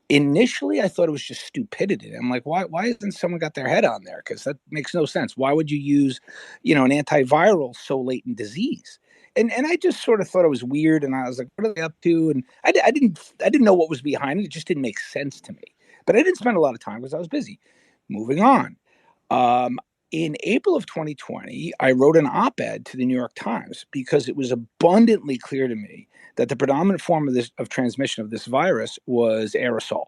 initially I thought it was just stupidity. I'm like, why hasn't someone got their head on there? Because that makes no sense. Why would you use, an antiviral so late in disease? And I just sort of thought it was weird, and I was like, what are they up to? And I didn't know what was behind it. It just didn't make sense to me. But I didn't spend a lot of time because I was busy. Moving on. In April of 2020, I wrote an op-ed to the New York Times because it was abundantly clear to me that the predominant form of transmission of this virus was aerosol.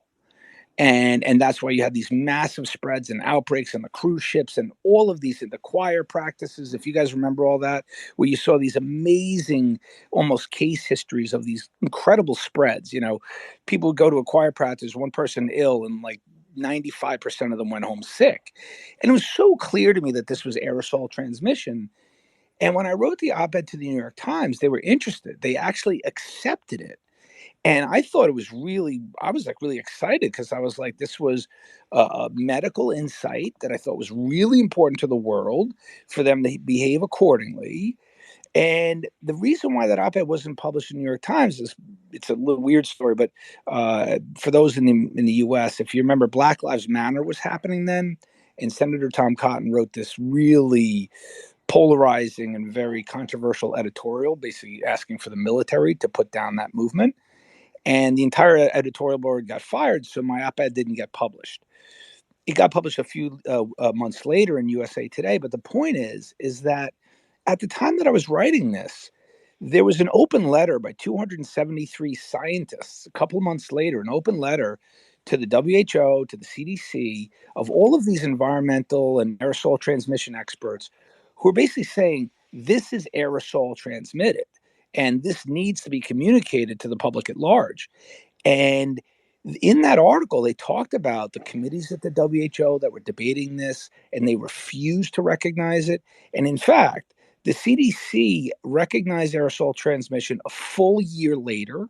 And that's why you had these massive spreads and outbreaks on the cruise ships and all of these, the choir practices, if you guys remember all that, where you saw these amazing, almost case histories of these incredible spreads. People would go to a choir practice, one person ill, and like 95% of them went home sick. And it was so clear to me that this was aerosol transmission. And when I wrote the op-ed to the New York Times, they were interested. They actually accepted it. And I thought it was I was like really excited because I was like, this was a medical insight that I thought was really important to the world for them to behave accordingly. And the reason why that op-ed wasn't published in the New York Times is it's a little weird story, but for those in the U.S., if you remember, Black Lives Matter was happening then, and Senator Tom Cotton wrote this really polarizing and very controversial editorial, basically asking for the military to put down that movement. And the entire editorial board got fired, so my op-ed didn't get published. It got published a few months later in USA Today, but the point is that at the time that I was writing this, there was an open letter by 273 scientists a couple of months later, an open letter to the WHO, to the CDC, of all of these environmental and aerosol transmission experts who are basically saying this is aerosol transmitted and this needs to be communicated to the public at large. And in that article, they talked about the committees at the WHO that were debating this, and they refused to recognize it. And in fact, the CDC recognized aerosol transmission a full year later,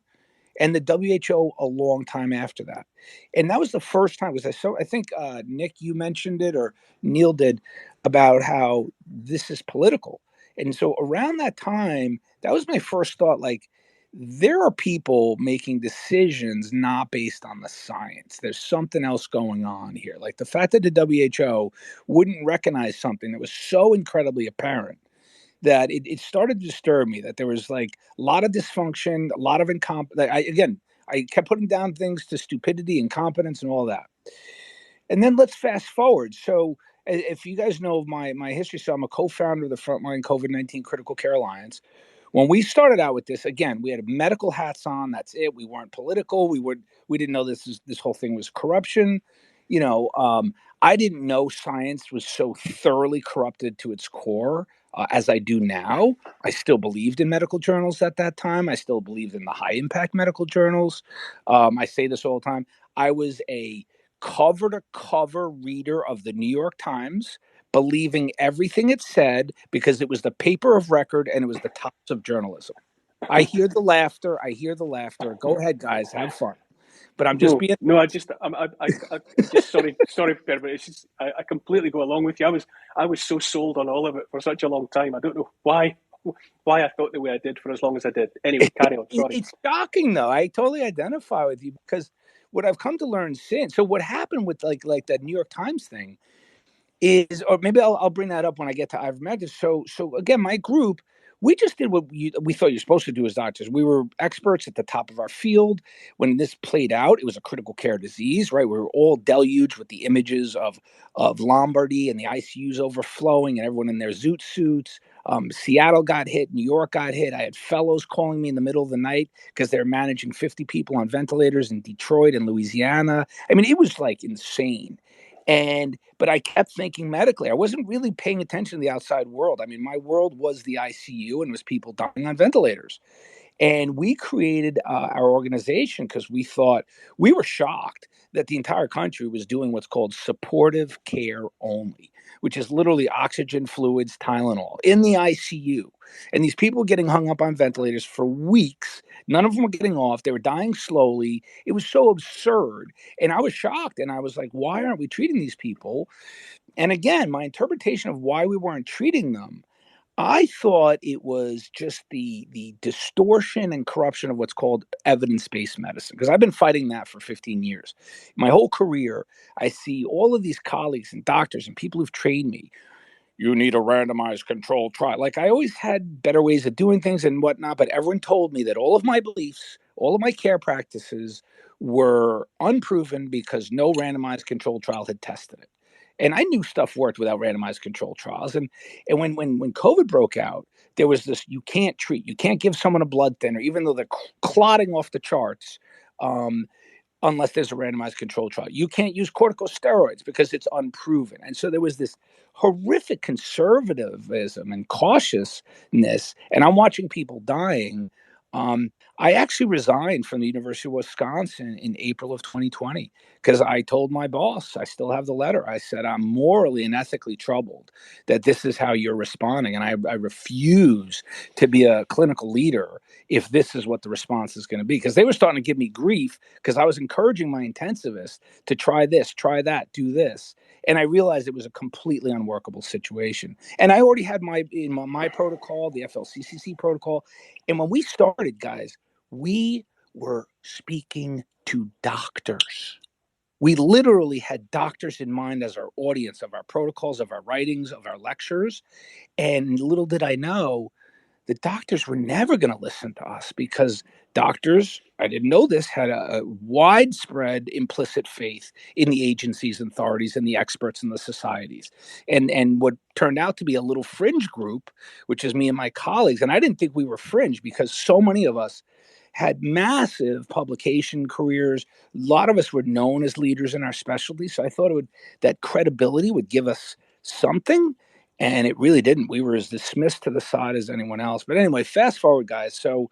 and the WHO a long time after that. And that was the first time, because I think, Nick, you mentioned it, or Neil did, about how this is political. And so around that time, that was my first thought, like, there are people making decisions not based on the science. There's something else going on here. Like the fact that the WHO wouldn't recognize something that was so incredibly apparent that it started to disturb me, that there was like a lot of dysfunction, a lot of incompetence. I kept putting down things to stupidity, incompetence, and all that. And then let's fast forward. So if you guys know of my history, so I'm a co-founder of the Frontline COVID-19 Critical Care Alliance. When we started out with this, again, we had medical hats on. That's it. We weren't political. We didn't know this whole thing was corruption. I didn't know science was so thoroughly corrupted to its core as I do now. I still believed in medical journals at that time. I still believed in the high impact medical journals. I say this all the time. I was a cover to cover reader of the New York Times, believing everything it said because it was the paper of record and it was the tops of journalism. I hear the laughter. Go ahead, guys, have fun. But I'm just being. No, I just sorry, Pierre, but it's just I completely go along with you. I was so sold on all of it for such a long time. I don't know why I thought the way I did for as long as I did. Anyway, carry on. Sorry. It's shocking though. I totally identify with you because what I've come to learn since. So what happened with like that New York Times thing is, or maybe I'll bring that up when I get to Ivor Cummins. So again, my group, we just did what we thought you're supposed to do as doctors. We were experts at the top of our field. When this played out, it was a critical care disease, right? We were all deluged with the images of Lombardy and the ICUs overflowing and everyone in their zoot suits. Seattle got hit, New York got hit. I had fellows calling me in the middle of the night because they're managing 50 people on ventilators in Detroit and Louisiana. I mean, it was like insane. But I kept thinking medically. I wasn't really paying attention to the outside world. I mean, my world was the ICU and was people dying on ventilators. And we created our organization because we thought, we were shocked that the entire country was doing what's called supportive care only, which is literally oxygen, fluids, Tylenol in the ICU. And these people were getting hung up on ventilators for weeks. None of them were getting off. They were dying slowly. It was so absurd. And I was shocked. And I was like, why aren't we treating these people? And again, my interpretation of why we weren't treating them, I thought it was just the distortion and corruption of what's called evidence-based medicine, because I've been fighting that for 15 years. My whole career, I see all of these colleagues and doctors and people who've trained me. You need a randomized controlled trial. Like, I always had better ways of doing things and whatnot, but everyone told me that all of my beliefs, all of my care practices were unproven because no randomized controlled trial had tested it. And I knew stuff worked without randomized controlled trials. And when COVID broke out, there was this: you can't treat, you can't give someone a blood thinner, even though they're clotting off the charts. Unless there's a randomized controlled trial. You can't use corticosteroids because it's unproven. And so there was this horrific conservatism and cautiousness, and I'm watching people dying. I actually resigned from the University of Wisconsin in April of 2020 because I told my boss, I still have the letter, I said, I'm morally and ethically troubled that this is how you're responding, and I refuse to be a clinical leader if this is what the response is going to be. Because they were starting to give me grief because I was encouraging my intensivist to try this, try that, do this. And I realized it was a completely unworkable situation. And I already had my protocol, the FLCCC protocol. And when we started, guys, we were speaking to doctors. We literally had doctors in mind as our audience of our protocols, of our writings, of our lectures. And little did I know, the doctors were never going to listen to us because doctors, I didn't know this, had a widespread implicit faith in the agencies and authorities and the experts and the societies. And what turned out to be a little fringe group, which is me and my colleagues. And I didn't think we were fringe because so many of us had massive publication careers. A lot of us were known as leaders in our specialty. So I thought that credibility would give us something. And it really didn't. We were as dismissed to the side as anyone else. But anyway, fast forward, guys. So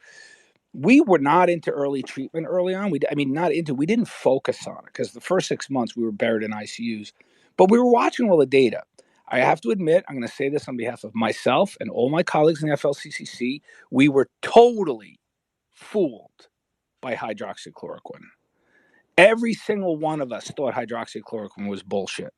we were not into early treatment early on. We didn't focus on it because the first 6 months we were buried in ICUs. But we were watching all the data. I have to admit, I'm going to say this on behalf of myself and all my colleagues in the FLCCC, we were totally fooled by hydroxychloroquine. Every single one of us thought hydroxychloroquine was bullshit.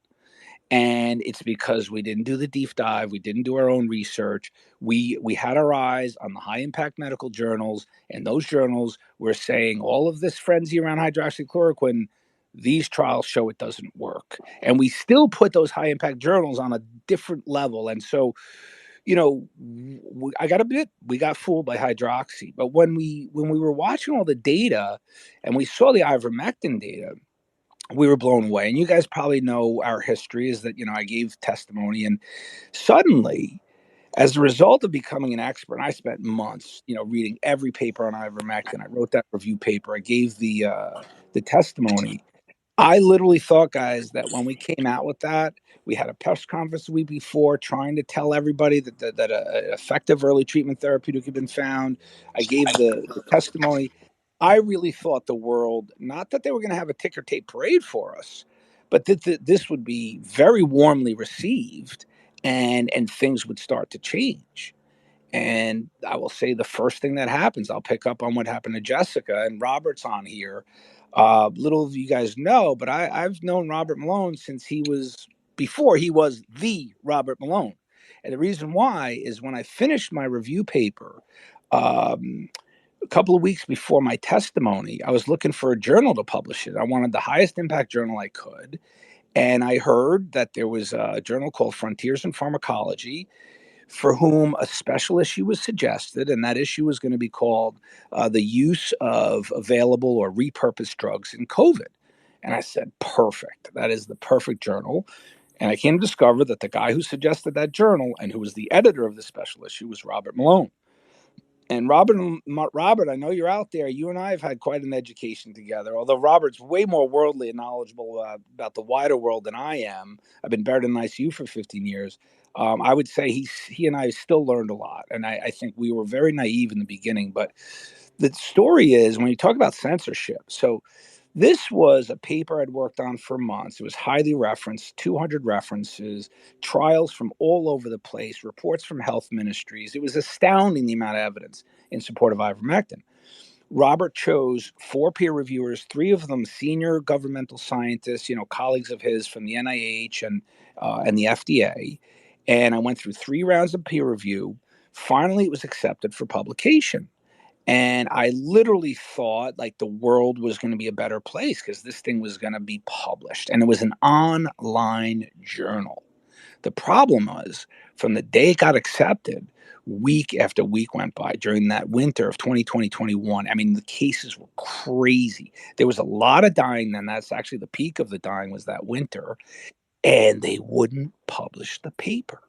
And it's because we didn't do the deep dive. We didn't do our own research. We had our eyes on the high impact medical journals, and those journals were saying all of this frenzy around hydroxychloroquine. These trials show it doesn't work. And we still put those high impact journals on a different level. And so, I got we got fooled by hydroxy. But when we were watching all the data and we saw the ivermectin data, we were blown away. And you guys probably know our history is that, I gave testimony, and suddenly, as a result of becoming an expert, and I spent months, reading every paper on ivermectin. I wrote that review paper. I gave the testimony. I literally thought, guys, that when we came out with that, we had a press conference the week before trying to tell everybody that an effective early treatment therapeutic had been found. I gave the testimony. I really thought the world, not that they were going to have a ticker tape parade for us, but that this would be very warmly received and things would start to change. And I will say the first thing that happens, I'll pick up on what happened to Jessica, and Robert's on here. Little of you guys know, but I've known Robert Malone since before he was the Robert Malone. And the reason why is when I finished my review paper, a couple of weeks before my testimony, I was looking for a journal to publish it. I wanted the highest impact journal I could. And I heard that there was a journal called Frontiers in Pharmacology for whom a special issue was suggested, and that issue was going to be called The Use of Available or Repurposed Drugs in COVID. And I said, perfect. That is the perfect journal. And I came to discover that the guy who suggested that journal and who was the editor of the special issue was Robert Malone. And Robert, I know you're out there. You and I have had quite an education together, although Robert's way more worldly and knowledgeable about the wider world than I am. I've been buried in an ICU for 15 years. I would say he and I still learned a lot. And I think we were very naive in the beginning. But the story is, when you talk about censorship, so this was a paper I'd worked on for months. It was highly referenced, 200 references, trials from all over the place, reports from health ministries. It was astounding the amount of evidence in support of ivermectin. Robert chose 4 peer reviewers, 3 of them senior governmental scientists, colleagues of his from the NIH and the FDA. And I went through 3 rounds of peer review. Finally, it was accepted for publication. And I literally thought like the world was going to be a better place because this thing was going to be published. And it was an online journal. The problem was from the day it got accepted, week after week went by during that winter of 2020-21. I mean, the cases were crazy. There was a lot of dying then. That's actually the peak of the dying was that winter. And they wouldn't publish the paper.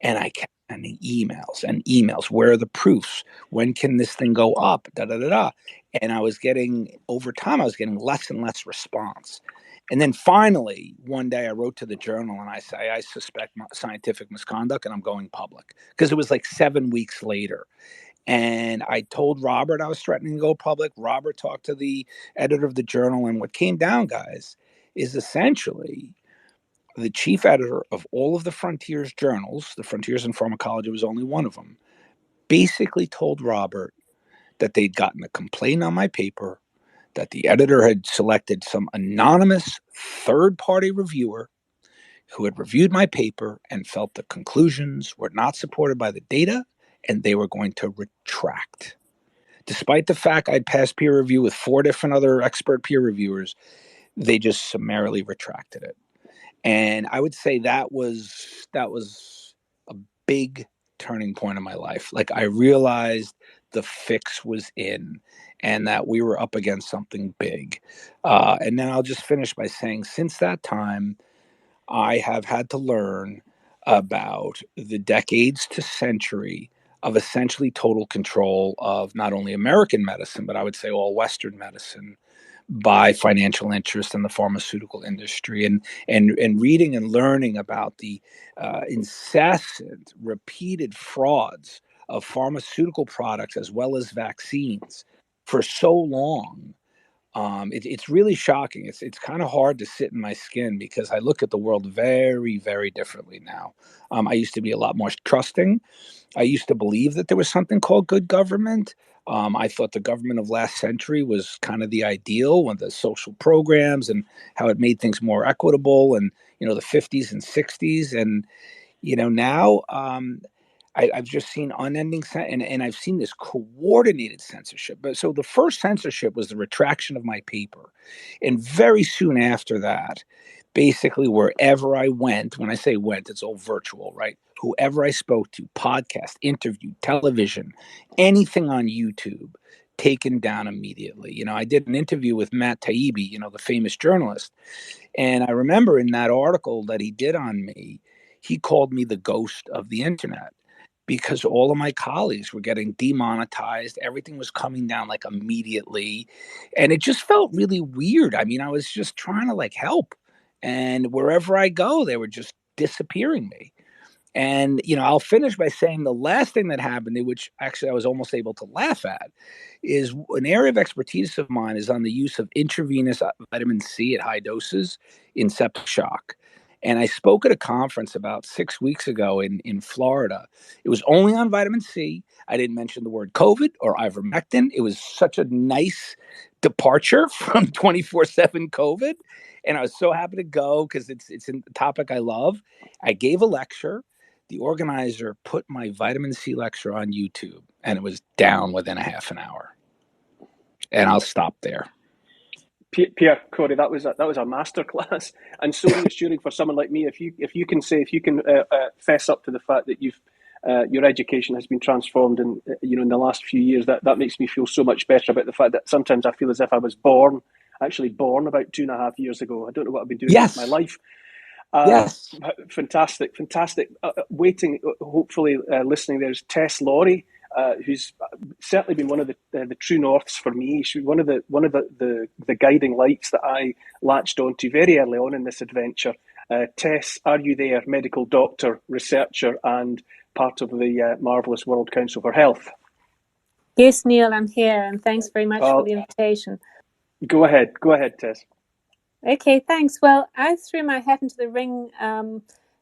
And I kept sending emails. Where are the proofs? When can this thing go up? And I was getting, over time, I was getting less and less response. And then finally, one day I wrote to the journal and I say, I suspect scientific misconduct and I'm going public. Because it was like 7 weeks later. And I told Robert I was threatening to go public. Robert talked to the editor of the journal. And what came down, guys, is essentially the chief editor of all of the Frontiers journals, the Frontiers in Pharmacology was only one of them, basically told Robert that they'd gotten a complaint on my paper, that the editor had selected some anonymous third-party reviewer who had reviewed my paper and felt the conclusions were not supported by the data, and they were going to retract. Despite the fact I'd passed peer review with 4 different other expert peer reviewers, they just summarily retracted it. And I would say that was a big turning point in my life. Like I realized the fix was in and that we were up against something big. And then I'll just finish by saying since that time, I have had to learn about the decades to century of essentially total control of not only American medicine, but I would say all Western medicine by financial interest in the pharmaceutical industry and reading and learning about the incessant repeated frauds of pharmaceutical products as well as vaccines for so long. It's really shocking. It's kind of hard to sit in my skin because I look at the world very, very differently now. I used to be a lot more trusting. I used to believe that there was something called good government. I thought the government of last century was kind of the ideal with the social programs and how it made things more equitable and, the 50s and 60s. And, now I've just seen unending and I've seen this coordinated censorship. But so the first censorship was the retraction of my paper. And very soon after that, basically wherever I went, when I say went, it's all virtual, right? Whoever I spoke to, podcast, interview, television, anything on YouTube, taken down immediately. I did an interview with Matt Taibbi, the famous journalist. And I remember in that article that he did on me, he called me the ghost of the internet because all of my colleagues were getting demonetized. Everything was coming down like immediately. And it just felt really weird. I mean, I was just trying to like help. And wherever I go, they were just disappearing me. And, I'll finish by saying the last thing that happened, which actually I was almost able to laugh at, is an area of expertise of mine is on the use of intravenous vitamin C at high doses in septic shock. And I spoke at a conference about 6 weeks ago in Florida. It was only on vitamin C. I didn't mention the word COVID or ivermectin. It was such a nice departure from 24/7 COVID. And I was so happy to go because it's a topic I love. I gave a lecture. The organizer put my vitamin C lecture on YouTube and it was down within a half an hour. And I'll stop there. Pierre Kory, that was a masterclass, and so reassuring for someone like me. If you can fess up to the fact that your education has been transformed in the last few years, that makes me feel so much better about the fact that sometimes I feel as if I was born about 2.5 years ago. I don't know what I've been doing with my life. Yes. Fantastic. Waiting, hopefully listening. There's Tess Lawrie, who's certainly been one of the true norths for me. She's one of the guiding lights that I latched onto very early on in this adventure. Tess, are you there? Medical doctor, researcher, and part of the marvelous World Council for Health. Yes, Neil, I'm here, and thanks very much for the invitation. Go ahead, Tess. Okay, thanks. Well, I threw my hat into the ring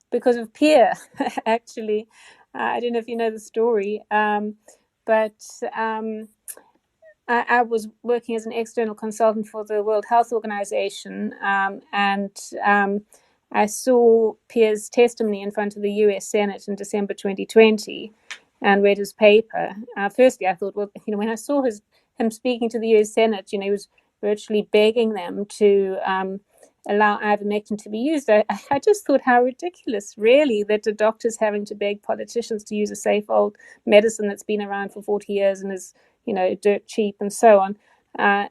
because of Pierre, actually. I don't know if you know the story, but I was working as an external consultant for the World Health Organization, and I saw Pierre's testimony in front of the US Senate in December 2020 and read his paper. Firstly, I thought, well, when I saw him speaking to the US Senate, he was virtually begging them to allow ivermectin to be used. I just thought how ridiculous, really, that the doctor's having to beg politicians to use a safe old medicine that's been around for 40 years and is, dirt cheap and so on. I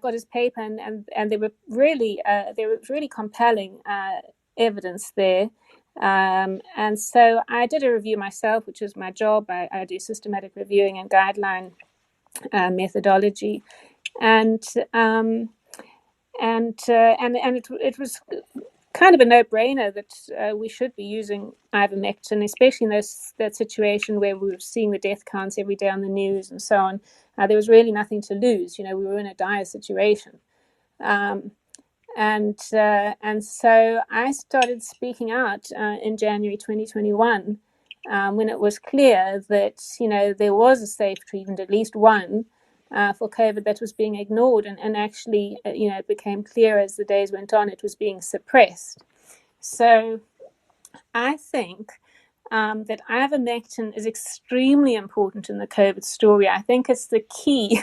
got his paper, and there were really compelling evidence there. And so I did a review myself, which is my job. I do systematic reviewing and guideline methodology, and it was kind of a no-brainer that we should be using ivermectin, especially in that situation where we were seeing the death counts every day on the news and so on. There was really nothing to lose. We were in a dire situation. And so I started speaking out in January 2021 when it was clear that, there was a safe treatment, at least one, for COVID that was being ignored. And actually, it became clear as the days went on, it was being suppressed. So I think that ivermectin is extremely important in the COVID story. I think it's the key.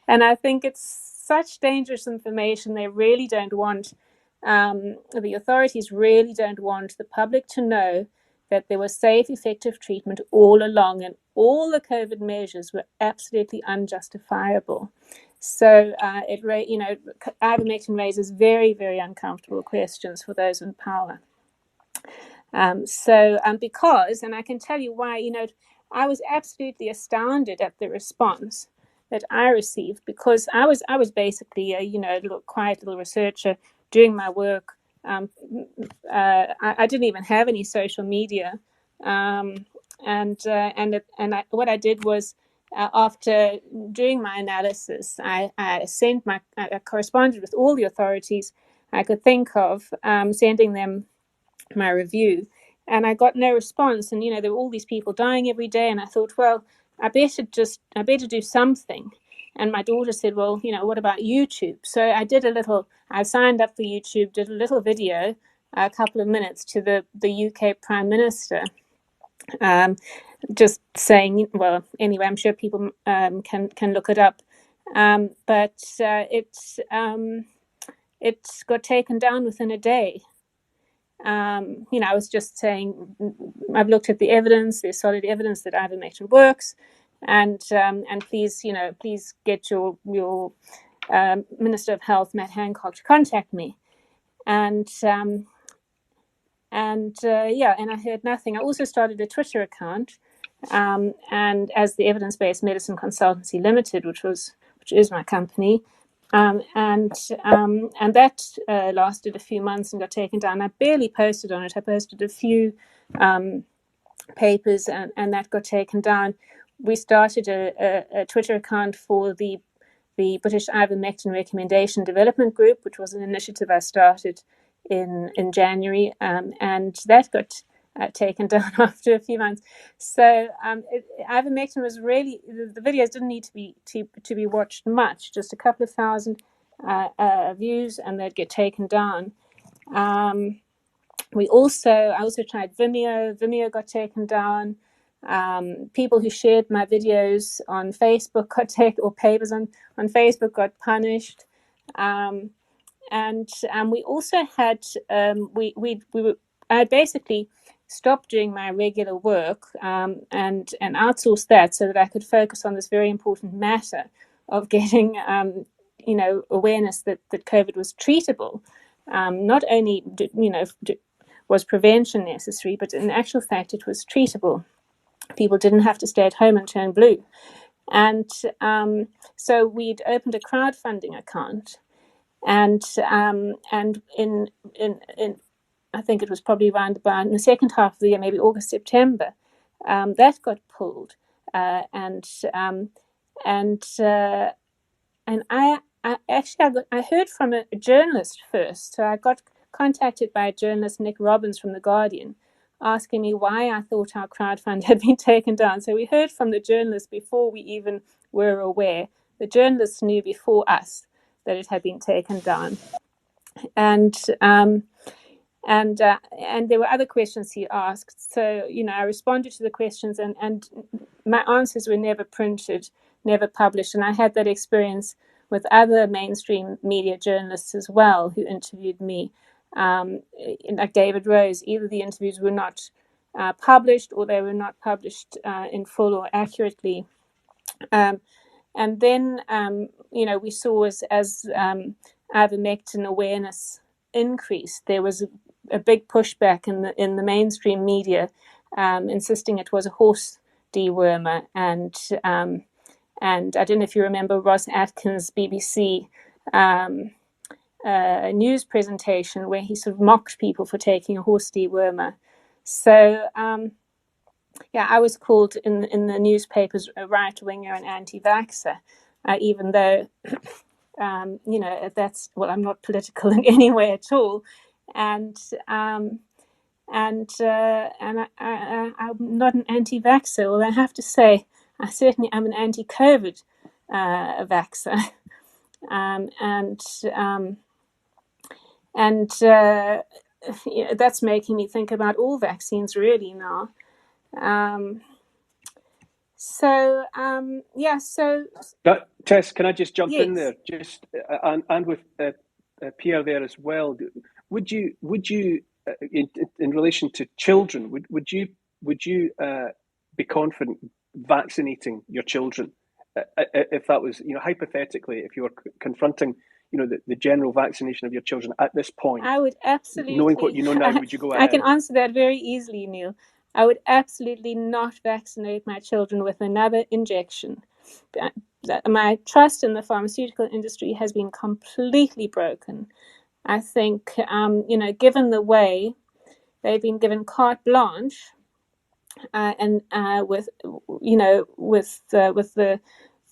And I think it's such dangerous information. They really don't want, the authorities really don't want the public to know that there was safe, effective treatment all along, and all the COVID measures were absolutely unjustifiable. So ivermectin raises very, very uncomfortable questions for those in power. Because, and I can tell you why, I was absolutely astounded at the response that I received, because I was basically a little quiet little researcher doing my work. I didn't even have any social media, what I did was, after doing my analysis, I corresponded with all the authorities I could think of, sending them my review, and I got no response. And there were all these people dying every day, and I thought, well, I better do something. And my daughter said, well, what about YouTube? So I signed up for YouTube, did a little video, a couple of minutes, to the UK Prime Minister, just saying, well, anyway, I'm sure people can look it up, but it got taken down within a day. I was just saying, I've looked at the evidence. There's solid evidence that ivermectin works, and please get your Minister of Health, Matt Hancock, to contact me. And I heard nothing. I also started a Twitter account, and as the Evidence-Based Medicine Consultancy Limited, which is my company. And that lasted a few months and got taken down. I barely posted on it. I posted a few papers, and that got taken down. We started a Twitter account for the British Ivermectin Recommendation Development Group, which was an initiative I started in January, and that got taken down after a few months. So ivermectin was really, the videos didn't need to be watched much, just a couple of thousand views, and they'd get taken down. I also tried Vimeo. Vimeo got taken down. People who shared my videos on Facebook or papers on Facebook got punished. And we also had I basically stopped doing my regular work and outsourced that so that I could focus on this very important matter of getting awareness that COVID was treatable. Not only was prevention necessary, but in actual fact it was treatable. People didn't have to stay at home and turn blue. And so we'd opened a crowdfunding account, and in I think it was probably around about in the second half of the year, maybe August, September, that got pulled, and I heard from a journalist first. So I got contacted by a journalist, Nick Robbins from The Guardian, asking me why I thought our crowdfund had been taken down. So we heard from the journalists before we even were aware. The journalists knew before us that it had been taken down. And there were other questions he asked. So, I responded to the questions, and my answers were never printed, never published. And I had that experience with other mainstream media journalists as well who interviewed me, like David Rose. Either the interviews were not published, or they were not published in full or accurately. And then, we saw as ivermectin awareness increased, there was a big pushback in the mainstream media, insisting it was a horse dewormer. And I don't know if you remember Ross Atkins' BBC news presentation where he sort of mocked people for taking a horse dewormer. So I was called in the newspapers a right-winger and anti-vaxxer, even though I'm not political in any way at all, and I'm not an anti-vaxxer. Well, I have to say, I certainly am an anti-COVID vaxxer, that's making me think about all vaccines really now. Tess, can I just jump yes. in there? Just and with Pierre there as well. Would you in relation to children, would you be confident vaccinating your children if that was, hypothetically, if you were confronting, the general vaccination of your children at this point? I would absolutely, knowing what you know now, would you go ahead? I can answer that very easily, Neil. I would absolutely not vaccinate my children with another injection. My trust in the pharmaceutical industry has been completely broken. I think, given the way they've been given carte blanche, and with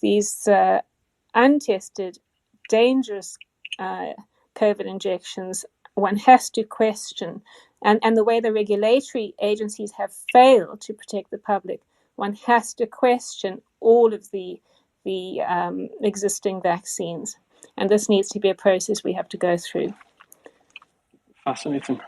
these untested, dangerous COVID injections, one has to question, and the way the regulatory agencies have failed to protect the public, one has to question all of the existing vaccines, and this needs to be a process we have to go through. Fascinating.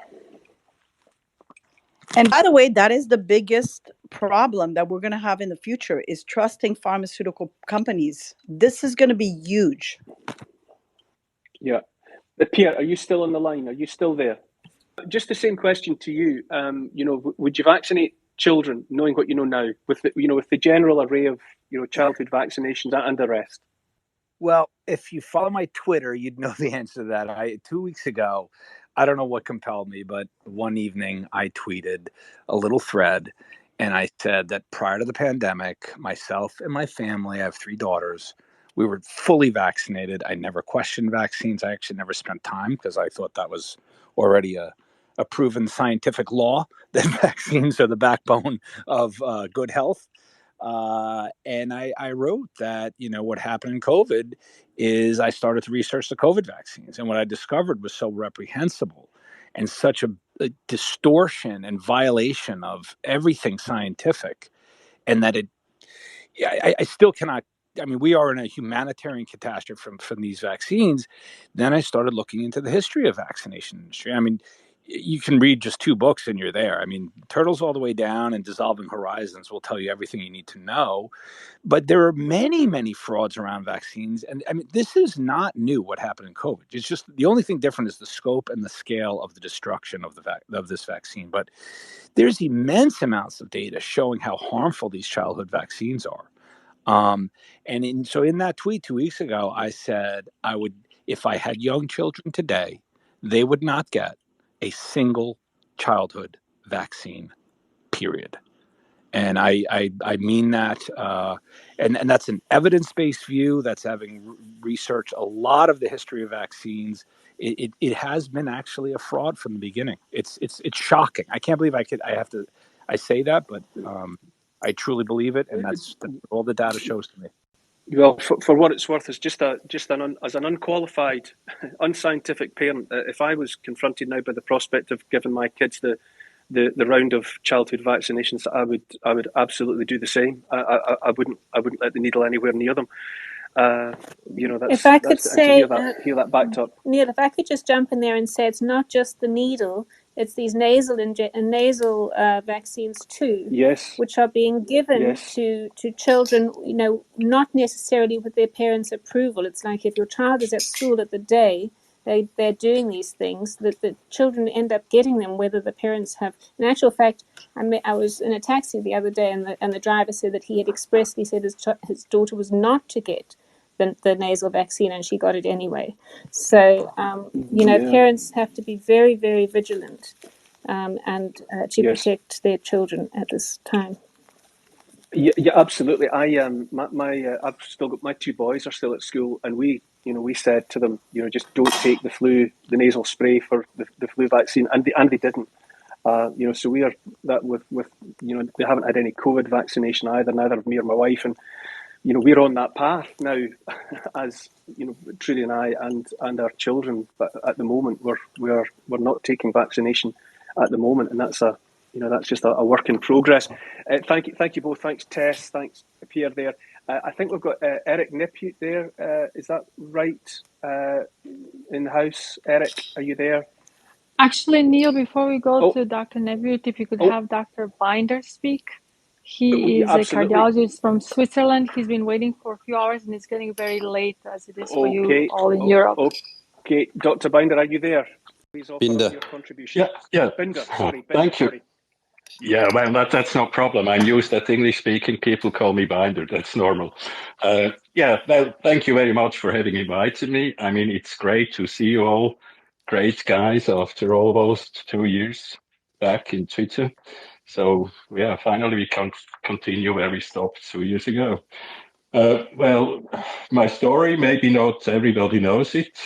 And by the way, that is the biggest problem that we're going to have in the future, is trusting pharmaceutical companies. This is going to be huge. Yeah. Pierre, are you still on the line? Are you still there? Just the same question to you. Would you vaccinate children, knowing what you know now, with the general array of childhood vaccinations and the rest? Well, if you follow my Twitter, you'd know the answer to that. 2 weeks ago, I don't know what compelled me, but one evening I tweeted a little thread, and I said that prior to the pandemic, myself and my family, I have 3 daughters, we were fully vaccinated. I never questioned vaccines. I actually never spent time because I thought that was already a proven scientific law that vaccines are the backbone of good health. And I wrote that, what happened in COVID is I started to research the COVID vaccines. And what I discovered was so reprehensible and such a distortion and violation of everything scientific. And that I still cannot, we are in a humanitarian catastrophe from these vaccines. Then I started looking into the history of vaccination industry. You can read just 2 books and you're there. Turtles All the Way Down and Dissolving Horizons will tell you everything you need to know. But there are many, many frauds around vaccines. And this is not new, what happened in COVID. It's just the only thing different is the scope and the scale of the destruction of this vaccine. But there's immense amounts of data showing how harmful these childhood vaccines are. So in that tweet 2 weeks ago, I said I would, if I had young children today, they would not get a single childhood vaccine, period. And I mean that, and that's an evidence-based view that's having researched a lot of the history of vaccines. It has been actually a fraud from the beginning. It's shocking. I can't believe I say that, but I truly believe it, and that's all the data shows to me. Well, for what it's worth, as as an unqualified, unscientific parent, if I was confronted now by the prospect of giving my kids the the round of childhood vaccinations, I would absolutely do the same. I wouldn't let the needle anywhere near them. If I could and say, to hear that backed up. Neil, if I could just jump in there and say it's not just the needle, it's these nasal vaccines too, yes, which are being given yes, to children, not necessarily with their parents' approval. It's like if your child is at school at the day, they're doing these things, that the children end up getting them whether the parents have. In actual fact, I was in a taxi the other day, and the driver said that he had expressly said his daughter was not to get the nasal vaccine, and she got it anyway. So, parents have to be very, very vigilant and to protect their children at this time. Yeah, absolutely. I've still got my two boys are still at school, and we said to them, just don't take the nasal spray for the flu vaccine, and they didn't. So we are that with they haven't had any COVID vaccination either. Neither have me or my wife, and we're on that path now, as Trudy and I and our children. But at the moment, we're not taking vaccination at the moment, and that's that's just a work in progress. Thank you both. Thanks Tess. Thanks Pierre. There, I think we've got Eric Nepute there. Is that right? In the house, Eric, are you there? Actually, Neil, before we go to Dr. Nepute, if you could have Dr. Binder speak. He is absolutely. a cardiologist from Switzerland. He's been waiting for a few hours, and it's getting very late, as it is for you all in Europe. Okay, Dr. Binder, are you there? Please offer Binder. your contribution. Yeah. Binder, sorry. Binder, Thank you. Sorry. Yeah, well, that's no problem. I'm used that English-speaking people call me Binder. That's normal. Well, thank you very much for having invited me. I mean, it's great to see you all, great guys, after almost 2 years back in Twitter. So, yeah, finally we can continue where we stopped 2 years ago. Well, my story, maybe not everybody knows it.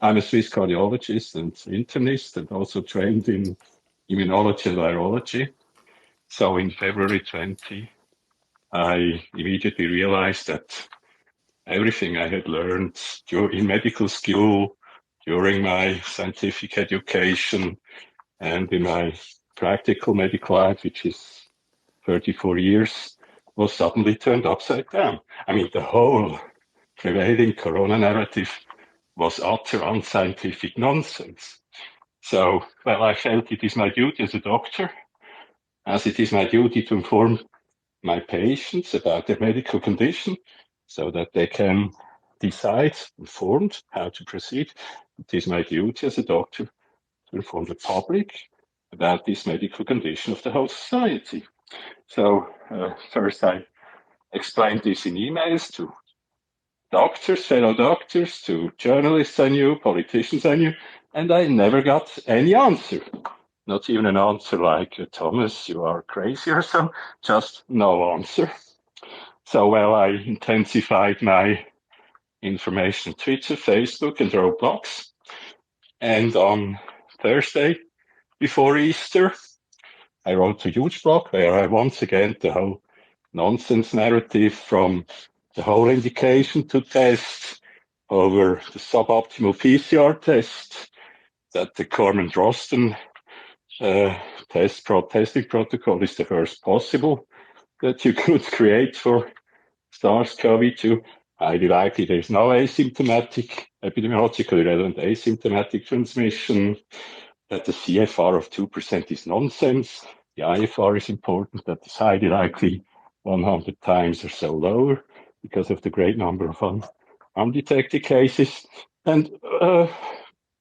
I'm a Swiss cardiologist and internist, and also trained in immunology and virology. So in February 20, I immediately realized that everything I had learned in medical school, during my scientific education, and in my practical medical life, which is 34 years, was suddenly turned upside down. I mean, the whole prevailing corona narrative was utter unscientific nonsense. So, well, I felt it is my duty as a doctor, as it is my duty to inform my patients about their medical condition so that they can decide informed how to proceed. It is my duty as a doctor to inform the public about this medical condition of the whole society. So first I explained this in emails to doctors, fellow doctors, to journalists I knew, politicians I knew, and I never got any answer. Not even an answer like, Thomas, you are crazy or so, just no answer. So, well, I intensified my information on Twitter, Facebook, and wrote blogs. And on Thursday, before Easter, I wrote a huge blog where I once again the whole nonsense narrative from the whole indication to test over the suboptimal PCR test that the Corman-Drosten testing protocol is the first possible that you could create for SARS-CoV-2. Highly likely there is no asymptomatic, epidemiologically relevant asymptomatic transmission, that the CFR of 2% is nonsense. The IFR is important, that is highly likely 100 times or so lower because of the great number of undetected cases. And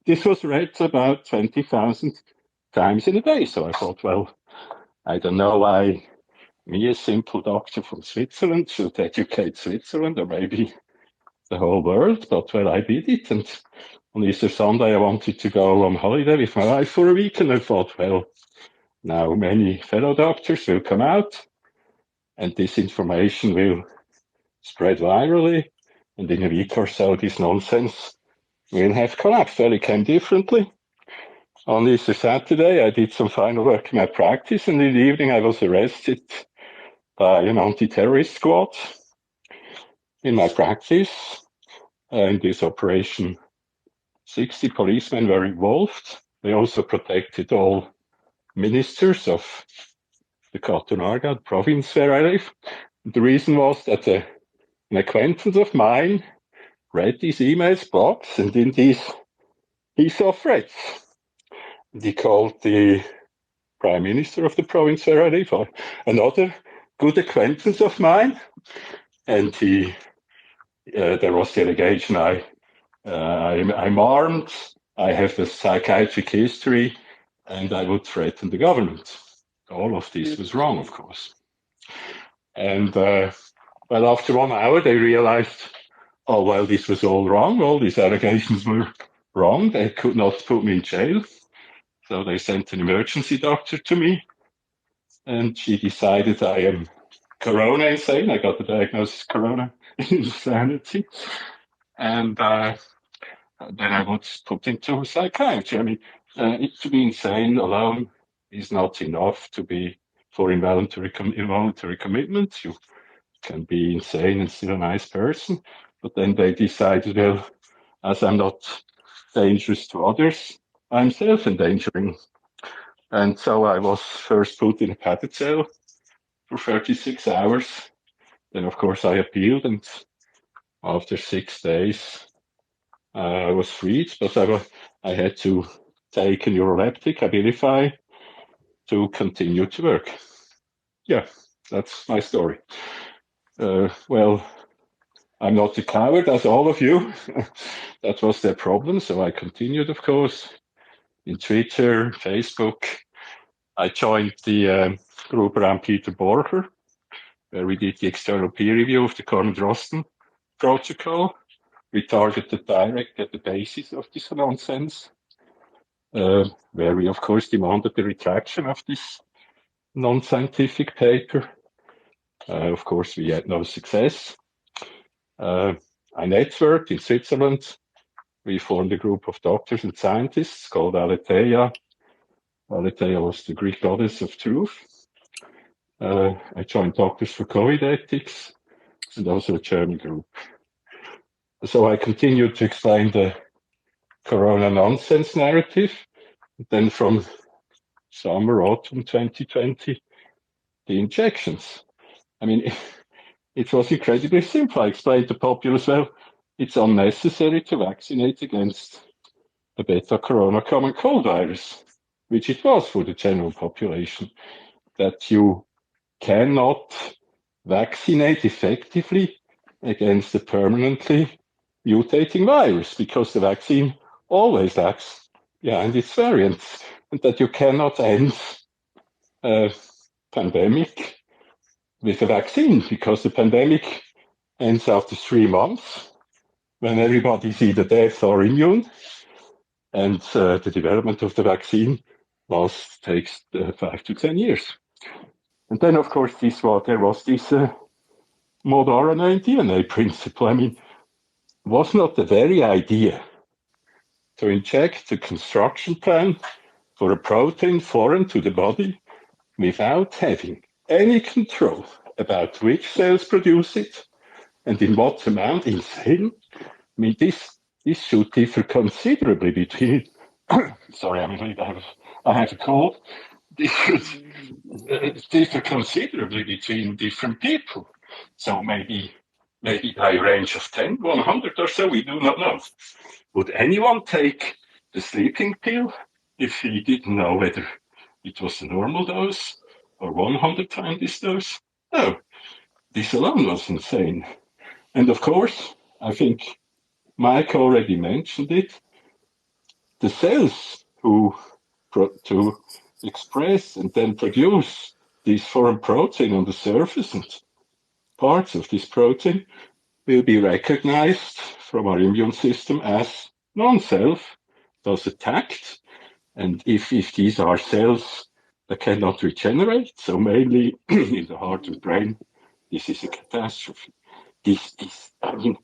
this was read about 20,000 times in a day. So I thought, well, I don't know why me, a simple doctor from Switzerland, should educate Switzerland or maybe the whole world, but well, I did it. And on Easter Sunday, I wanted to go on holiday with my wife for a week, and I thought, well, now many fellow doctors will come out, and this information will spread virally, and in a week or so, this nonsense will have collapsed. Well, it came differently. On Easter Saturday, I did some final work in my practice, and in the evening, I was arrested by an anti-terrorist squad in my practice. In this operation, 60 policemen were involved. They also protected all ministers of the Katunarga province where I live. The reason was that an acquaintance of mine read these emails, blogs, and in these he saw threats. And he called the prime minister of the province where I live, another good acquaintance of mine, and there was the allegation I'm armed, I have a psychiatric history, and I would threaten the government. All of this was wrong, of course. And well, after 1 hour, they realized, oh, well, this was all wrong. All these allegations were wrong. They could not put me in jail. So they sent an emergency doctor to me, and she decided I am corona insane. I got the diagnosis corona insanity. And then I was put into psychiatry. I mean, to be insane alone is not enough for involuntary commitment. You can be insane and still a nice person. But then they decided, well, as I'm not dangerous to others, I'm self-endangering. And so I was first put in a padded cell for 36 hours. Then, of course, I appealed, and after 6 days, I was freed. But I had to take a neuroleptic, Abilify, to continue to work. Yeah, that's my story. Well, I'm not a coward, as all of you. That was their problem. So I continued, of course, in Twitter, Facebook. I joined the group around Peter Borger, where we did the external peer review of the Corman-Drosten protocol. We targeted directly at the basis of this nonsense, where we, of course, demanded the retraction of this non-scientific paper. Of course, we had no success. I networked in Switzerland. We formed a group of doctors and scientists called Aletheia. Aletheia was the Greek goddess of truth. I joined Doctors for COVID Ethics and also a German group. So I continued to explain the corona nonsense narrative. Then from summer, autumn 2020, the injections. I mean, it was incredibly simple. I explained to populace, well, it's unnecessary to vaccinate against the beta corona common cold virus, which it was for the general population, that you cannot vaccinate effectively against a permanently mutating virus, because the vaccine always lags behind its variants, and that you cannot end a pandemic with a vaccine, because the pandemic ends after 3 months when everybody's either dead or immune, and the development of the vaccine takes 5 to 10 years. And then, of course, there was this mod RNA DNA principle. I mean, was not the very idea to inject a construction plan for a protein foreign to the body without having any control about which cells produce it and in what amount, insane? I mean, this should differ considerably between. Sorry, I have a cold. This should differ considerably between different people. So maybe by a range of 10, 100 or so, we do not know. Would anyone take the sleeping pill if he didn't know whether it was a normal dose or 100 times this dose? No, this alone was insane. And of course, I think Mike already mentioned it, the cells to express and then produce this foreign protein on the surface and parts of this protein will be recognized from our immune system as non-self, thus attacked. And if these are cells that cannot regenerate, so mainly in the heart and brain, this is a catastrophe. I mean,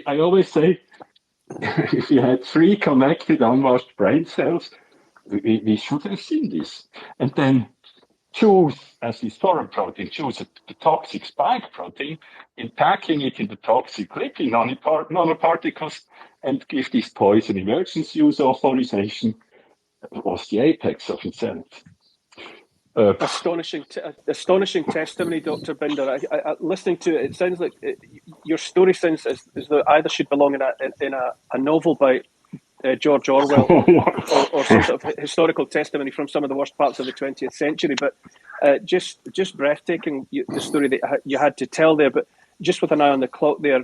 I always say, if you had 3 connected unwashed brain cells, we should have seen this. And then choose, as this foreign protein, choose the toxic spike protein, in packing it in the toxic lipid nanoparticles, and give this poison emergency use authorization was the apex of insanity. Astonishing testimony, Dr. Binder. Listening to it, it sounds like your story sounds as though it either should belong in a novel by George Orwell or some sort of historical testimony from some of the worst parts of the 20th century. But just breathtaking, the story that you had to tell there. But just with an eye on the clock there,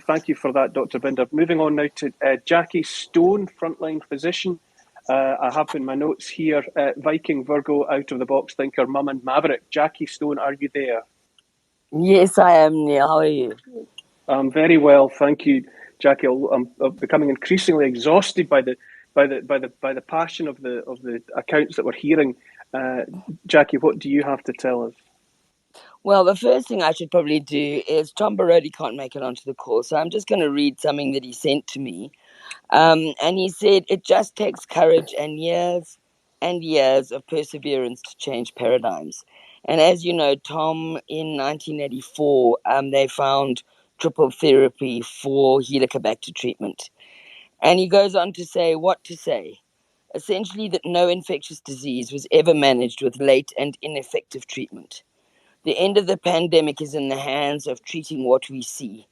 thank you for that, Dr. Binder. Moving on now to Jackie Stone, frontline physician. I have in my notes here, Viking, Virgo, out of the box thinker, mum and maverick. Jackie Stone, are you there? Yes, I am, Neil. How are you? I'm very well, thank you, Jackie. I'm becoming increasingly exhausted by the passion of the accounts that we're hearing. Jackie, what do you have to tell us? Well, the first thing I should probably do is Tom Barodi can't make it onto the call, so I'm just going to read something that he sent to me. And he said, it just takes courage and years of perseverance to change paradigms. And as you know, Tom, in 1984, they found triple therapy for Helicobacter treatment. And he goes on to say, what to say? Essentially that no infectious disease was ever managed with late and ineffective treatment. The end of the pandemic is in the hands of treating what we see.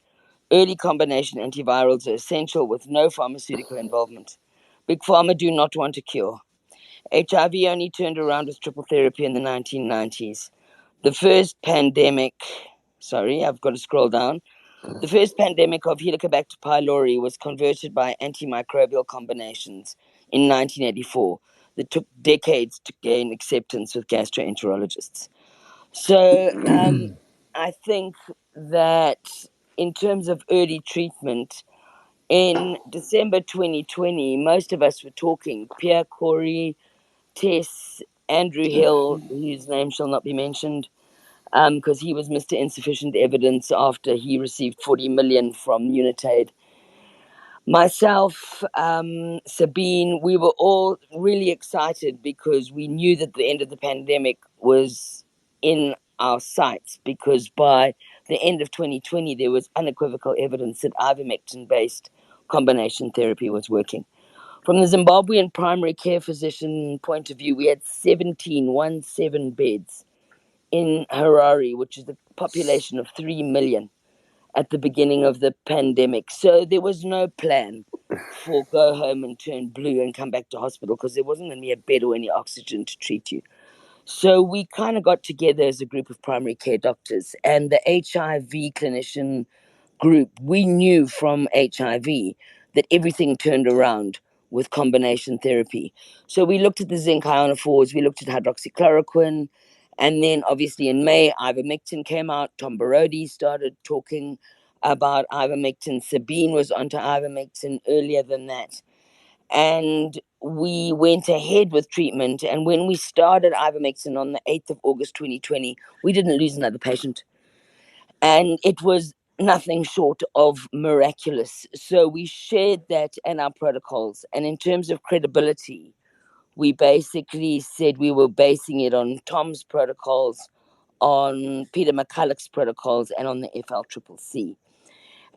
Early combination antivirals are essential with no pharmaceutical involvement. Big Pharma do not want a cure. HIV only turned around with triple therapy in the 1990s. The first pandemic, I've got to scroll down. The first pandemic of Helicobacter pylori was converted by antimicrobial combinations in 1984 that took decades to gain acceptance with gastroenterologists. So I think that in terms of early treatment, in December 2020, most of us were talking. Pierre Kory, Tess, Andrew Hill, whose name shall not be mentioned, because he was Mr. Insufficient Evidence after he received 40 million from Unitaid. Myself, Sabine, we were all really excited because we knew that the end of the pandemic was in our sights, because by the end of 2020, there was unequivocal evidence that ivermectin-based combination therapy was working. From the Zimbabwean primary care physician point of view, we had 17 beds in Harare, which is a population of 3 million at the beginning of the pandemic. So there was no plan for go home and turn blue and come back to hospital, because there wasn't going to be a bed or any oxygen to treat you. So we kind of got together as a group of primary care doctors, and the HIV clinician group, we knew from HIV that everything turned around with combination therapy. So we looked at the zinc ionophores, we looked at hydroxychloroquine, and then obviously in May, ivermectin came out. Tom Barodi started talking about ivermectin. Sabine was onto ivermectin earlier than that. And we went ahead with treatment. And when we started ivermectin on the 8th of August 2020, we didn't lose another patient. And it was nothing short of miraculous. So we shared that in our protocols. And in terms of credibility, we basically said we were basing it on Tom's protocols, on Peter McCulloch's protocols, and on the FLCCC.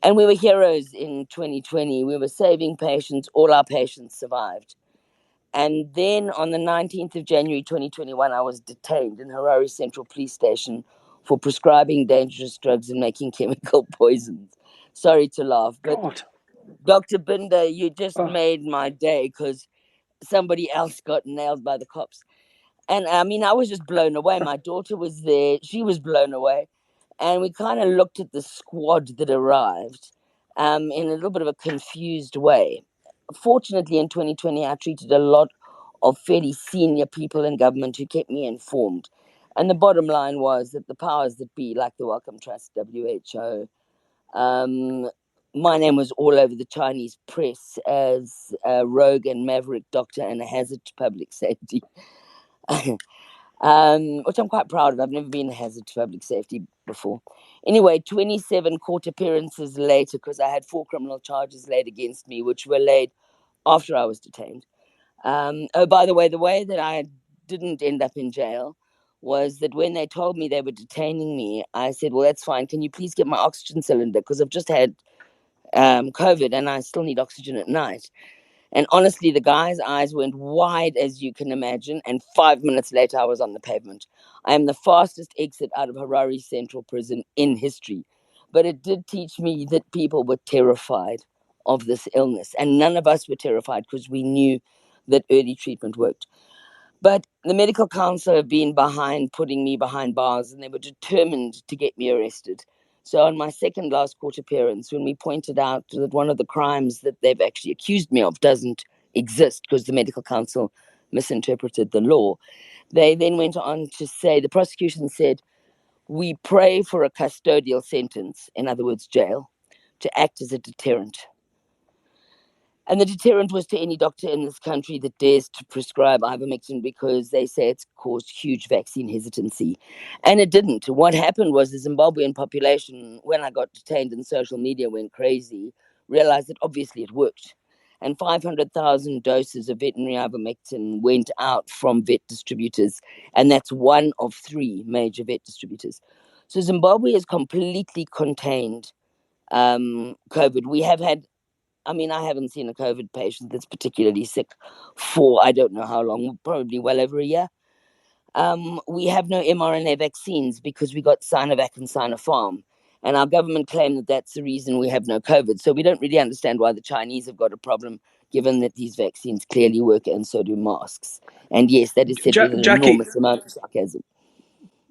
And we were heroes in 2020. We were saving patients. All our patients survived. And then on the 19th of January 2021, I was detained in Harare Central Police Station for prescribing dangerous drugs and making chemical poisons. Sorry to laugh, but God. Dr. Binder, you just made my day, because somebody else got nailed by the cops. And I mean, I was just blown away. My daughter was there. She was blown away. And we kind of looked at the squad that arrived in a little bit of a confused way. Fortunately, in 2020, I treated a lot of fairly senior people in government who kept me informed. And the bottom line was that the powers that be, like the Wellcome Trust, WHO, my name was all over the Chinese press as a rogue and maverick doctor and a hazard to public safety, which I'm quite proud of. I've never been a hazard to public safety before. Anyway, 27 court appearances later, because I had 4 criminal charges laid against me, which were laid after I was detained. By the way that I didn't end up in jail was that when they told me they were detaining me, I said, well, that's fine. Can you please get my oxygen cylinder? Because I've just had COVID and I still need oxygen at night. And honestly, the guy's eyes went wide, as you can imagine, and 5 minutes later, I was on the pavement. I am the fastest exit out of Harare Central Prison in history. But it did teach me that people were terrified of this illness, and none of us were terrified because we knew that early treatment worked. But the medical council have been behind putting me behind bars, and they were determined to get me arrested. So on my second last court appearance, when we pointed out that one of the crimes that they've actually accused me of doesn't exist because the medical council misinterpreted the law, they then went on to say, the prosecution said, we pray for a custodial sentence, in other words, jail, to act as a deterrent. And the deterrent was to any doctor in this country that dares to prescribe ivermectin because they say it's caused huge vaccine hesitancy. And it didn't. What happened was the Zimbabwean population, when I got detained and social media went crazy, realized that obviously it worked. And 500,000 doses of veterinary ivermectin went out from vet distributors. And that's one of 3 major vet distributors. So Zimbabwe is completely contained COVID. We have had, I haven't seen a COVID patient that's particularly sick for I don't know how long, probably well over a year. We have no mRNA vaccines because we got Sinovac and Sinopharm. And our government claimed that that's the reason we have no COVID. So we don't really understand why the Chinese have got a problem, given that these vaccines clearly work and so do masks. And yes, that is said with an enormous amount of sarcasm.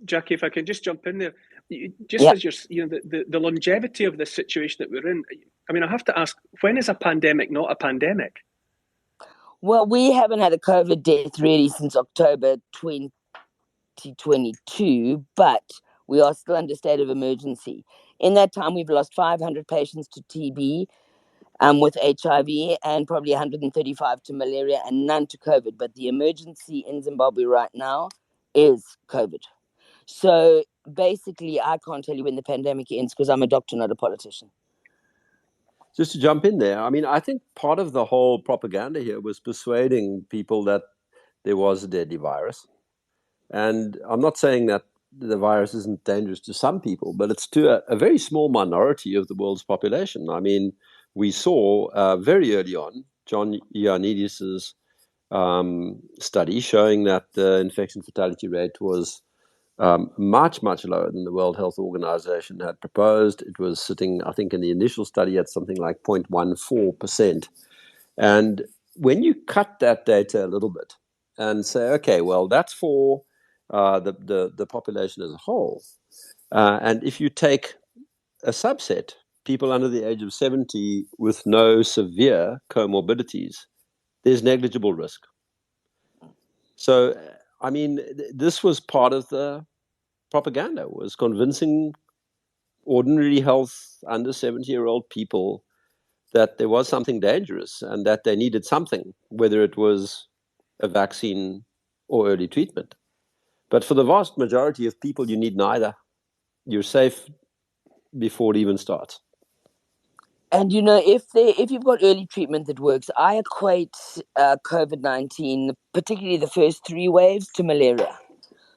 Jackie, if I can just jump in there, as you're, the longevity of this situation that we're in. I have to ask, when is a pandemic not a pandemic? Well, we haven't had a COVID death really since October 2022, but we are still under state of emergency. In that time, we've lost 500 patients to TB with HIV and probably 135 to malaria and none to COVID. But the emergency in Zimbabwe right now is COVID. So basically, I can't tell you when the pandemic ends because I'm a doctor, not a politician. Just to jump in there, I think part of the whole propaganda here was persuading people that there was a deadly virus. And I'm not saying that the virus isn't dangerous to some people, but it's to a very small minority of the world's population. We saw very early on John Ioannidis' study showing that the infection fatality rate was much, much lower than the World Health Organization had proposed. It was sitting, I think, in the initial study at something like 0.14%. And when you cut that data a little bit and say, okay, well, that's for the population as a whole. And if you take a subset, people under the age of 70 with no severe comorbidities, there's negligible risk. So, this was part of the propaganda, was convincing ordinary health under 70-year-old people that there was something dangerous and that they needed something, whether it was a vaccine or early treatment. But for the vast majority of people, you need neither. You're safe before it even starts. And if you've got early treatment that works, I equate COVID-19, particularly the first 3 waves, to malaria.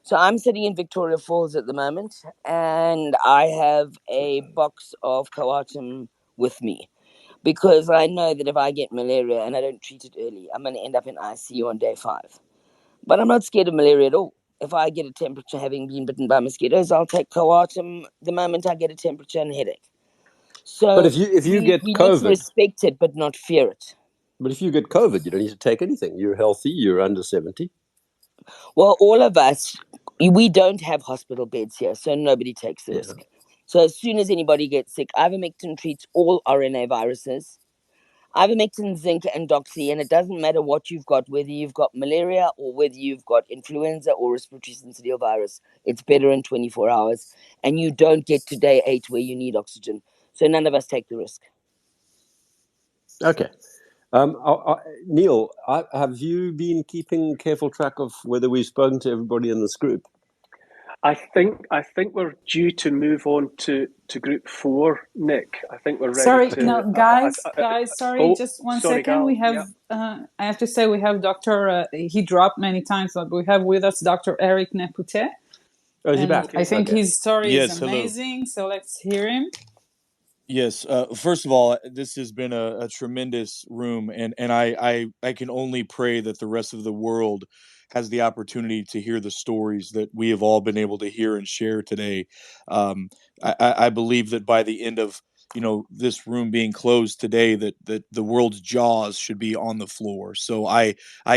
So I'm sitting in Victoria Falls at the moment, and I have a box of Coartem with me because I know that if I get malaria and I don't treat it early, I'm going to end up in ICU on day 5. But I'm not scared of malaria at all. If I get a temperature having been bitten by mosquitoes, I'll take Coartem the moment I get a temperature and headache. So but if you get we COVID, need to respect it, but not fear it. But if you get COVID, you don't need to take anything. You're healthy. You're under 70. Well, all of us, we don't have hospital beds here, so nobody takes the risk. So as soon as anybody gets sick, ivermectin treats all RNA viruses. Ivermectin, zinc, and doxy, and it doesn't matter what you've got, whether you've got malaria or whether you've got influenza or respiratory syncytial virus. It's better in 24 hours, and you don't get to day 8 where you need oxygen. So none of us take the risk. Okay. Neil, have you been keeping careful track of whether we've spoken to everybody in this group? I think we're due to move on to group 4, Nick. I think we're ready to... No, guys, sorry, just one second. Gal. We have, I have to say, we have Dr. He dropped many times, but we have with us Dr. Eric Nepute. Oh, is he back? I think his story is amazing, so let's hear him. Yes. First of all, this has been a tremendous room, and I can only pray that the rest of the world has the opportunity to hear the stories that we have all been able to hear and share today. Um, I believe that by the end of this room being closed today, that the world's jaws should be on the floor. So I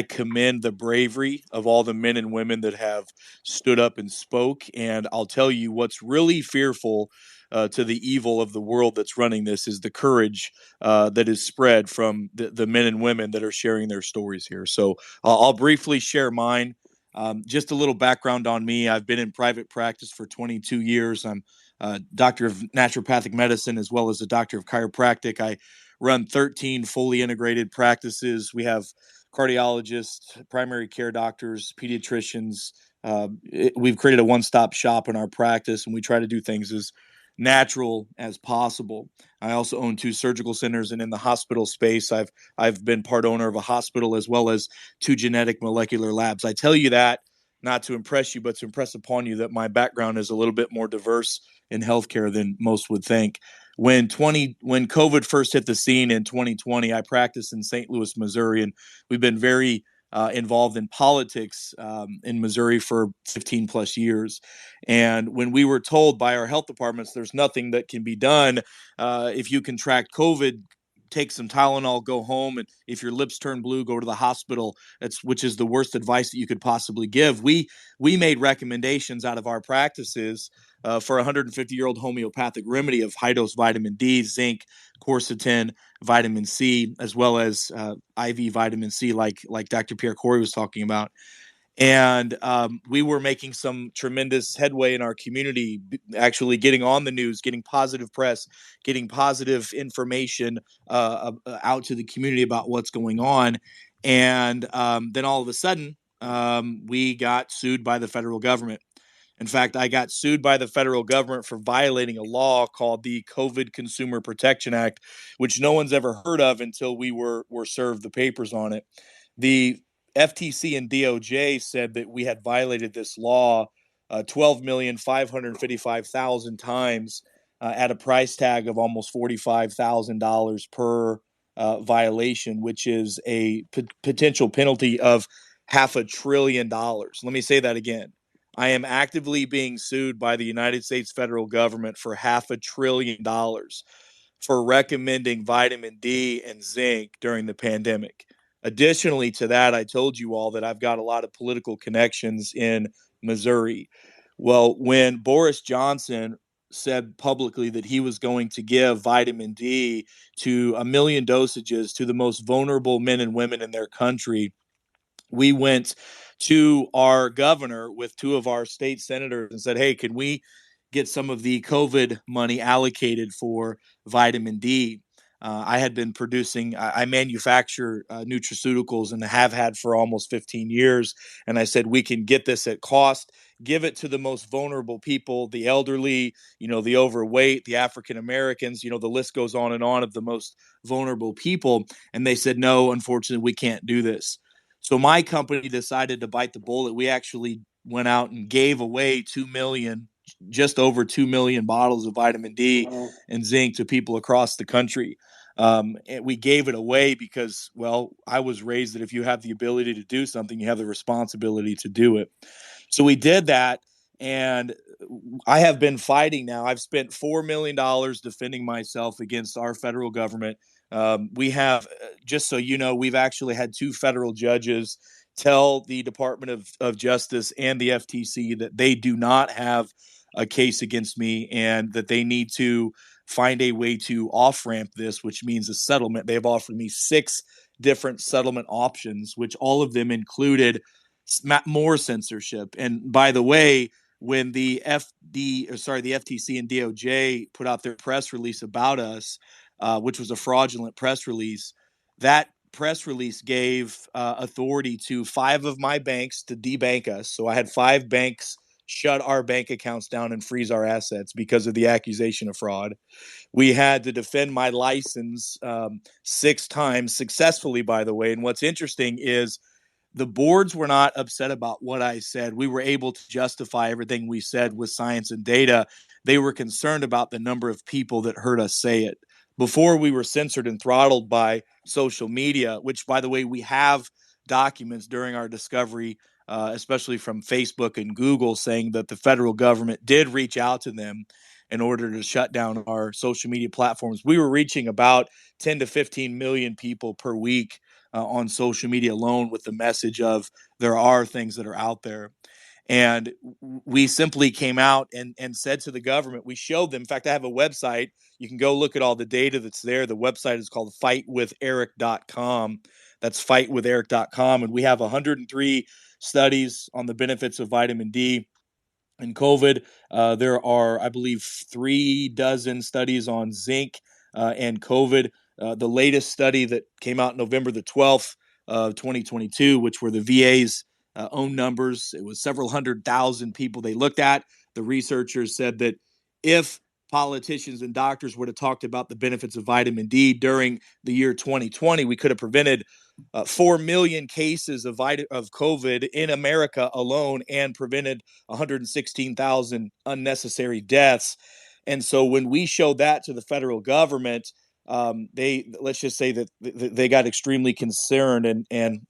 commend the bravery of all the men and women that have stood up and spoke. And I'll tell you what's really fearful to the evil of the world that's running this is the courage that is spread from the men and women that are sharing their stories here. So I'll briefly share mine. Just a little background on me. I've been in private practice for 22 years. I'm a doctor of naturopathic medicine as well as a doctor of chiropractic. I run 13 fully integrated practices. We have cardiologists, primary care doctors, pediatricians. We've created a one-stop shop in our practice, and we try to do things as natural as possible. I also own 2 surgical centers, and in the hospital space, I've been part owner of a hospital as well as 2 genetic molecular labs. I tell you that not to impress you, but to impress upon you that my background is a little bit more diverse in healthcare than most would think. When COVID first hit the scene in 2020, I practiced in St. Louis, Missouri, and we've been very involved in politics in Missouri for 15 plus years. And when we were told by our health departments, there's nothing that can be done if you contract COVID, take some Tylenol, go home, and if your lips turn blue, go to the hospital. Which is the worst advice that you could possibly give. We made recommendations out of our practices for a 150-year-old homeopathic remedy of high-dose vitamin D, zinc, quercetin, vitamin C, as well as IV vitamin C, like Dr. Pierre Kory was talking about. And we were making some tremendous headway in our community, actually getting on the news, getting positive press, getting positive information out to the community about what's going on. And then all of a sudden, we got sued by the federal government. In fact, I got sued by the federal government for violating a law called the COVID Consumer Protection Act, which no one's ever heard of until we were served the papers on it. The FTC and DOJ said that we had violated this law 12,555,000 times at a price tag of almost $45,000 per violation, which is a potential penalty of $500 billion. Let me say that again. I am actively being sued by the United States federal government for $500 billion for recommending vitamin D and zinc during the pandemic. Additionally to that, I told you all that I've got a lot of political connections in Missouri. Well, when Boris Johnson said publicly that he was going to give vitamin D to 1 million dosages to the most vulnerable men and women in their country, we went to our governor with 2 of our state senators and said, hey, can we get some of the COVID money allocated for vitamin D? I had been producing, I manufacture nutraceuticals and have had for almost 15 years. And I said, we can get this at cost, give it to the most vulnerable people, the elderly, the overweight, the African Americans, the list goes on and on of the most vulnerable people. And they said, no, unfortunately, we can't do this. So my company decided to bite the bullet. We actually went out and gave away 2 million, just over 2 million bottles of vitamin D and zinc to people across the country. And we gave it away because, well, I was raised that if you have the ability to do something, you have the responsibility to do it. So we did that. And I have been fighting now. I've spent $4 million defending myself against our federal government. We have, just so you know, we've actually had 2 federal judges tell the Department of Justice and the FTC that they do not have a case against me and that they need to find a way to off-ramp this, which means a settlement. They've offered me 6 different settlement options, which all of them included more censorship. And by the way, when the FTC and DOJ put out their press release about us, which was a fraudulent press release, that press release gave authority to 5 of my banks to debank us. So I had 5 banks shut our bank accounts down and freeze our assets because of the accusation of fraud. We had to defend my license 6 times successfully, by the way. And what's interesting is the boards were not upset about what I said. We were able to justify everything we said with science and data. they were concerned about the number of people that heard us say it. Before we were censored and throttled by social media, which, by the way, we have documents during our discovery, especially from Facebook and Google, saying that the federal government did reach out to them in order to shut down our social media platforms. We were reaching about 10 to 15 million people per week on social media alone with the message of there are things that are out there. And we simply came out and said to the government, we showed them, in fact, I have a website. You can go look at all the data that's there. The website is called fightwitheric.com. That's fightwitheric.com. And we have 103 studies on the benefits of vitamin D in COVID. There are, I believe, 36 studies on zinc and COVID. The latest study that came out November the 12th of 2022, which were the VA's own numbers, it was several 100,000 people they looked at. The researchers said that if politicians and doctors would have talked about the benefits of vitamin D during the year 2020, we could have prevented 4 million cases of COVID in America alone and prevented 116,000 unnecessary deaths. And so when we showed that to the federal government, let's just say that they got extremely concerned and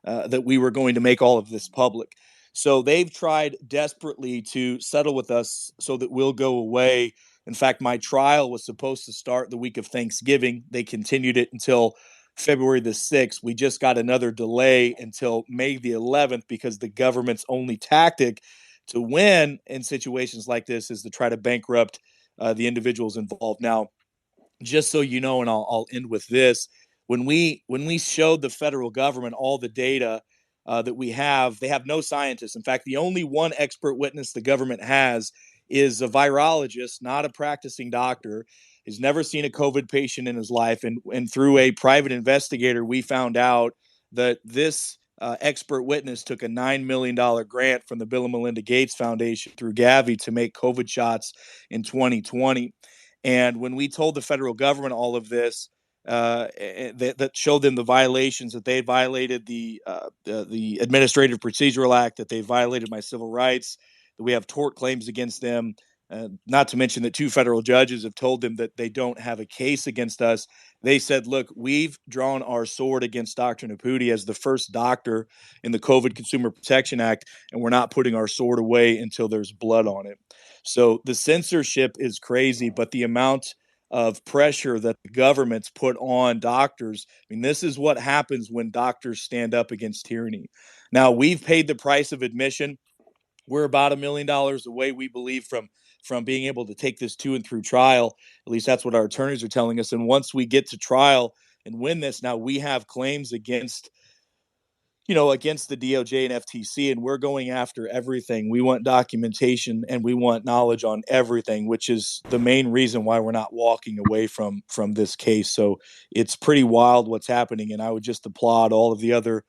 that we were going to make all of this public. So they've tried desperately to settle with us so that we'll go away. In fact, my trial was supposed to start the week of Thanksgiving. They continued it until February the 6th. We just got another delay until May the 11th because the government's only tactic to win in situations like this is to try to bankrupt the individuals involved. Now, just so you know, and I'll end with this, when we showed the federal government all the data that we have, they have no scientists. In fact, the only one expert witness the government has is a virologist, not a practicing doctor. He's never seen a COVID patient in his life. And through a private investigator, we found out that this expert witness took a $9 million grant from the Bill and Melinda Gates Foundation through Gavi to make COVID shots in 2020. And when we told the federal government all of this, that showed them the violations, that they violated the Administrative Procedural Act, that they violated my civil rights, that we have tort claims against them, not to mention that 2 federal judges have told them that they don't have a case against us. They said, look, we've drawn our sword against Dr. Nepute as the first doctor in the COVID Consumer Protection Act, and we're not putting our sword away until there's blood on it. So the censorship is crazy, but the amount of pressure that the government's put on doctors, I mean, this is what happens when doctors stand up against tyranny. Now, we've paid the price of admission. We're about $1 million away, we believe, from being able to take this to and through trial. At least that's what our attorneys are telling us. And once we get to trial and win this, now we have claims against the DOJ and FTC, and we're going after everything. We want documentation and we want knowledge on everything, which is the main reason why we're not walking away from this case. So it's pretty wild what's happening. And I would just applaud all of the other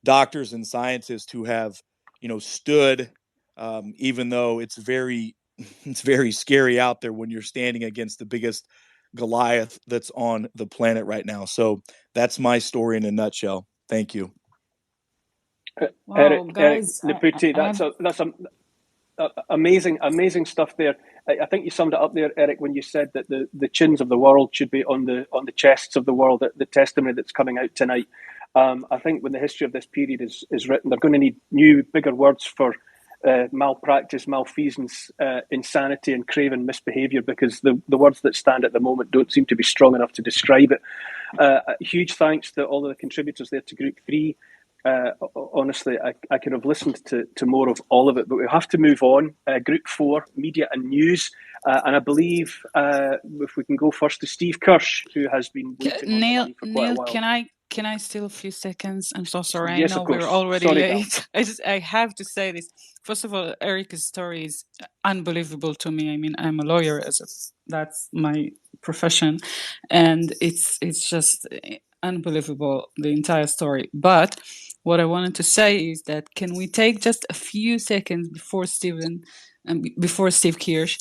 doctors and scientists who have, stood, even though it's very scary out there when you're standing against the biggest Goliath that's on the planet right now. So that's my story in a nutshell. Thank you. Wow, guys, Eric Nepute, that's amazing stuff there. I think you summed it up there, Eric, when you said that the chins of the world should be on the chests of the world. The testimony that's coming out tonight. I think when the history of this period is written, they're going to need new, bigger words for malpractice, malfeasance, insanity, and craven misbehaviour, because the words that stand at the moment don't seem to be strong enough to describe it. Huge thanks to all of the contributors there to Group 3. Honestly, I could have listened to more of all of it, but we have to move on. Group 4, Media and News. And I believe if we can go first to Steve Kirsch, who has been waiting Neil, for quite a while. Can I steal a few seconds? I'm so sorry. Yes, I know of course. we're already Sorry, late. I have to say this. First of all, Eric's story is unbelievable to me. I mean, I'm a lawyer, that's my profession, and it's just unbelievable, the entire story. But what I wanted to say is that can we take just a few seconds before Steve Kirsch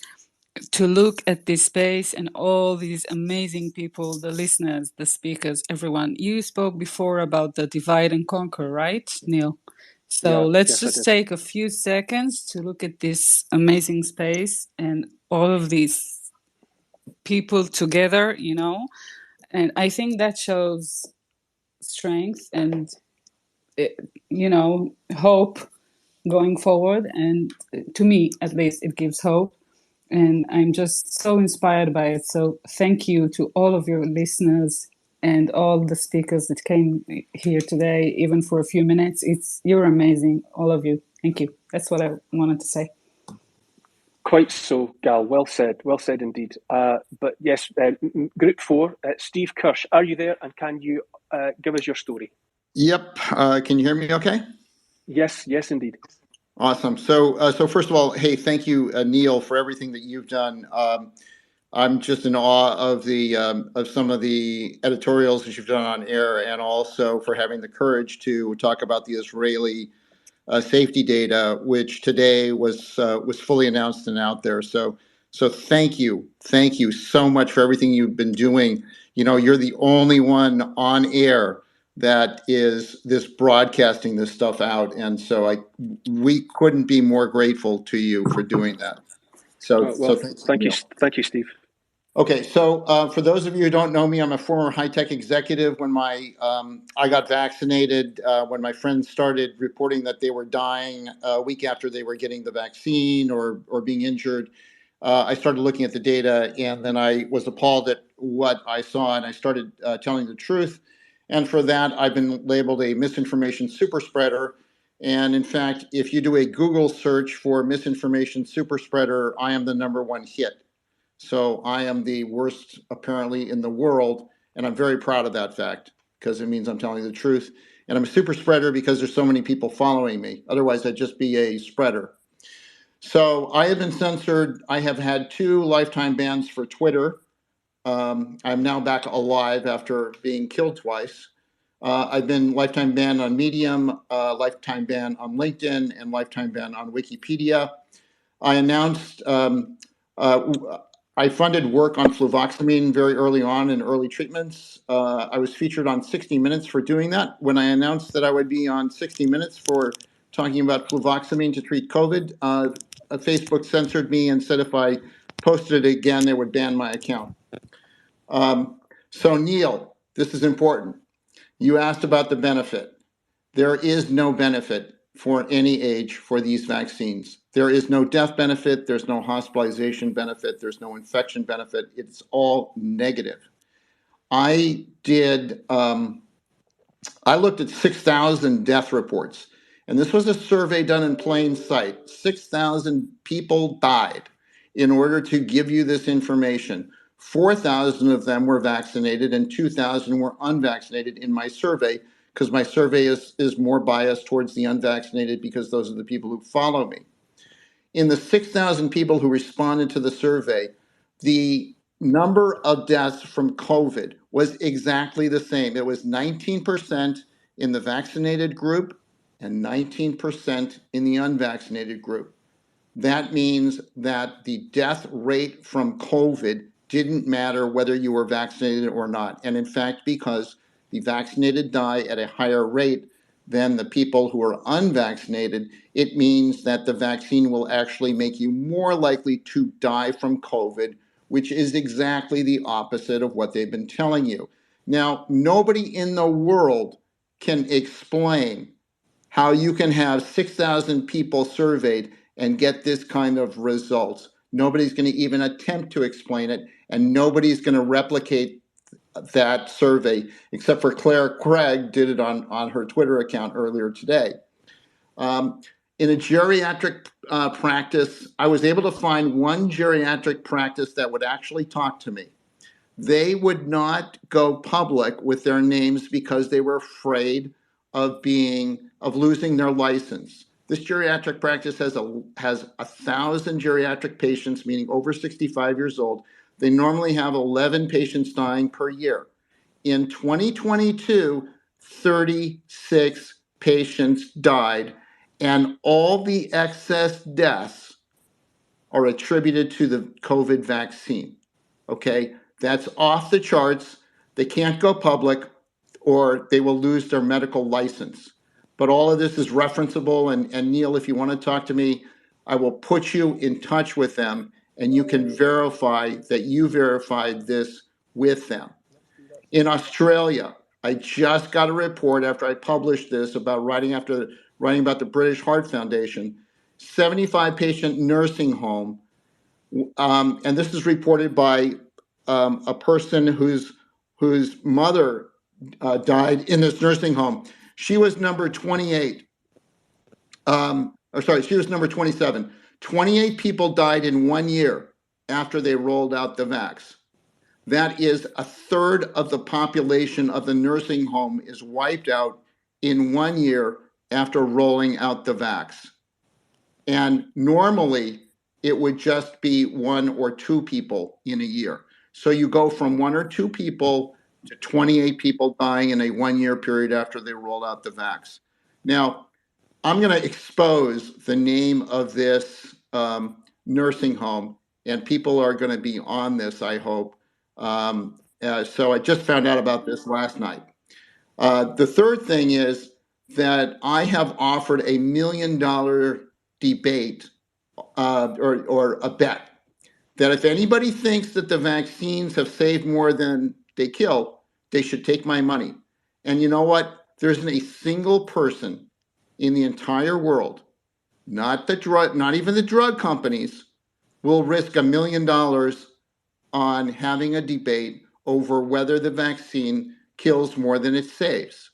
to look at this space and all these amazing people, the listeners, the speakers, everyone. You spoke before about the divide and conquer, right, Neil? So let's yes, I just did. take a few seconds to look at this amazing space and all of these people together, you know. And I think that shows strength and, you know, hope going forward. And to me, at least, it gives hope. And I'm just so inspired by it. So thank you to all of your listeners and all the speakers that came here today, even for a few minutes. You're amazing, all of you. Thank you. That's what I wanted to say. Quite so, Gal. Well said indeed. But yes, Group 4, Steve Kirsch, are you there? And can you give us your story? Yep. Can you hear me okay? Yes, indeed. Awesome. So first of all, hey, thank you, Neil, for everything that you've done. I'm just in awe of of some of the editorials that you've done on air, and also for having the courage to talk about the Israeli safety data, which today was fully announced and out there. So thank you so much for everything you've been doing. You know, you're the only one on air that is this broadcasting this stuff out, and so we couldn't be more grateful to you for doing that. So thank you, Steve. Okay, so for those of you who don't know me, I'm a former high-tech executive. When I got vaccinated, when my friends started reporting that they were dying a week after they were getting the vaccine or being injured, I started looking at the data, and then I was appalled at what I saw, and I started telling the truth. And for that, I've been labeled a misinformation super spreader. And in fact, if you do a Google search for misinformation super spreader, I am the #1 hit. So I am the worst, apparently, in the world, and I'm very proud of that fact because it means I'm telling the truth. And I'm a super spreader because there's so many people following me. Otherwise, I'd just be a spreader. So I have been censored. I have had 2 lifetime bans for Twitter. I'm now back alive after being killed twice. I've been lifetime banned on Medium, lifetime ban on LinkedIn, and lifetime ban on Wikipedia. I announced I funded work on fluvoxamine very early on in early treatments. I was featured on 60 Minutes for doing that. When I announced that I would be on 60 Minutes for talking about fluvoxamine to treat COVID, Facebook censored me and said if I posted it again, they would ban my account. So Neil, this is important. You asked about the benefit. There is no benefit for any age for these vaccines. There is no death benefit. There's no hospitalization benefit. There's no infection benefit. It's all negative. I looked at 6,000 death reports, and this was a survey done in plain sight. 6,000 people died in order to give you this information. 4,000 of them were vaccinated and 2,000 were unvaccinated in my survey, because my survey is more biased towards the unvaccinated because those are the people who follow me. In the 6,000 people who responded to the survey, the number of deaths from COVID was exactly the same. It was 19% in the vaccinated group and 19% in the unvaccinated group. That means that the death rate from COVID didn't matter whether you were vaccinated or not. And in fact, because the vaccinated die at a higher rate than the people who are unvaccinated, it means that the vaccine will actually make you more likely to die from COVID, which is exactly the opposite of what they've been telling you. Now, nobody in the world can explain how you can have 6,000 people surveyed and get this kind of results. Nobody's going to even attempt to explain it, and nobody's going to replicate that survey except for Claire Craig did it on her Twitter account earlier today. In a geriatric practice, I was able to find one geriatric practice that would actually talk to me. They would not go public with their names because they were afraid of losing their license. This geriatric practice has 1,000 geriatric patients, meaning over 65 years old. They normally have 11 patients dying per year. In 2022, 36 patients died, and all the excess deaths are attributed to the COVID vaccine. Okay, that's off the charts. They can't go public or they will lose their medical license. but all of this is referenceable. And Neil, if you want to talk to me, I will put you in touch with them, and you can verify that you verified this with them. In Australia, I just got a report after I published this about writing about the British Heart Foundation, 75 patient nursing home. And this is reported by a person whose mother died in this nursing home. She was number 28. She was number 27. 28 people died in 1 year after they rolled out the vax. That is a third of the population of the nursing home is wiped out in 1 year after rolling out the vax. And normally it would just be 1 or 2 people in a year. So you go from 1 or 2 people to 28 people dying in a 1 year period after they rolled out the vax. Now, I'm going to expose the name of this nursing home, and people are going to be on this, I hope. So I just found out about this last night. The third thing is that I have offered $1 million debate or a bet that if anybody thinks that the vaccines have saved more than they kill, they should take my money. And you know what? There isn't a single person in the entire world, not even the drug companies, will risk $1 million on having a debate over whether the vaccine kills more than it saves.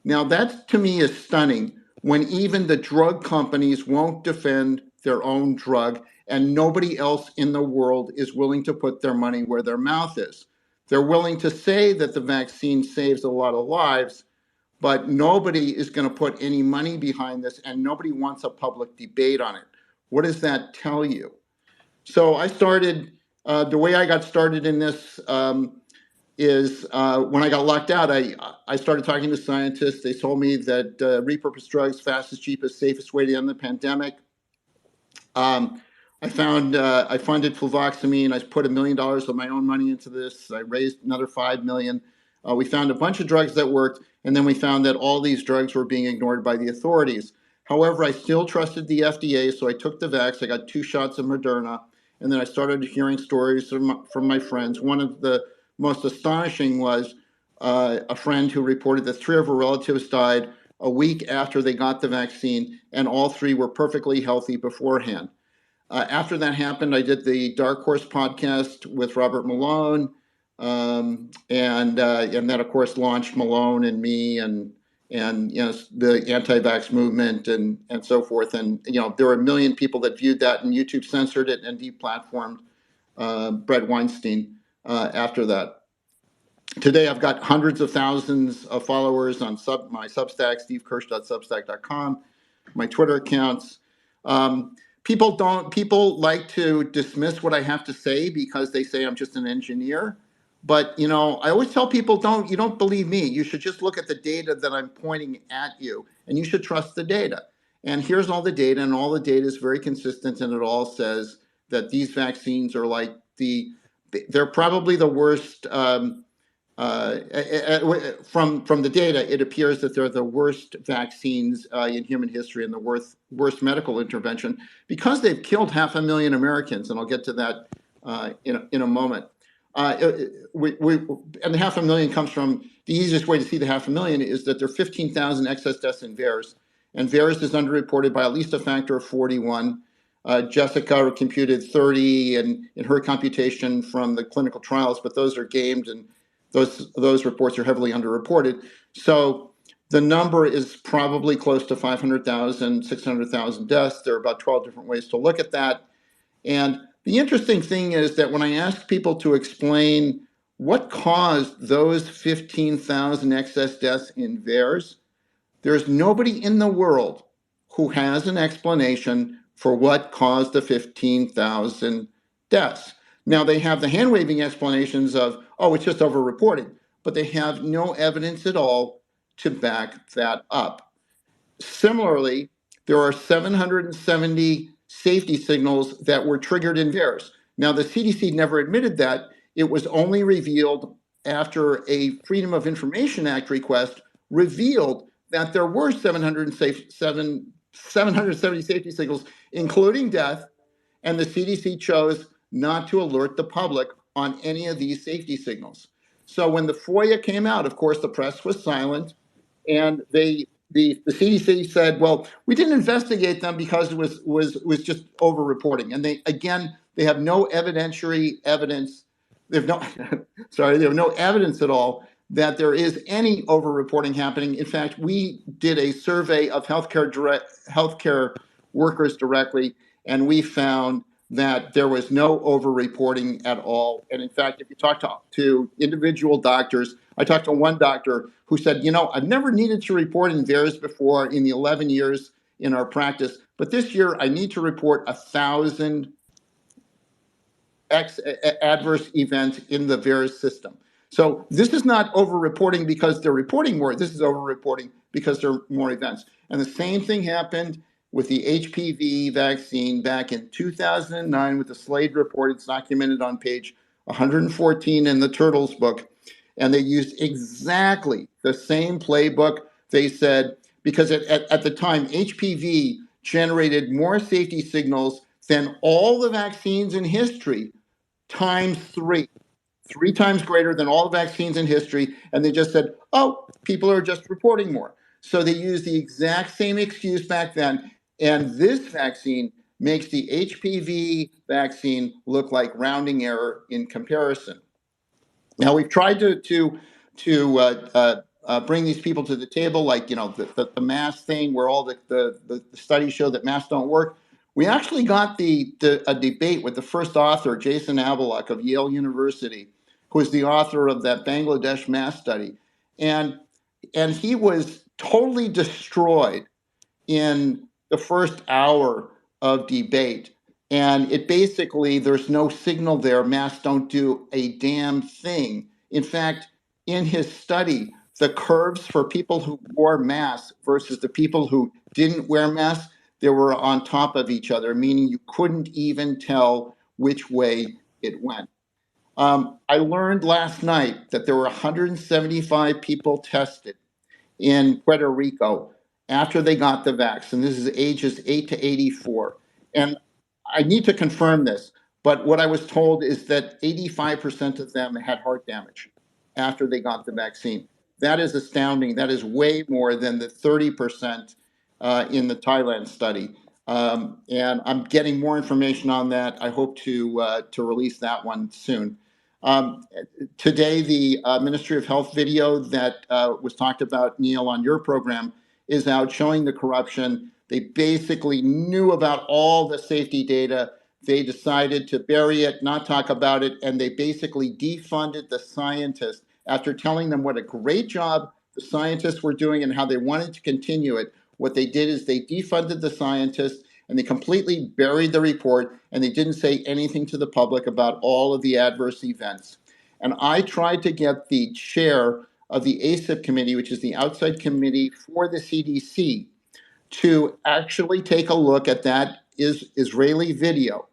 Now, that to me is stunning when even the drug companies won't defend their own drug and nobody else in the world is willing to put their money where their mouth is. They're willing to say that the vaccine saves a lot of lives, but nobody is going to put any money behind this and nobody wants a public debate on it. What does that tell you? So I started, the way I got started in this is when I got locked out, I started talking to scientists. They told me that repurposed drugs, fastest, cheapest, safest way to end the pandemic. I funded fluvoxamine. I put $1 million of my own money into this. I raised another $5 million. We found a bunch of drugs that worked, and then we found that all these drugs were being ignored by the authorities. However, I still trusted the FDA, so I took the vax. I got 2 shots of Moderna, and then I started hearing stories from my friends. One of the most astonishing was a friend who reported that 3 of her relatives died a week after they got the vaccine, and all 3 were perfectly healthy beforehand. After that happened, I did the Dark Horse podcast with Robert Malone, and that, of course, launched Malone and me and the anti-vax movement and so forth. And there were 1 million people that viewed that, and YouTube censored it and deplatformed Brett Weinstein after that. Today, I've got hundreds of thousands of followers on my Substack, stevekirsch.substack.com, my Twitter accounts. People like to dismiss what I have to say because they say I'm just an engineer. But, I always tell people, you don't believe me. You should just look at the data that I'm pointing at you, and you should trust the data. And here's all the data, and all the data is very consistent, and it all says that these vaccines are like they're probably the worst. From the data, it appears that they're the worst vaccines in human history and the worst medical intervention because they've killed 500,000 Americans, and I'll get to that in a moment. And the 500,000 comes from the easiest way to see the 500,000 is that there are 15,000 excess deaths in VAERS, and VAERS is underreported by at least a factor of 41. Jessica computed 30 in her computation from the clinical trials, but those are gamed and those reports are heavily underreported. So the number is probably close to 500,000, 600,000 deaths. There are about 12 different ways to look at that. And the interesting thing is that when I ask people to explain what caused those 15,000 excess deaths in VAERS, there's nobody in the world who has an explanation for what caused the 15,000 deaths. Now, they have the hand-waving explanations of, it's just overreporting, but they have no evidence at all to back that up. Similarly, there are 770 safety signals that were triggered in VAERS. Now, the CDC never admitted that. It was only revealed after a Freedom of Information Act request revealed that there were 770 safety signals, including death, and the CDC chose not to alert the public on any of these safety signals. So when the FOIA came out, of course, the press was silent, and the CDC said, well, we didn't investigate them because it was just over-reporting. And they have no evidentiary evidence. They have no they have no evidence at all that there is any over-reporting happening. In fact, we did a survey of healthcare workers directly, and we found that there was no over-reporting at all. And in fact, if you talk to individual doctors, I talked to one doctor who said, I've never needed to report in VAERS before in the 11 years in our practice, but this year I need to report 1,000 adverse events in the VAERS system. So this is not over-reporting because they're reporting more. This is over-reporting because there are more events. And the same thing happened with the HPV vaccine back in 2009 with the Slade report. It's documented on page 114 in the Turtles book. And they used exactly the same playbook. They said, because at the time, HPV generated more safety signals than all the vaccines in history, times three times greater than all the vaccines in history. And they just said, oh, people are just reporting more. So they used the exact same excuse back then. And this vaccine makes the HPV vaccine look like rounding error in comparison. Now, we've tried to bring these people to the table, like, the mask thing where all the studies show that masks don't work. We actually got a debate with the first author, Jason Avalok of Yale University, who is the author of that Bangladesh mask study. And he was totally destroyed in the first hour of debate. And it basically, there's no signal there. Masks don't do a damn thing. In fact, in his study, the curves for people who wore masks versus the people who didn't wear masks, they were on top of each other, meaning you couldn't even tell which way it went. I learned last night that there were 175 people tested in Puerto Rico after they got the vaccine. This is ages 8 to 84. And I need to confirm this, but what I was told is that 85% of them had heart damage after they got the vaccine. That is astounding. That is way more than the 30% in the Thailand study. And I'm getting more information on that. I hope to release that one soon. Today, the Ministry of Health video that was talked about, Neil, on your program is out showing the corruption. They basically knew about all the safety data. They decided to bury it, not talk about it, and they basically defunded the scientists after telling them what a great job the scientists were doing and how they wanted to continue it. What they did is they defunded the scientists and they completely buried the report, and they didn't say anything to the public about all of the adverse events. And I tried to get the chair of the ACIP committee, which is the outside committee for the CDC, to actually take a look at that Israeli video.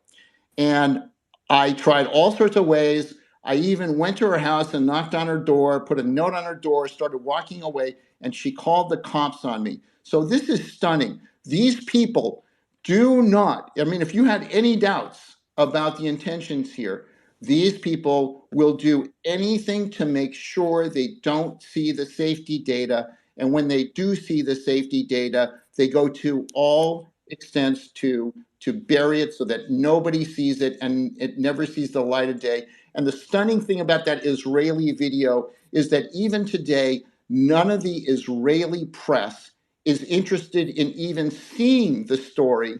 And I tried all sorts of ways. I even went to her house and knocked on her door, put a note on her door, started walking away, and she called the cops on me. So this is stunning. These people do not, if you had any doubts about the intentions here, these people will do anything to make sure they don't see the safety data. And when they do see the safety data, they go to all extents to bury it so that nobody sees it and it never sees the light of day. And the stunning thing about that Israeli video is that even today, none of the Israeli press is interested in even seeing the story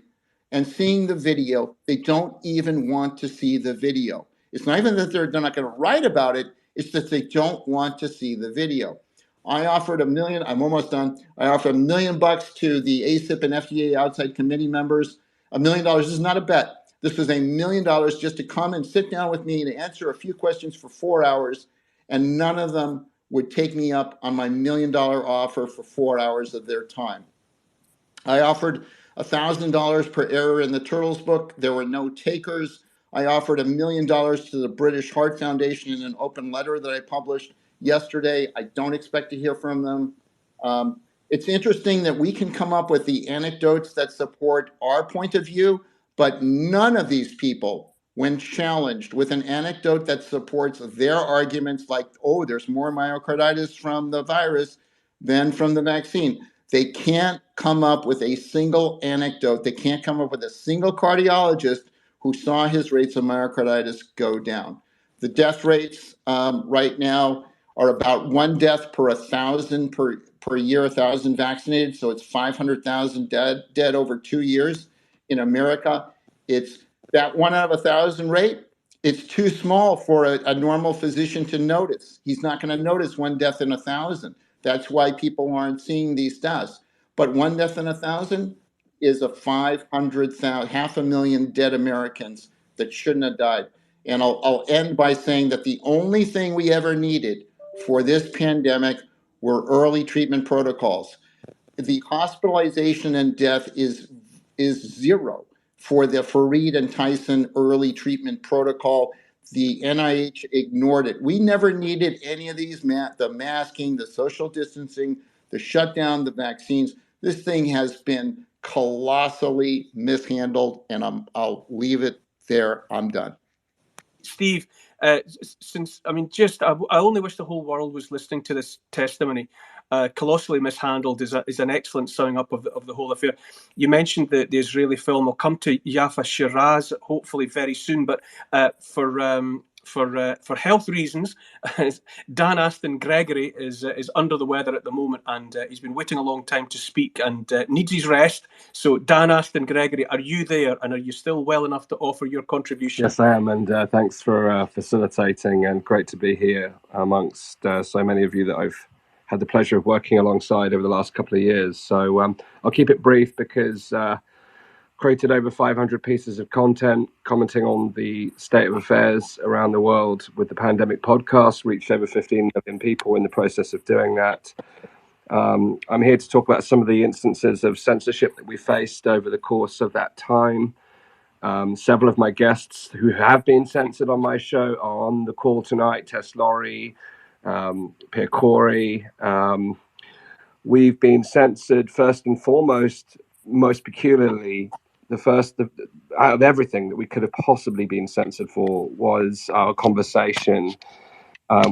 and seeing the video. They don't even want to see the video. It's not even that they're not going to write about it, it's that they don't want to see the video. I offered $1 million, I'm almost done. I offered $1 million to the ACIP and FDA outside committee members. $1 million, this is not a bet. This was $1 million just to come and sit down with me and answer a few questions for 4 hours, and none of them would take me up on my $1 million offer for 4 hours of their time. I offered $1,000 per error in the Turtles book. There were no takers. I offered $1 million to the British Heart Foundation in an open letter that I published yesterday. I don't expect to hear from them. It's interesting that we can come up with the anecdotes that support our point of view, but none of these people, when challenged with an anecdote that supports their arguments, like, oh, there's more myocarditis from the virus than from the vaccine, they can't come up with a single anecdote. They can't come up with a single cardiologist who saw his rates of myocarditis go down. The death rates right now are about 1 death per 1,000 per year, 1,000 vaccinated. So it's 500,000 dead over 2 years in America. It's that 1 out of 1,000 rate. It's too small for a normal physician to notice. He's not going to notice 1 death in 1,000. That's why people aren't seeing these deaths. But 1 death in 1,000 is a 500,000, 500,000 dead Americans that shouldn't have died. And I'll end by saying that the only thing we ever needed for this pandemic were early treatment protocols. The hospitalization and death is zero for the Fareed and Tyson early treatment protocol. The NIH ignored it. We never needed any of these, the masking, the social distancing, the shutdown, the vaccines. This thing has been colossally mishandled, and I'll leave it there. I'm done. Steve, since I only wish the whole world was listening to this testimony. Colossally mishandled is an excellent summing up of the whole affair. You mentioned the Israeli film. I'll come to Yafa Shiraz hopefully very soon, but for health reasons, Dan Astin-Gregory is under the weather at the moment, and he's been waiting a long time to speak and needs his rest. So Dan Astin-Gregory, are you there, and are you still well enough to offer your contribution? Yes, I am, and thanks for facilitating, and great to be here amongst so many of you that I've had the pleasure of working alongside over the last couple of years. So I'll keep it brief because created over 500 pieces of content commenting on the state of affairs around the world with the Pandemic podcast, reached over 15 million people in the process of doing that. I'm here to talk about some of the instances of censorship that we faced over the course of that time. Several of my guests who have been censored on my show are on the call tonight. Tess Lawrie, Pierre Kory. We've been censored first and foremost, most peculiarly, the first out of everything that we could have possibly been censored for was our conversation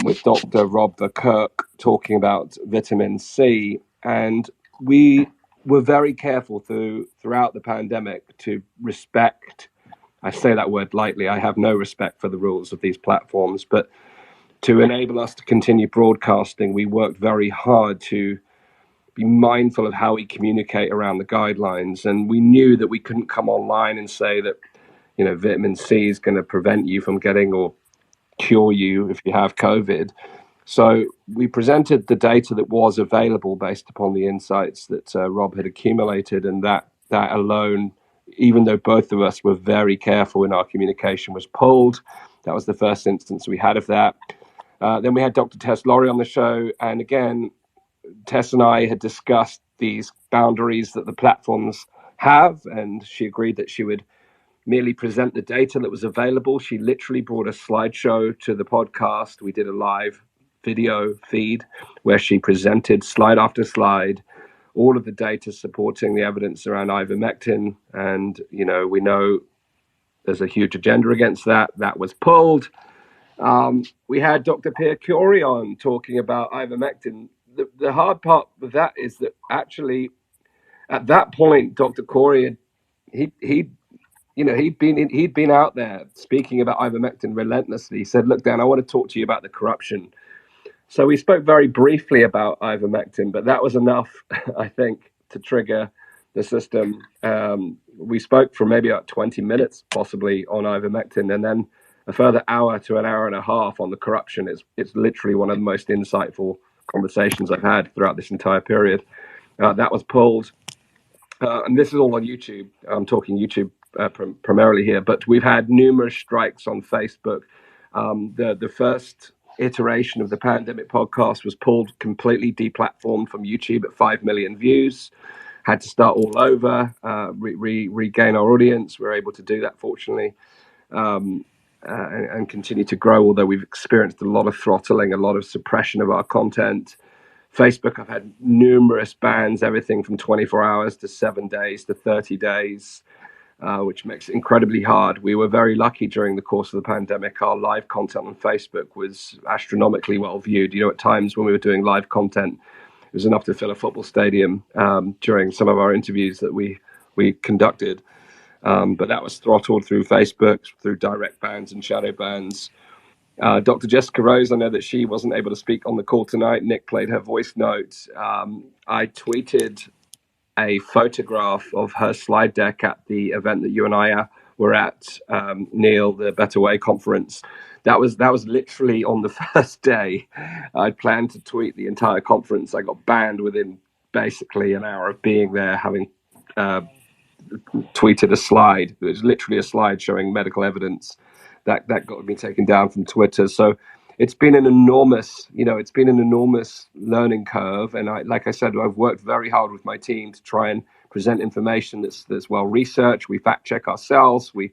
with Dr. Robert Kirsch talking about vitamin C. And we were very careful throughout the pandemic to respect, I say that word lightly, I have no respect for the rules of these platforms, but to enable us to continue broadcasting, we worked very hard to be mindful of how we communicate around the guidelines. And we knew that we couldn't come online and say that, vitamin C is going to prevent you from getting or cure you if you have COVID. So we presented the data that was available based upon the insights that Rob had accumulated, and that alone, even though both of us were very careful in our communication, was pulled. That was the first instance we had of that. Then we had Dr. Tess Lawrie on the show, and again, Tess and I had discussed these boundaries that the platforms have, and she agreed that she would merely present the data that was available. She literally brought a slideshow to the podcast. We did a live video feed where she presented slide after slide all of the data supporting the evidence around ivermectin. And, we know there's a huge agenda against that. That was pulled. We had Dr. Pierre Kory on talking about ivermectin. The hard part with that is that actually at that point, Dr. Kory, he'd been out there speaking about ivermectin relentlessly. He said, look, Dan, I want to talk to you about the corruption. So we spoke very briefly about ivermectin, but that was enough, I think, to trigger the system. We spoke for maybe about 20 minutes, possibly, on ivermectin, and then a further hour to an hour and a half on the corruption. It's literally one of the most insightful conversations I've had throughout this entire period. That was pulled. And this is all on YouTube. I'm talking YouTube primarily here, but we've had numerous strikes on Facebook. The first iteration of the Pandemic podcast was pulled, completely deplatformed from YouTube at 5 million views. Had to start all over, regain our audience. We were able to do that, fortunately, and continue to grow, although we've experienced a lot of throttling, a lot of suppression of our content. Facebook, I've had numerous bans, everything from 24 hours to 7 days to 30 days, which makes it incredibly hard. We were very lucky during the course of the pandemic. Our live content on Facebook was astronomically well viewed. You know, at times when we were doing live content, it was enough to fill a football stadium during some of our interviews that we conducted. But that was throttled through Facebook, through direct bans and shadow bans. Dr. Jessica Rose, I know that she wasn't able to speak on the call tonight. Nick played her voice note. I tweeted a photograph of her slide deck at the event that you and I were at, Neil, the Better Way conference. That was literally on the first day. I planned to tweet the entire conference. I got banned within basically an hour of being there, having tweeted a slide. It was literally a slide showing medical evidence that got me taken down from Twitter. So it's been an enormous learning curve. And like I said, I've worked very hard with my team to try and present information that's well researched. We fact check ourselves. We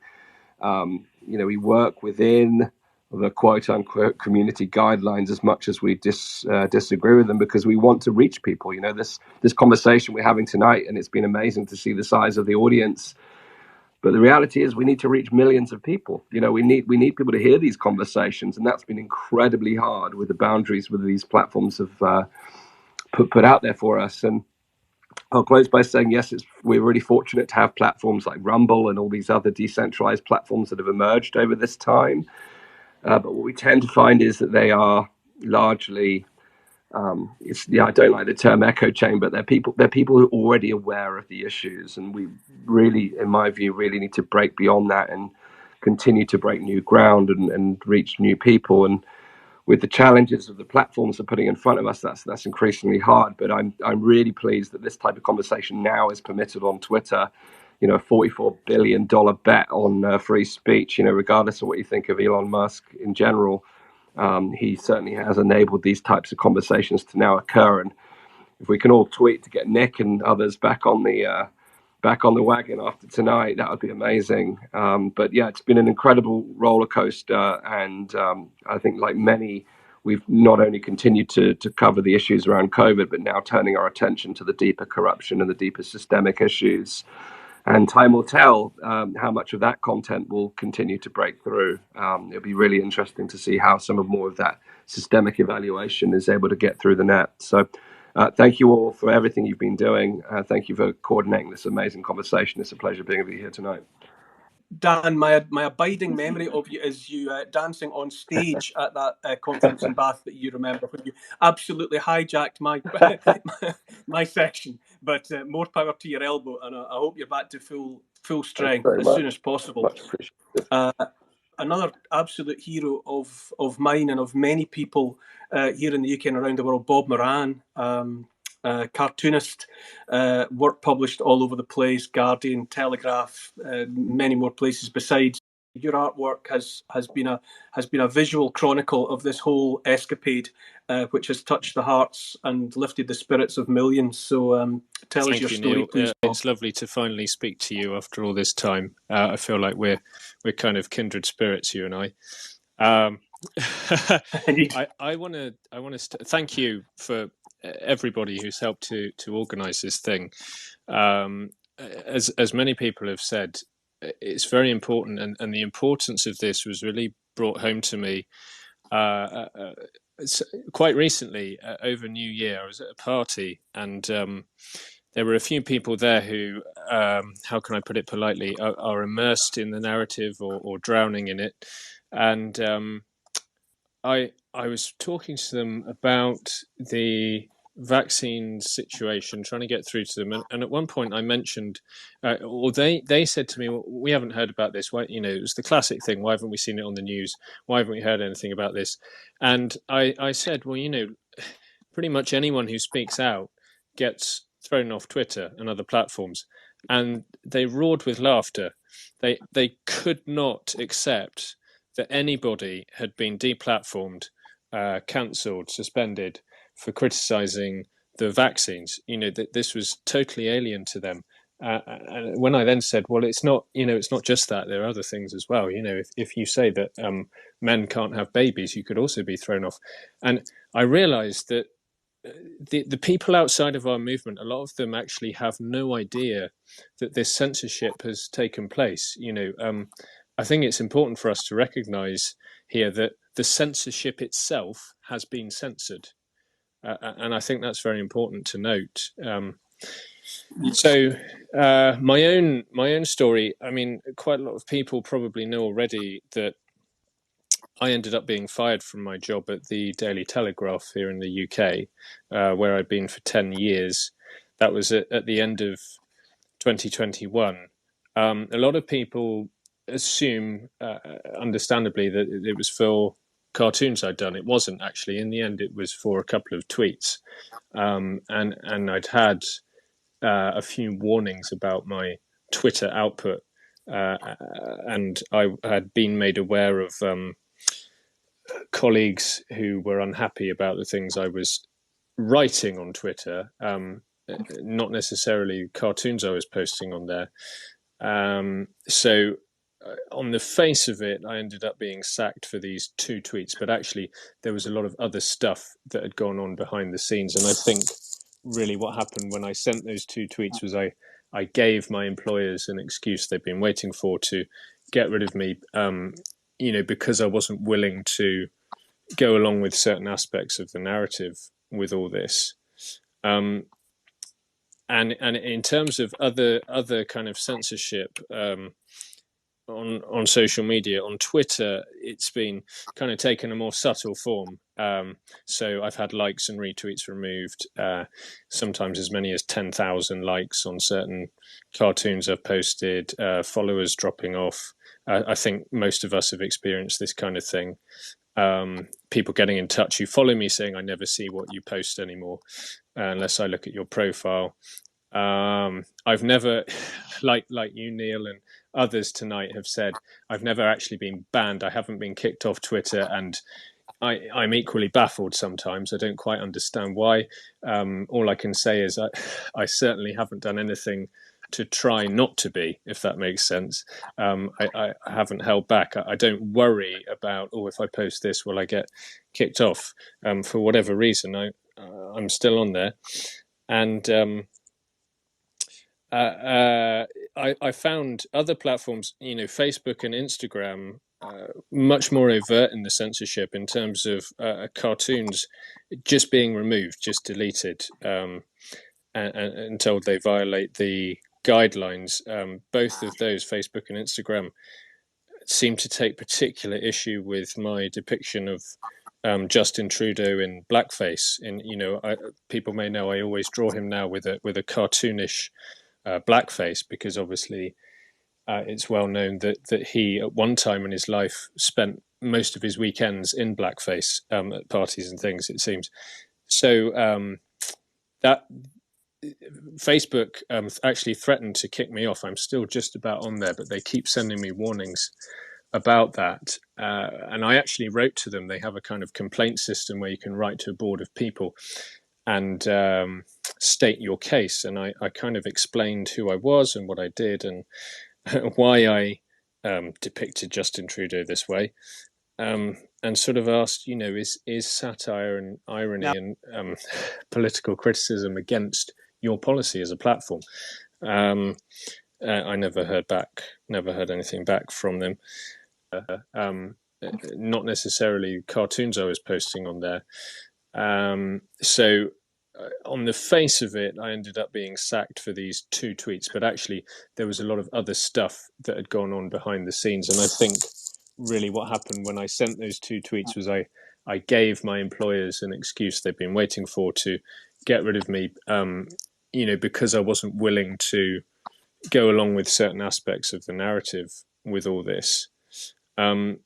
work within the quote unquote community guidelines as much as we disagree with them, because we want to reach people. You know, this conversation we're having tonight, and it's been amazing to see the size of the audience. But the reality is we need to reach millions of people. You know, we need people to hear these conversations, and that's been incredibly hard with the boundaries that these platforms have put out there for us. And I'll close by saying, yes, we're really fortunate to have platforms like Rumble and all these other decentralized platforms that have emerged over this time. But what we tend to find is that they are largely, I don't like the term echo chamber. They're people who are already aware of the issues, and we really, in my view, really need to break beyond that and continue to break new ground and reach new people. And with the challenges of the platforms they're putting in front of us, that's increasingly hard. But I'm really pleased that this type of conversation now is permitted on Twitter. You know, a $44 billion bet on free speech. You know, regardless of what you think of Elon Musk in general. He certainly has enabled these types of conversations to now occur, and if we can all tweet to get Nick and others back on the wagon after tonight, that would be amazing. But yeah, it's been an incredible roller coaster, and I think, like many, we've not only continued to cover the issues around COVID, but now turning our attention to the deeper corruption and the deeper systemic issues. And time will tell how much of that content will continue to break through. It'll be really interesting to see how more of that systemic evaluation is able to get through the net. So thank you all for everything you've been doing. Thank you for coordinating this amazing conversation. It's a pleasure being with you here tonight. Dan, my abiding memory of you is you dancing on stage at that conference in Bath that you remember, when you absolutely hijacked my section. But more power to your elbow, and I hope you're back to full strength as soon as possible. Much appreciated. Another absolute hero of mine and of many people here in the UK and around the world, Bob Moran. Cartoonist, work published all over the place, Guardian, Telegraph, many more places besides. Your artwork has been a visual chronicle of this whole escapade, which has touched the hearts and lifted the spirits of millions. So tell us your story, Neil. please. It's lovely to finally speak to you after all this time. I feel like we're kind of kindred spirits, you and I. I want to thank you for everybody who's helped to organise this thing. As many people have said, it's very important, and the importance of this was really brought home to me quite recently over New Year. I was at a party, and there were a few people there who, how can I put it politely, are immersed in the narrative or drowning in it, and I was talking to them about the vaccine situation, trying to get through to them, and at one point I mentioned, or they said to me, well, we haven't heard about this. Why, it was the classic thing. Why haven't we seen it on the news? Why haven't we heard anything about this? And I said, well, pretty much anyone who speaks out gets thrown off Twitter and other platforms, and they roared with laughter. They could not accept that anybody had been deplatformed, cancelled, suspended for criticising the vaccines. That this was totally alien to them. And when I then said, well, it's not just that, there are other things as well. If you say that men can't have babies, you could also be thrown off. And I realised that the people outside of our movement, a lot of them actually have no idea that this censorship has taken place. I think it's important for us to recognize here that the censorship itself has been censored. And I think that's very important to note. So my own story, I mean, quite a lot of people probably know already that I ended up being fired from my job at the Daily Telegraph here in the UK, where I'd been for 10 years. That was at the end of 2021. A lot of people assume, understandably, that it was for cartoons I'd done. It wasn't actually. In the end, it was for a couple of tweets. And I'd had a few warnings about my Twitter output. And I had been made aware of colleagues who were unhappy about the things I was writing on Twitter, not necessarily cartoons I was posting on there. So on the face of it, I ended up being sacked for these 2 tweets, but actually there was a lot of other stuff that had gone on behind the scenes. And I think really what happened when I sent those 2 tweets was I gave my employers an excuse they've been waiting for to get rid of me, because I wasn't willing to go along with certain aspects of the narrative with all this. And in terms of other kind of censorship on social media, on Twitter, it's been kind of taken a more subtle form. So I've had likes and retweets removed, sometimes as many as 10,000 likes on certain cartoons I've posted, followers dropping off. I think most of us have experienced this kind of thing. People getting in touch who follow me saying, I never see what you post anymore unless I look at your profile. I've never, like you, Neil, and others tonight have said, I've never actually been banned. I haven't been kicked off Twitter, and I'm equally baffled sometimes. I don't quite understand why. All I can say is I certainly haven't done anything to try not to be, if that makes sense. I haven't held back. I don't worry about, if I post this, will I get kicked off? For whatever reason, I'm still on there. And I found other platforms, Facebook and Instagram, much more overt in the censorship in terms of cartoons just being removed, just deleted, and told they violate the guidelines. Both of those, Facebook and Instagram, seem to take particular issue with my depiction of Justin Trudeau in blackface. People may know I always draw him now with a cartoonish blackface, because obviously it's well known that he at one time in his life spent most of his weekends in blackface at parties and things, it seems. So that Facebook actually threatened to kick me off. I'm still just about on there, but they keep sending me warnings about that. And I actually wrote to them. They have a kind of complaint system where you can write to a board of people and state your case. And I kind of explained who I was and what I did and why I depicted Justin Trudeau this way. And sort of asked, is satire and irony and political criticism against your policy as a platform? I never heard anything back from them. Not necessarily cartoons I was posting on there. So on the face of it, I ended up being sacked for these 2 tweets, but actually there was a lot of other stuff that had gone on behind the scenes. And I think really what happened when I sent those 2 tweets was I gave my employers an excuse they've been waiting for to get rid of me, because I wasn't willing to go along with certain aspects of the narrative with all this. And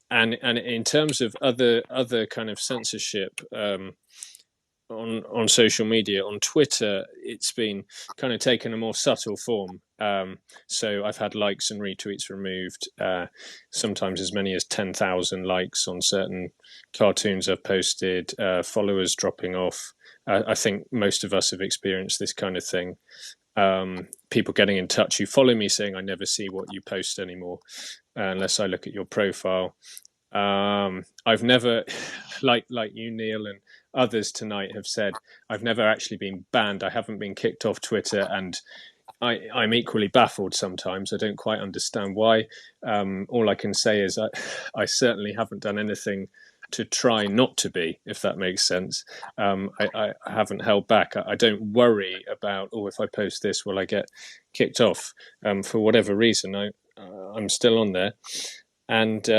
in terms of other kind of censorship on social media, on Twitter, it's been kind of taken a more subtle form. So I've had likes and retweets removed, sometimes as many as 10,000 likes on certain cartoons I've posted, followers dropping off. I think most of us have experienced this kind of thing. People getting in touch who follow me saying, I never see what you post anymore unless I look at your profile. I've never, like you, Neil, and others tonight have said, I've never actually been banned. I haven't been kicked off Twitter, and I'm equally baffled sometimes. I don't quite understand why. All I can say is I certainly haven't done anything to try not to be, if that makes sense. I haven't held back. I don't worry about, if I post this, will I get kicked off? For whatever reason, I'm still on there. And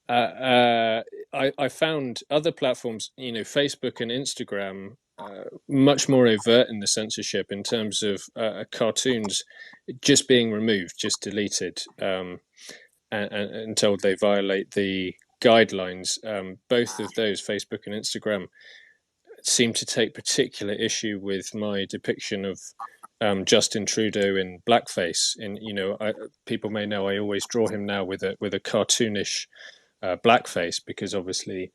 I found other platforms, Facebook and Instagram, much more overt in the censorship in terms of cartoons just being removed, just deleted, and told they violate the guidelines. Both of those, Facebook and Instagram, seem to take particular issue with my depiction of Justin Trudeau in blackface. People may know I always draw him now with a cartoonish blackface, because obviously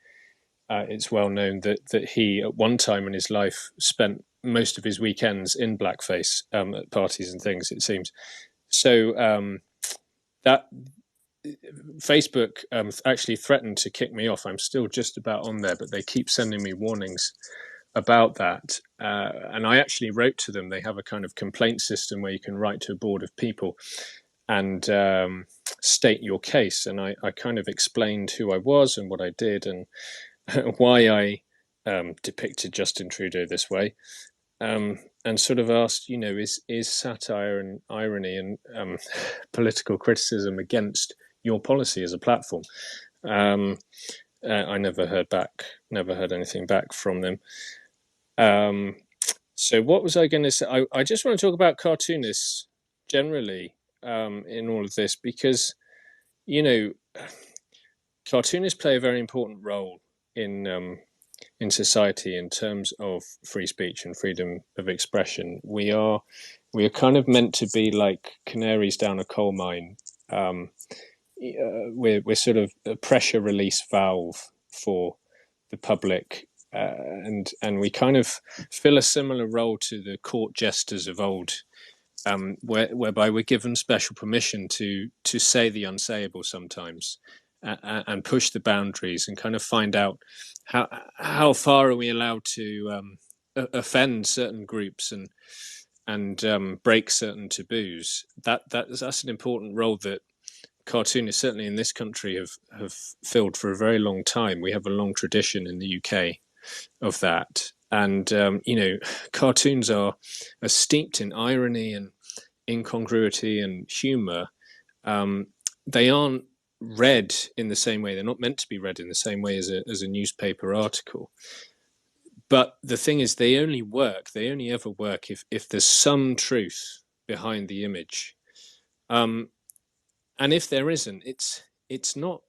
it's well known that he at one time in his life spent most of his weekends in blackface at parties and things, it seems. So that Facebook actually threatened to kick me off. I'm still just about on there, but they keep sending me warnings about that. And I actually wrote to them. They have a kind of complaint system where you can write to a board of people and state your case. And I kind of explained who I was and what I did and why I depicted Justin Trudeau this way. And sort of asked, is satire and irony and political criticism against your policy as a platform? I never heard anything back from them. So what was I going to say? I just want to talk about cartoonists generally in all of this, because, cartoonists play a very important role in society in terms of free speech and freedom of expression. We are kind of meant to be like canaries down a coal mine. We're sort of a pressure release valve for the public, and we kind of fill a similar role to the court jesters of old, whereby we're given special permission to say the unsayable sometimes, and push the boundaries and kind of find out how far are we allowed to offend certain groups and break certain taboos. That's an important role that cartoonists, certainly in this country, have filled for a very long time. We have a long tradition in the UK of that. And, cartoons are steeped in irony and incongruity and humour. They aren't read in the same way. They're not meant to be read in the same way as a newspaper article. But the thing is, they only ever work if there's some truth behind the image. And if there isn't, it's not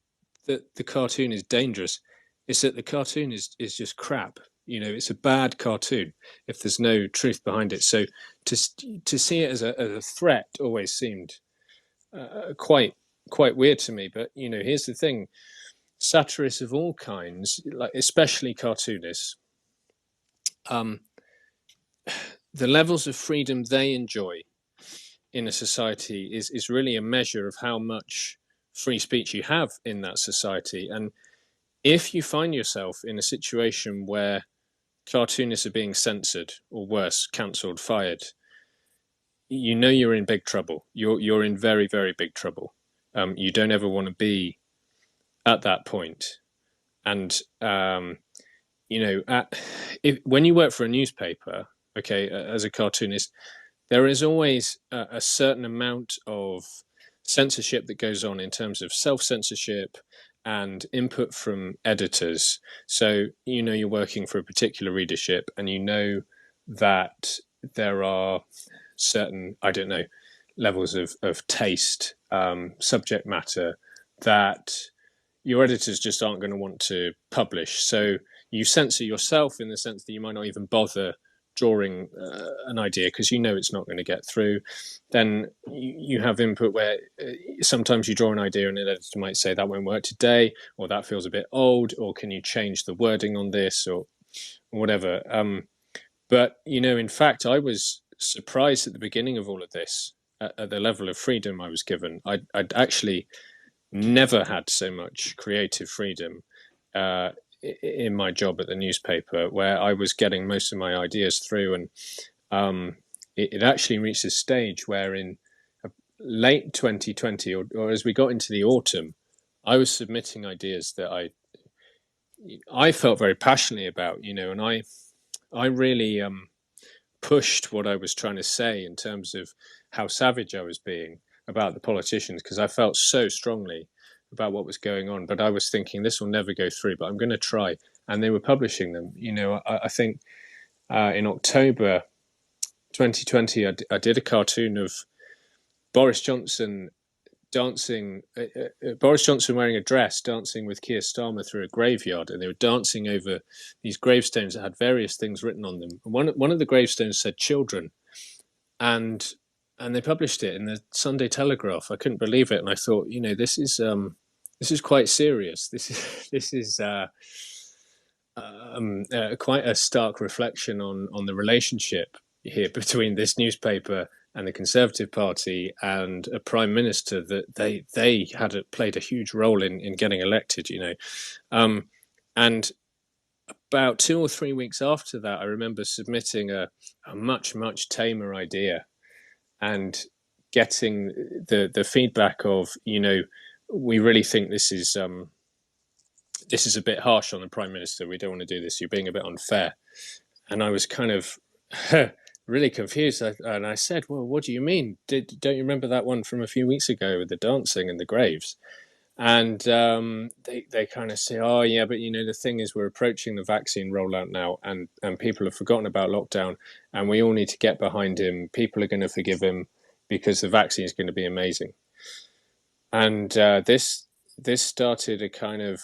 that the cartoon is dangerous. It's that the cartoon is just crap. It's a bad cartoon if there's no truth behind it. So to see it as a threat always seemed quite weird to me. But here's the thing: satirists of all kinds, like especially cartoonists, the levels of freedom they enjoy in a society is really a measure of how much free speech you have in that society. And if you find yourself in a situation where cartoonists are being censored, or worse, cancelled, fired, you're in big trouble. You're in very, very big trouble. You don't ever want to be at that point. And when you work for a newspaper, okay, as a cartoonist, there is always a certain amount of censorship that goes on in terms of self-censorship and input from editors. So, you're working for a particular readership, and that there are certain, levels of taste, subject matter that your editors just aren't going to want to publish. So you censor yourself in the sense that you might not even bother drawing an idea because it's not going to get through. Then you have input where sometimes you draw an idea and an editor might say that won't work today, or that feels a bit old, or can you change the wording on this, or whatever. But in fact, I was surprised at the beginning of all of this at the level of freedom I was given. I'd actually never had so much creative freedom in my job at the newspaper, where I was getting most of my ideas through, and it actually reached a stage where in late 2020, or as we got into the autumn, I was submitting ideas that I felt very passionately about, and I really pushed what I was trying to say in terms of how savage I was being about the politicians, because I felt so strongly about what was going on. But I was thinking, this will never go through, but I'm going to try. And they were publishing them. I think in October 2020, I did a cartoon of Boris Johnson dancing, Boris Johnson wearing a dress, dancing with Keir Starmer through a graveyard, and they were dancing over these gravestones that had various things written on them. One of the gravestones said "children," and they published it in the Sunday Telegraph. I couldn't believe it, and I thought, this is quite serious. This is quite a stark reflection on the relationship here between this newspaper and the Conservative Party and a Prime Minister that they had played a huge role in getting elected, and about 2 or 3 weeks after that, I remember submitting a much, much tamer idea and getting the feedback of, we really think this is a bit harsh on the Prime Minister. We don't want to do this. You're being a bit unfair. And I was kind of really confused. And I said, well, what do you mean? Don't you remember that one from a few weeks ago with the dancing and the graves? And they kind of say, oh, yeah, but, the thing is we're approaching the vaccine rollout now, and people have forgotten about lockdown, and we all need to get behind him. People are going to forgive him because the vaccine is going to be amazing. And this started a kind of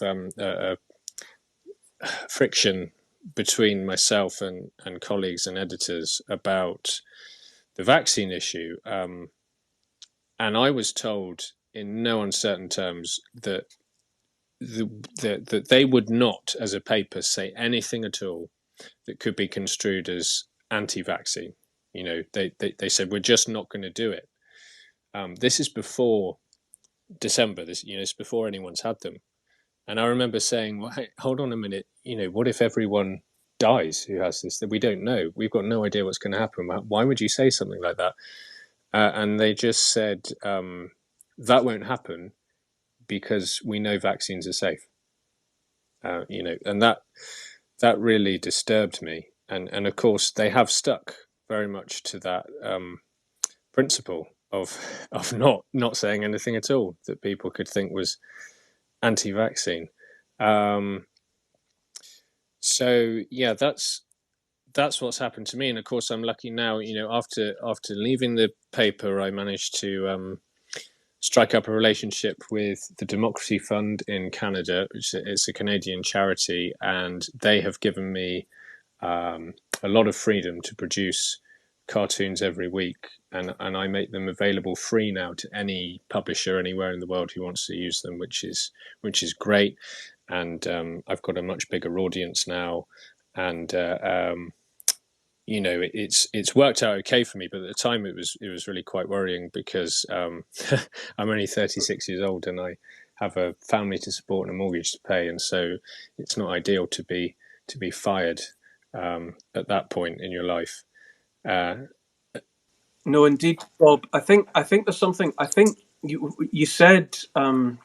friction between myself and colleagues and editors about the vaccine issue. And I was told in no uncertain terms that that they would not, as a paper, say anything at all that could be construed as anti-vaccine. They said, we're just not going to do it. This is before December. It's before anyone's had them. And I remember saying, well, hey, hold on a minute. What if everyone dies who has this? That we don't know. We've got no idea what's going to happen. Why would you say something like that? And they just said, that won't happen because we know vaccines are safe. And that really disturbed me. And of course, they have stuck very much to that principle of not saying anything at all that people could think was anti-vaccine. So yeah, that's what's happened to me. And of course, I'm lucky now. After leaving the paper, I managed to strike up a relationship with the Democracy Fund in Canada, which is a Canadian charity, and they have given me a lot of freedom to produce cartoons every week, and I make them available free now to any publisher anywhere in the world who wants to use them, which is great. And I've got a much bigger audience now, and it's worked out okay for me. But at the time, it was really quite worrying because I'm only 36 years old and I have a family to support and a mortgage to pay, and so it's not ideal to be fired at that point in your life. No, indeed, Bob. I think there's something. I think you said, that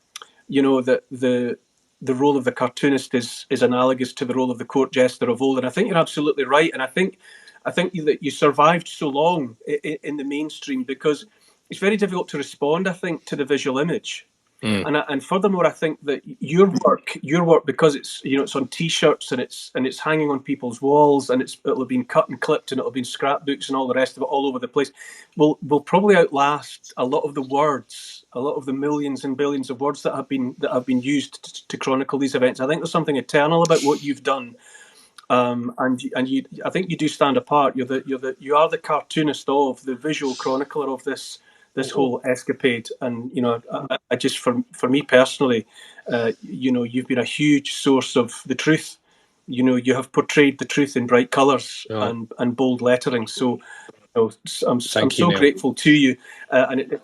the role of the cartoonist is analogous to the role of the court jester of old, and I think you're absolutely right. And I think that you survived so long in the mainstream because it's very difficult to respond, I think, to the visual image. And furthermore, I think that your work, because it's it's on T-shirts and it's hanging on people's walls, and it'll have been cut and clipped, and it'll have been scrapbooks and all the rest of it all over the place, will probably outlast a lot of the words, a lot of the millions and billions of words that have been used to chronicle these events. I think there's something eternal about what you've done, and you. I think you do stand apart. You are the cartoonist of the visual chronicler of this whole escapade. And I just, for me personally, you've been a huge source of the truth. You have portrayed the truth in bright colours and bold lettering. So I'm so grateful to you, and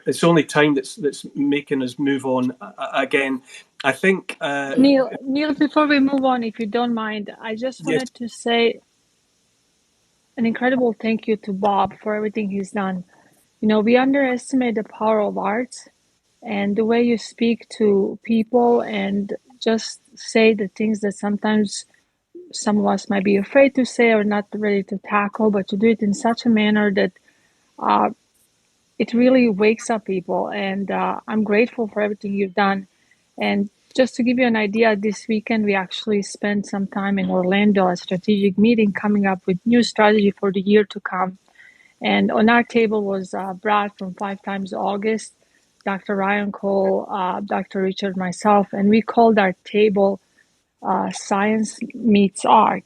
it's only time that's making us move on again. I think Neil, before we move on, if you don't mind, I just yes. wanted to say an incredible thank you to Bob for everything he's done. You know, we underestimate the power of arts and the way you speak to people and just say the things that sometimes some of us might be afraid to say or not ready to tackle, but to do it in such a manner that it really wakes up people. And I'm grateful for everything you've done. And just to give you an idea, this weekend we actually spent some time in Orlando, a strategic meeting coming up with new strategy for the year to come. And on our table was Brad from 5 Times August, Dr. Ryan Cole, Dr. Richard, myself, and we called our table Science Meets Art.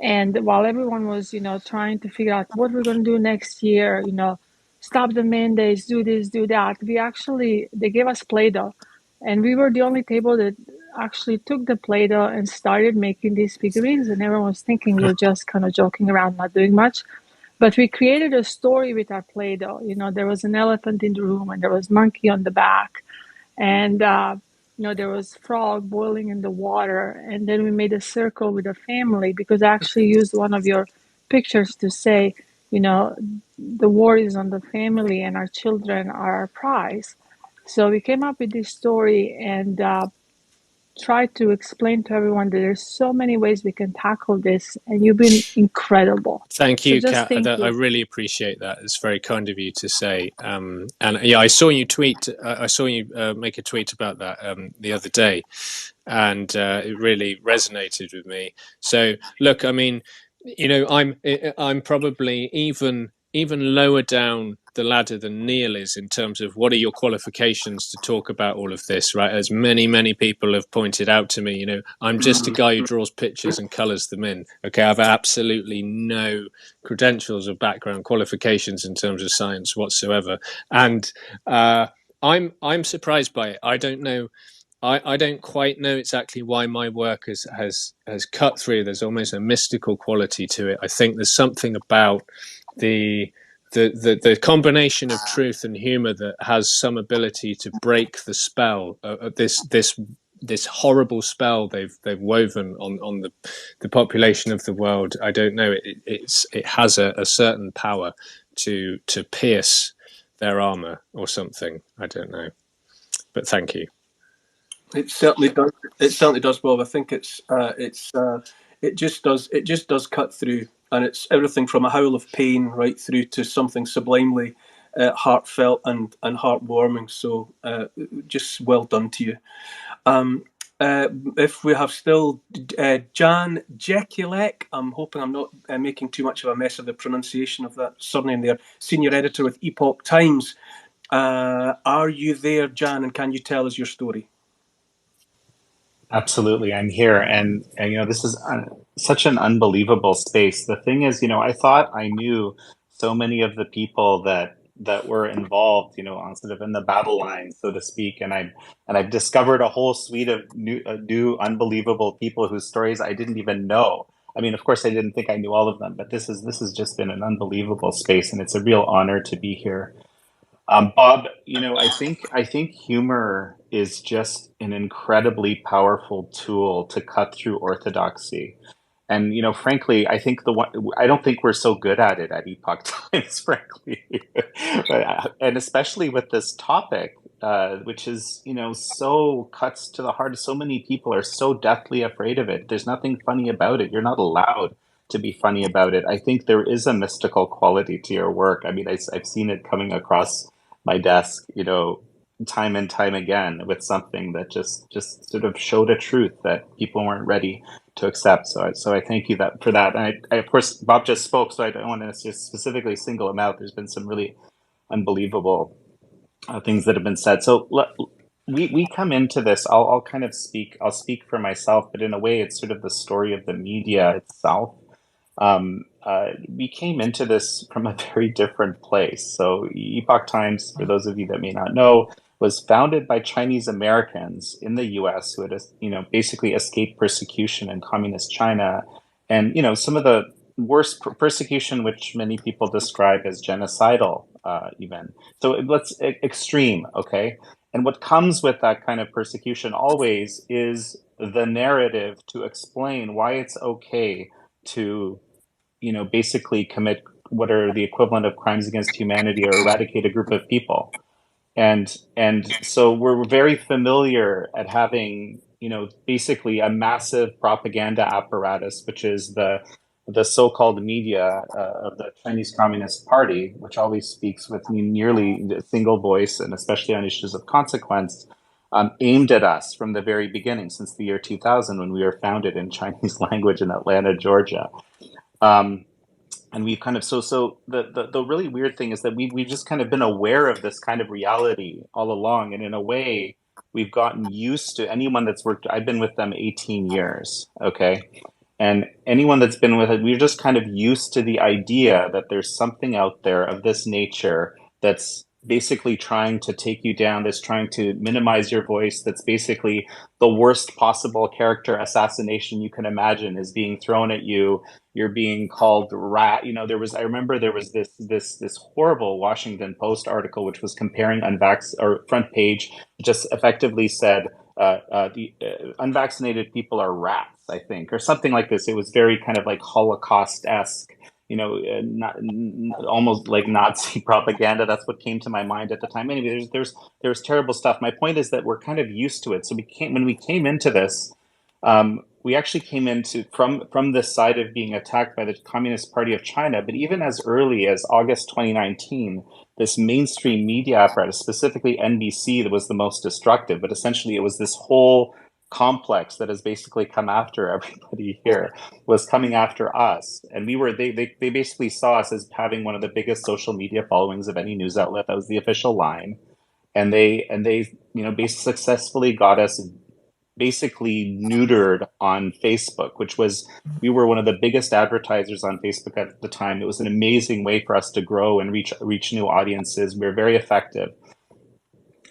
And while everyone was, you know, trying to figure out what we're going to do next year, you know, stop the mandates, do this, do that, they gave us Play-Doh. And we were the only table that actually took the Play-Doh and started making these figurines. And everyone was thinking we're just kind of joking around, not doing much. But we created a story with our Play-Doh. You know, there was an elephant in the room and there was monkey on the back. And, you know, there was frog boiling in the water. And then we made a circle with a family because I actually used one of your pictures to say, you know, the war is on the family and our children are our prize. So we came up with this story and tried to explain to everyone that there's so many ways we can tackle this, and you've been incredible. Thank you, So just Kat. thank I you. really appreciate that. It's very kind of you to say. And yeah, I saw you tweet. I saw you make a tweet about that the other day, and it really resonated with me. So look, I mean, you know, I'm probably even lower down the ladder than Neil is in terms of what are your qualifications to talk about all of this, right? As many people have pointed out to me, you know, I'm just a guy who draws pictures and colours them in. Okay, I've absolutely no credentials or background qualifications in terms of science whatsoever, and I'm surprised by it. I don't know. I don't quite know exactly why my work has cut through. There's almost a mystical quality to it. I think there's something about the combination of truth and humor that has some ability to break the spell of this horrible spell they've woven on the population of the world. I don't know. It has a certain power to pierce their armor or something. I don't know. But thank you. It certainly does. It certainly does, Bob. I think it just does cut through, and it's everything from a howl of pain right through to something sublimely heartfelt and heartwarming. So just well done to you. If we have still Jan Jekielek, I'm hoping I'm not making too much of a mess of the pronunciation of that surname there, senior editor with Epoch Times. Are you there, Jan, and can you tell us your story? Absolutely, I'm here, and you know, this is such an unbelievable space. The thing is, you know, I thought I knew so many of the people that were involved, you know, on sort of in the battle line, so to speak, and I've discovered a whole suite of new unbelievable people whose stories I didn't even know. I mean, of course, I didn't think I knew all of them, but this has just been an unbelievable space, and it's a real honor to be here. Bob, you know, I think humor is just an incredibly powerful tool to cut through orthodoxy. And, you know, frankly, I don't think we're so good at it at Epoch Times, frankly. And especially with this topic, which is, you know, so cuts to the heart. So many people are so deathly afraid of it. There's nothing funny about it. You're not allowed to be funny about it. I think there is a mystical quality to your work. I mean, I've seen it coming across my desk, you know, time and time again with something that just sort of showed a truth that people weren't ready to accept. So I thank you for that. And I, of course, Bob just spoke, so I don't want to just specifically single him out. There's been some really unbelievable things that have been said. So we come into this. I'll kind of speak. I'll speak for myself, but in a way, it's sort of the story of the media itself. We came into this from a very different place. So Epoch Times, for those of you that may not know, was founded by Chinese Americans in the U.S. who had, you know, basically escaped persecution in communist China, and, you know, some of the worst persecution, which many people describe as genocidal, even. So let's extreme, okay? And what comes with that kind of persecution always is the narrative to explain why it's okay to, basically commit what are the equivalent of crimes against humanity or eradicate a group of people. And so we're very familiar at having, basically a massive propaganda apparatus, which is the so-called media of the Chinese Communist Party, which always speaks with nearly a single voice, and especially on issues of consequence, aimed at us from the very beginning, since the year 2000, when we were founded in Chinese language in Atlanta, Georgia. And we've kind of the really weird thing is that we've just kind of been aware of this kind of reality all along, and in a way we've gotten used to anyone that's worked. I've been with them 18 years, okay, and anyone that's been with it, we're just kind of used to the idea that there's something out there of this nature that's basically trying to take you down, that's trying to minimize your voice, that's basically the worst possible character assassination you can imagine is being thrown at you. You're being called rat. I remember there was this horrible Washington Post article which was comparing or front page, just effectively said the unvaccinated people are rats, I think, or something like this. It was very kind of like Holocaust-esque, almost like Nazi propaganda. That's what came to my mind at the time. Anyway, there's terrible stuff. My point is that we're kind of used to it. So when we came into this, we actually came into from this side of being attacked by the Communist Party of China. But even as early as August 2019, this mainstream media apparatus, specifically NBC, that was the most destructive. But essentially, it was this whole complex that has basically come after everybody here, was coming after us. And they basically saw us as having one of the biggest social media followings of any news outlet. That was the official line. And they basically successfully got us basically neutered on Facebook, we were one of the biggest advertisers on Facebook at the time. It was an amazing way for us to grow and reach new audiences. We were very effective.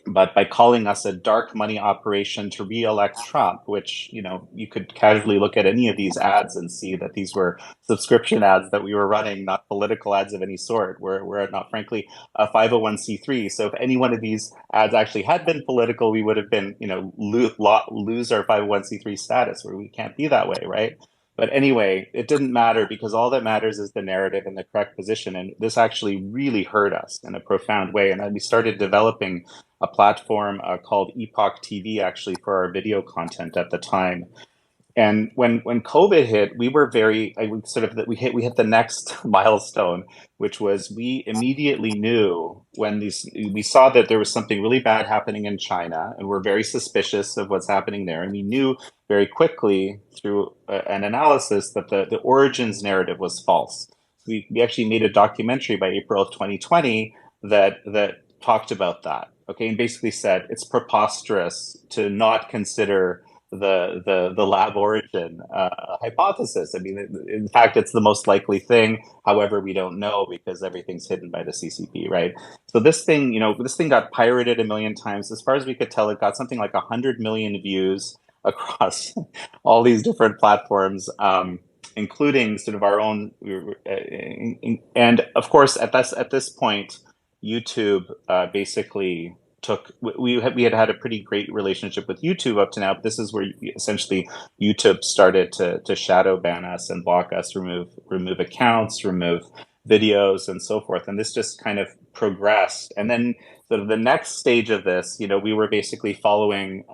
But by calling us a dark money operation to re-elect Trump, which, you could casually look at any of these ads and see that these were subscription ads that we were running, not political ads of any sort. We're not, frankly, a 501c3. So if any one of these ads actually had been political, we would have been, lose our 501c3 status, where we can't be that way, right? But anyway, it didn't matter, because all that matters is the narrative and the correct position. And this actually really hurt us in a profound way. And then we started developing a platform called Epoch TV, actually, for our video content at the time. And when COVID hit, we were we hit the next milestone, which was we immediately knew when we saw that there was something really bad happening in China, and we're very suspicious of what's happening there. And we knew very quickly through an analysis that the origins narrative was false. We actually made a documentary by April of 2020 that talked about that. Okay, and basically said it's preposterous to not consider the lab origin hypothesis. I mean, in fact, it's the most likely thing. However, we don't know, because everything's hidden by the CCP, right? So this thing got pirated a million times. As far as we could tell, it got something like 100 million views across all these different platforms, including sort of our own. And of course, at this point, YouTube basically we had a pretty great relationship with YouTube up to now, but this is where essentially YouTube started to shadow ban us and block us, remove accounts, remove videos, and so forth. And this just kind of progressed. And then sort of the next stage of this, we were basically following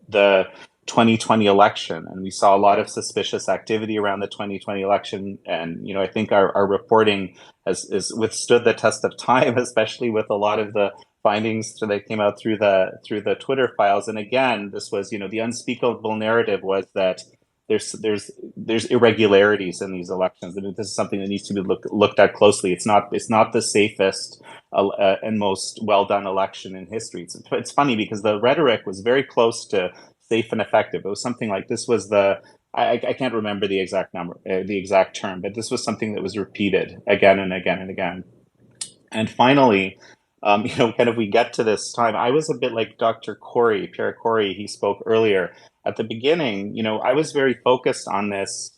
the 2020 election, and we saw a lot of suspicious activity around the 2020 election. And I think our reporting has withstood the test of time, especially with a lot of the findings that came out through the Twitter files. And again, this was the unspeakable narrative was that there's irregularities in these elections. I mean, this is something that needs to be looked at closely. It's not the safest and most well done election in history. It's funny because the rhetoric was very close to safe and effective. It was something like this was I can't remember the exact number, the exact term, but this was something that was repeated again and again and again. And finally, kind of we get to this time. I was a bit like Dr. Kory, Pierre Kory. He spoke earlier. At the beginning, I was very focused on this.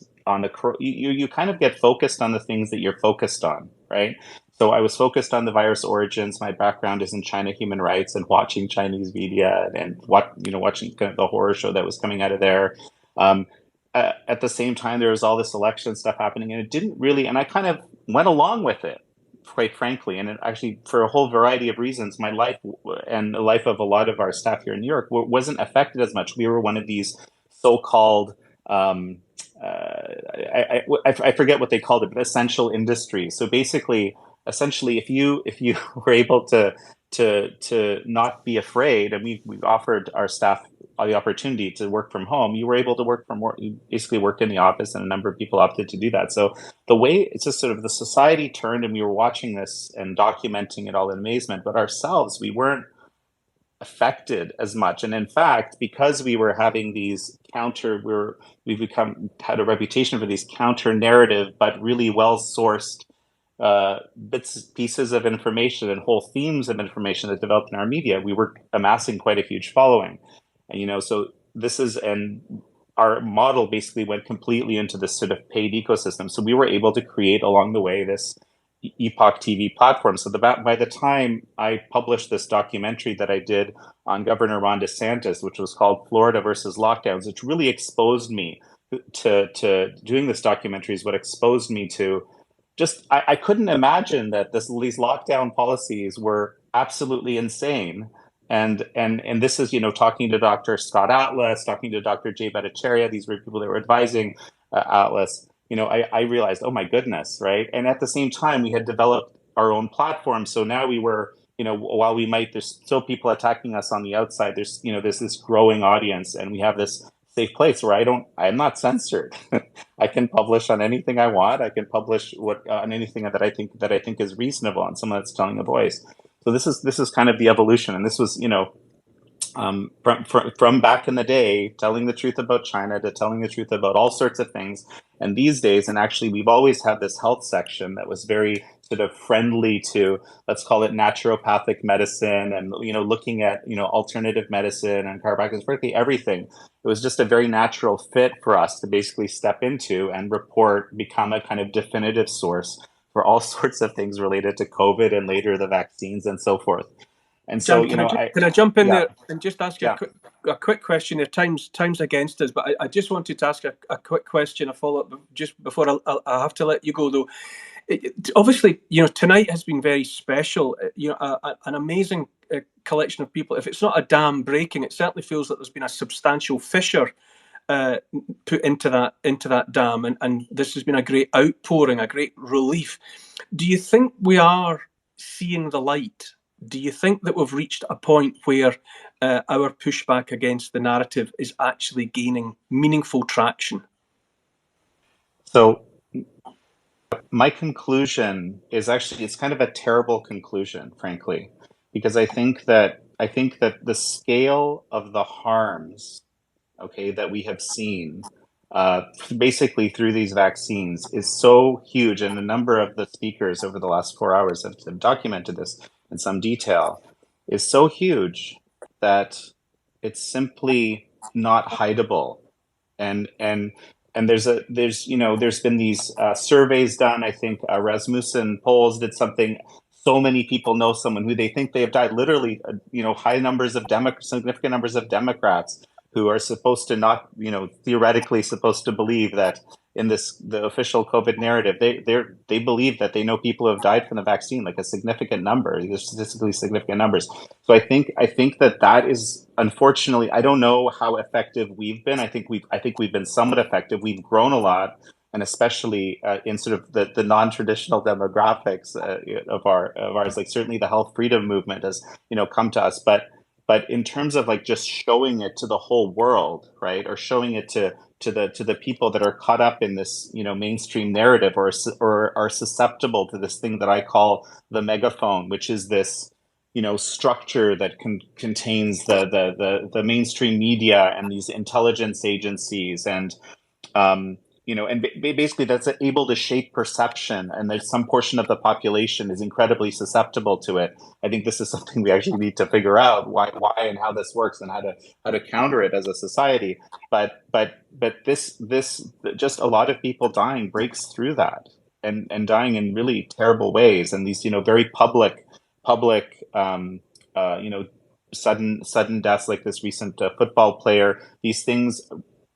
You kind of get focused on the things that you're focused on, right? So I was focused on the virus origins. My background is in China human rights and watching Chinese media and watching kind of the horror show that was coming out of there. At the same time, there was all this election stuff happening, and it didn't really. And I kind of went along with it, quite frankly. And it actually, for a whole variety of reasons, my life and the life of a lot of our staff here in New York wasn't affected as much. We were one of these so-called I forget what they called it, but essential industries. So basically, essentially, if you were able to not be afraid, and we offered our staff the opportunity to work from home, you were able to work from work. You basically worked in the office, and a number of people opted to do that. So the way it's just sort of the society turned, and we were watching this and documenting it all in amazement, but ourselves, we weren't affected as much. And in fact, because we were having these we've had a reputation for these counter narrative, but really well sourced pieces of information and whole themes of information that developed in our media, we were amassing quite a huge following. And, so our model basically went completely into this sort of paid ecosystem. So we were able to create along the way this Epoch TV platform. So by the time I published this documentary that I did on Governor Ron DeSantis, which was called Florida versus Lockdowns, which really exposed me to doing this documentary, is what exposed me to just, I couldn't imagine that these lockdown policies were absolutely insane. And this is, talking to Dr. Scott Atlas, talking to Dr. Jay Bhattacharya, these were people that were advising Atlas. I realized, oh my goodness, right? And at the same time, we had developed our own platform. So now we were, while there's still people attacking us on the outside, there's this growing audience, and we have this safe place where I'm not censored. I can publish on anything I want. I can publish on anything that I think is reasonable, and someone that's telling a voice. So this is kind of the evolution, and this was, from back in the day, telling the truth about China to telling the truth about all sorts of things. And these days, and actually we've always had this health section that was very sort of friendly to, let's call it naturopathic medicine, and, looking at, alternative medicine and chiropractic, frankly, everything. It was just a very natural fit for us to basically step into and become a kind of definitive source for all sorts of things related to COVID and later the vaccines and so forth. And so, Jan, can I jump in there and just ask you a quick question? There, time's against us, but I just wanted to ask a quick question, a follow-up, just before I have to let you go, though. Obviously, tonight has been very special. An amazing collection of people. If it's not a dam breaking, it certainly feels like there's been a substantial fissure put into that dam, and this has been a great outpouring, a great relief. Do you think we are seeing the light? Do you think that we've reached a point where our pushback against the narrative is actually gaining meaningful traction? So my conclusion is actually, it's kind of a terrible conclusion, frankly, because I think that the scale of the harms, that we have seen basically through these vaccines is so huge, and a number of the speakers over the last 4 hours have documented this in some detail, is so huge that it's simply not hideable. And there's been these surveys done. I think Rasmussen polls did something. So many people know someone who they think they have died. Literally, significant numbers of Democrats who are supposed to not, theoretically supposed to believe that in the official COVID narrative, they believe that they know people who have died from the vaccine, like a significant number, statistically significant numbers. So I think that is, unfortunately, I don't know how effective we've been. I think we've been somewhat effective. We've grown a lot, and especially in sort of the non-traditional demographics of ours, like certainly the health freedom movement has come to us, but in terms of like just showing it to the whole world, right, or showing it to the people that are caught up in this mainstream narrative, or are susceptible to this thing that I call the megaphone, which is this structure that contains the mainstream media and these intelligence agencies and and basically that's able to shape perception, and there's some portion of the population is incredibly susceptible to it. I think this is something we actually need to figure out why and how this works, and how to counter it as a society. But this just a lot of people dying breaks through that. and dying in really terrible ways, and these very public sudden deaths like this recent football player. These things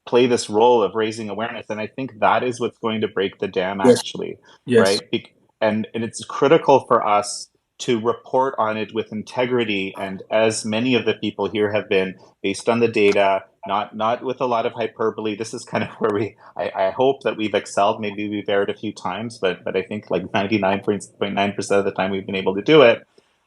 play this role of raising awareness, and I think that is what's going to break the dam, actually. Yes. Right? And it's critical for us to report on it with integrity, and as many of the people here have been, based on the data, not with a lot of hyperbole. This is kind of where I hope that we've excelled. Maybe we've erred a few times, but I think like 99.9% of the time we've been able to do it.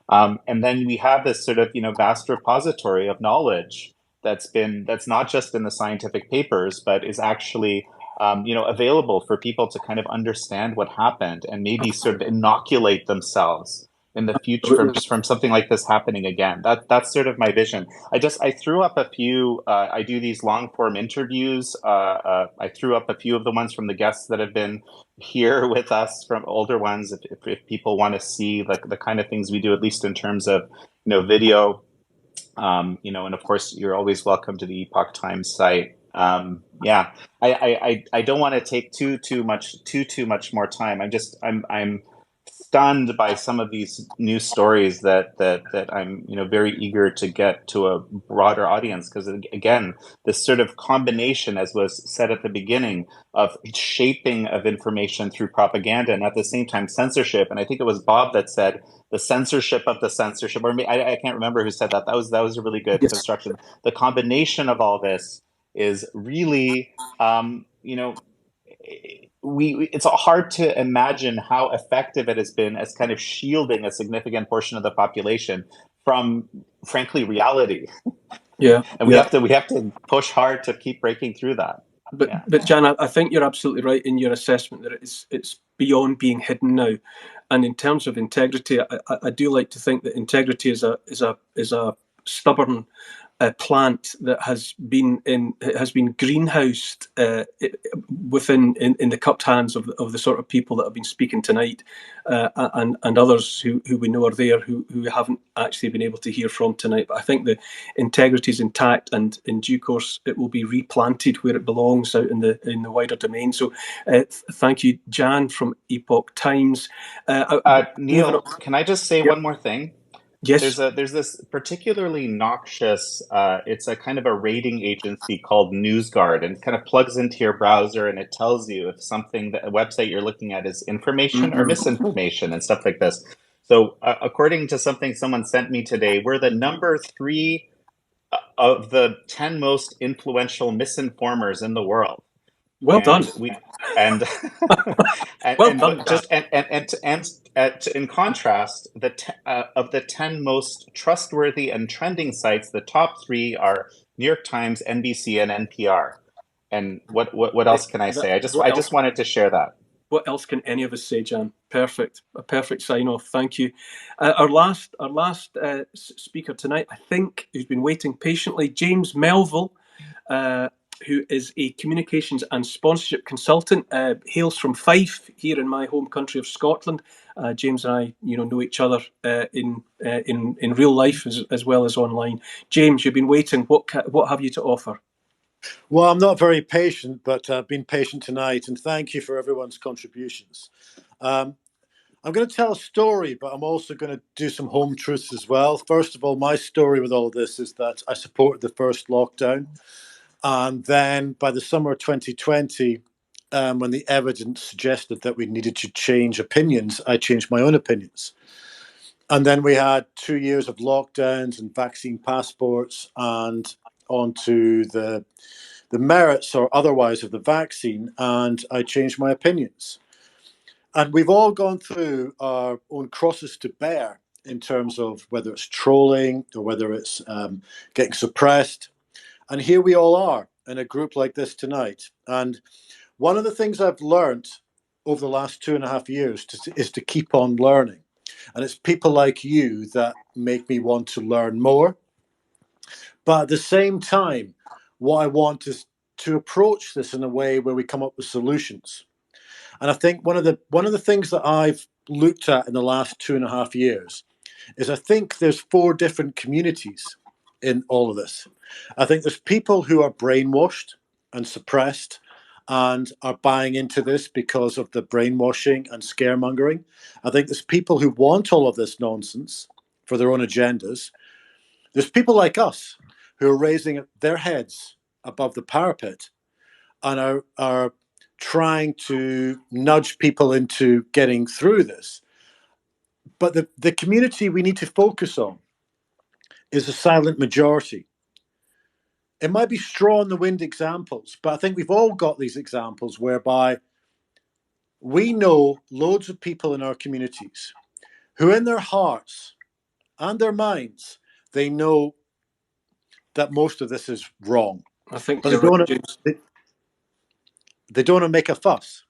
And then we have this sort of vast repository of knowledge that's not just in the scientific papers, but is actually available for people to kind of understand what happened and maybe sort of inoculate themselves in the future from something like this happening again. That's sort of my vision. I threw up a few. I do these long form interviews. I threw up a few of the ones from the guests that have been here with us, from older ones. If people want to see like the kind of things we do, at least in terms of video. And of course, you're always welcome to the Epoch Times site. I don't want to take too much more time. I'm stunned by some of these news stories that I'm very eager to get to a broader audience, because again, this sort of combination, as was said at the beginning, of shaping of information through propaganda and at the same time censorship. And I think it was Bob that said the censorship of the censorship, or I can't remember who said that. That was a really good construction. The combination of all this is really it's hard to imagine how effective it has been as kind of shielding a significant portion of the population from, frankly, reality. Yeah, and we have to push hard to keep breaking through that. But Jan, I think you're absolutely right in your assessment that it's beyond being hidden now. And in terms of integrity, I do like to think that integrity is a stubborn plant that has been greenhoused within the cupped hands of the sort of people that have been speaking tonight, and others who we know are there who we haven't actually been able to hear from tonight. But I think the integrity is intact, and in due course it will be replanted where it belongs, out in the wider domain. So thank you, Jan from Epoch Times. Neil, can I just say one more thing? Yes. There's this particularly noxious, it's a kind of a rating agency called NewsGuard, and it kind of plugs into your browser and it tells you if a website you're looking at is information or misinformation and stuff like this. So according to something someone sent me today, we're the number 3 of the 10 most influential misinformers in the world. Well done. In contrast, of the 10 most trustworthy and trending sites, the top 3 are New York Times, NBC, and NPR. And what else can I say? I just wanted to share that. What else can any of us say, Jan? Perfect. A perfect sign off. Thank you. Our last speaker tonight, I think, who's been waiting patiently, James Melville, who is a communications and sponsorship consultant, hails from Fife, here in my home country of Scotland. James and I, know each other in real life as well as online. James, you've been waiting. What have you to offer? Well, I'm not very patient, but I've been patient tonight, and thank you for everyone's contributions. I'm going to tell a story, but I'm also going to do some home truths as well. First of all, my story with all this is that I supported the first lockdown. And then by the summer of 2020, when the evidence suggested that we needed to change opinions, I changed my own opinions. And then we had 2 years of lockdowns and vaccine passports, and onto the merits or otherwise of the vaccine, and I changed my opinions. And we've all gone through our own crosses to bear in terms of whether it's trolling or whether it's getting suppressed. And here we all are in a group like this tonight. And one of the things I've learned over the last 2.5 years is to keep on learning. And it's people like you that make me want to learn more. But at the same time, what I want is to approach this in a way where we come up with solutions. And I think one of the things that I've looked at in the last 2.5 years is I think there's 4 different communities in all of this. I think there's people who are brainwashed and suppressed and are buying into this because of the brainwashing and scaremongering. I think there's people who want all of this nonsense for their own agendas. There's people like us who are raising their heads above the parapet and are trying to nudge people into getting through this. But the community we need to focus on is a silent majority. It might be straw in the wind examples, but I think we've all got these examples whereby we know loads of people in our communities who in their hearts and their minds, they know that most of this is wrong. I think But you're right, James. they don't want to make a fuss.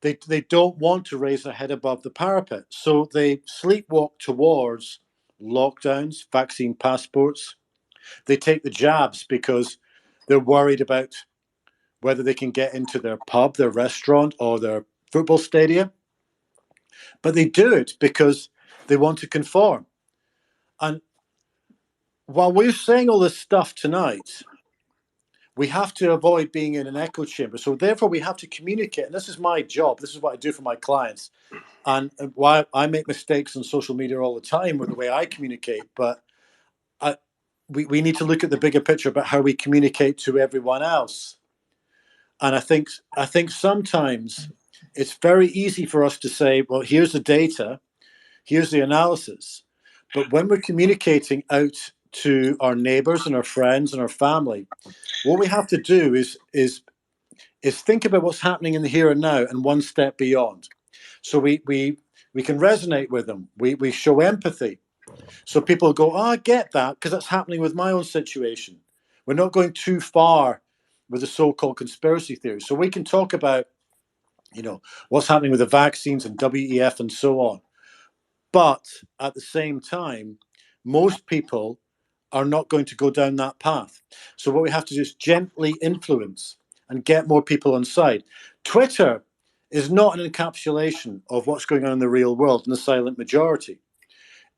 They don't want to raise their head above the parapet. So they sleepwalk towards lockdowns, vaccine passports. They take the jabs because they're worried about whether they can get into their pub, their restaurant, or their football stadium. But they do it because they want to conform. And while we're saying all this stuff tonight, we have to avoid being in an echo chamber. So therefore, we have to communicate. And this is my job. This is what I do for my clients. And why I make mistakes on social media all the time with the way I communicate. But we need to look at the bigger picture about how we communicate to everyone else. And I think sometimes it's very easy for us to say, well, here's the data, here's the analysis. But when we're communicating out to our neighbors and our friends and our family, what we have to do is think about what's happening in the here and now and one step beyond. So we can resonate with them. We show empathy. So people go, oh, I get that, because that's happening with my own situation. We're not going too far with the so-called conspiracy theories. So we can talk about, what's happening with the vaccines and WEF and so on. But at the same time, most people are not going to go down that path. So what we have to do is gently influence and get more people on side. Twitter is not an encapsulation of what's going on in the real world in the silent majority.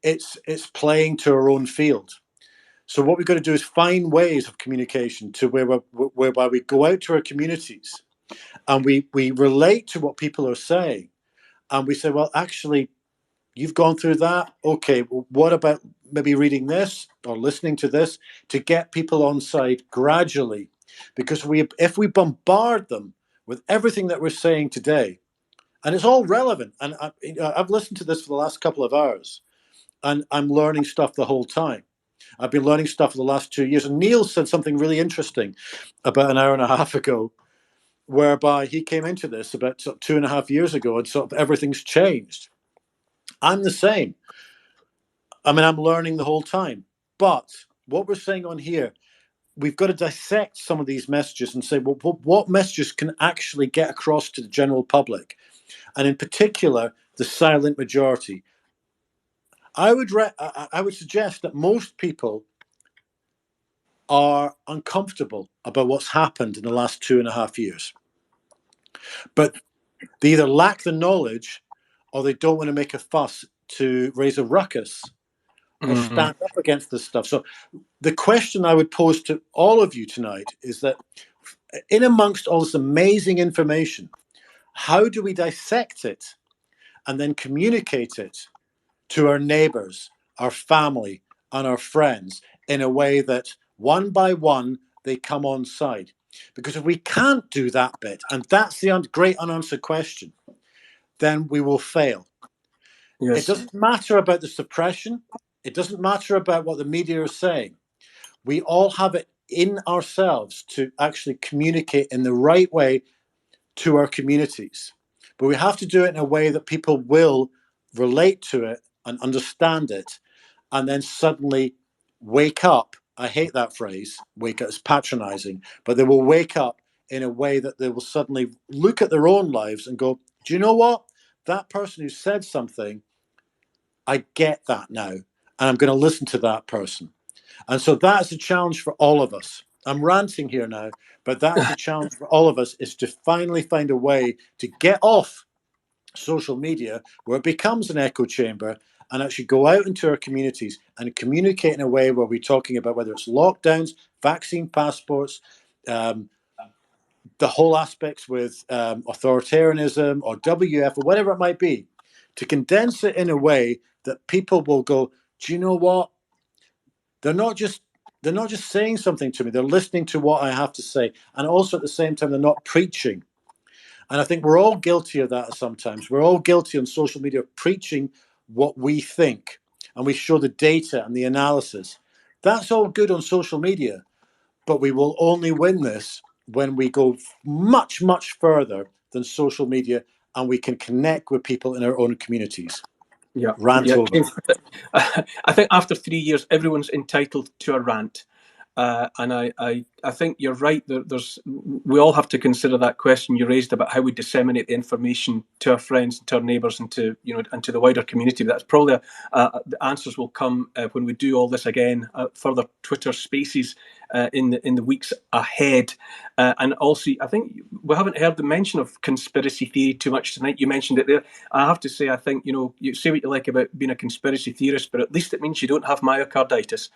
It's playing to our own field. So what we've got to do is find ways of communication to whereby we go out to our communities and we relate to what people are saying. And we say, well, actually, you've gone through that. Okay, well, what about maybe reading this or listening to this to get people on side gradually? Because if we bombard them with everything that we're saying today, and it's all relevant, and I've listened to this for the last couple of hours, and I'm learning stuff the whole time. I've been learning stuff for the last 2 years. And Neil said something really interesting about an hour and a half ago, whereby he came into this about 2.5 years ago, and sort of everything's changed. I'm the same. I mean, I'm learning the whole time. But what we're saying on here, we've got to dissect some of these messages and say, well, what messages can actually get across to the general public? And in particular, the silent majority. I would suggest that most people are uncomfortable about what's happened in the last 2.5 years. But they either lack the knowledge or they don't want to make a fuss to raise a ruckus or stand up against this stuff. So the question I would pose to all of you tonight is that in amongst all this amazing information, how do we dissect it and then communicate it to our neighbors, our family, and our friends in a way that one by one they come on side? Because if we can't do that bit, and that's the great unanswered question, then we will fail. Yes. It doesn't matter about the suppression. It doesn't matter about what the media are saying. We all have it in ourselves to actually communicate in the right way to our communities. But we have to do it in a way that people will relate to it and understand it, and then suddenly wake up. I hate that phrase, wake up, it's patronizing, but they will wake up in a way that they will suddenly look at their own lives and go, do you know what? That person who said something, I get that now, and I'm going to listen to that person. And so that's a challenge for all of us. I'm ranting here now, but that's a challenge for all of us, is to finally find a way to get off social media where it becomes an echo chamber and actually go out into our communities and communicate in a way where we're talking about whether it's lockdowns, vaccine passports, the whole aspects with authoritarianism or WF or whatever it might be, to condense it in a way that people will go, do you know what? They're not just saying something to me. They're listening to what I have to say. And also at the same time, they're not preaching. And I think we're all guilty of that sometimes. We're all guilty on social media of preaching what we think. And we show the data and the analysis. That's all good on social media. But we will only win this when we go much, much further than social media and we can connect with people in our own communities. Yeah. Rant over. I think after 3 years, everyone's entitled to a rant. And I think you're right. We all have to consider that question you raised about how we disseminate the information to our friends, to our neighbours, and to the wider community. But that's probably the answers will come when we do all this again, further Twitter Spaces in the weeks ahead. And also, I think we haven't heard the mention of conspiracy theory too much tonight. You mentioned it there. I have to say, I think you say what you like about being a conspiracy theorist, but at least it means you don't have myocarditis.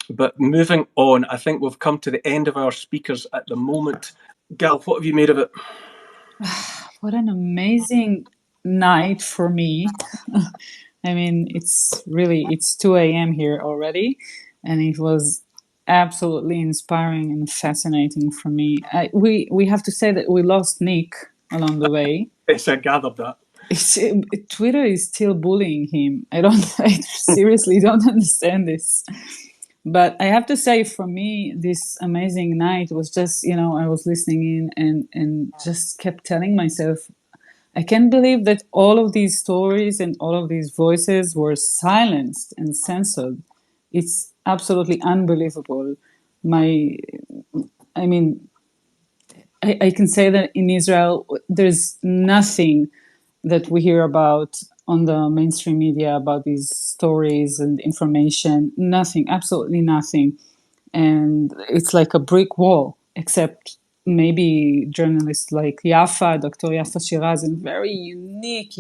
But moving on, I think we've come to the end of our speakers at the moment. Gal, what have you made of it? What an amazing night for me. I mean, it's 2 a.m. here already, and it was absolutely inspiring and fascinating for me. We have to say that we lost Nick along the way. Yes, I gathered that. Twitter is still bullying him. I seriously don't understand this. But I have to say, for me, this amazing night was just, I was listening in and just kept telling myself, I can't believe that all of these stories and all of these voices were silenced and censored. It's absolutely unbelievable. I can say that in Israel, there's nothing that we hear about on the mainstream media about these stories and information. Nothing, absolutely nothing. And it's like a brick wall, except maybe journalists like Dr. Yafa Shiraz, and very unique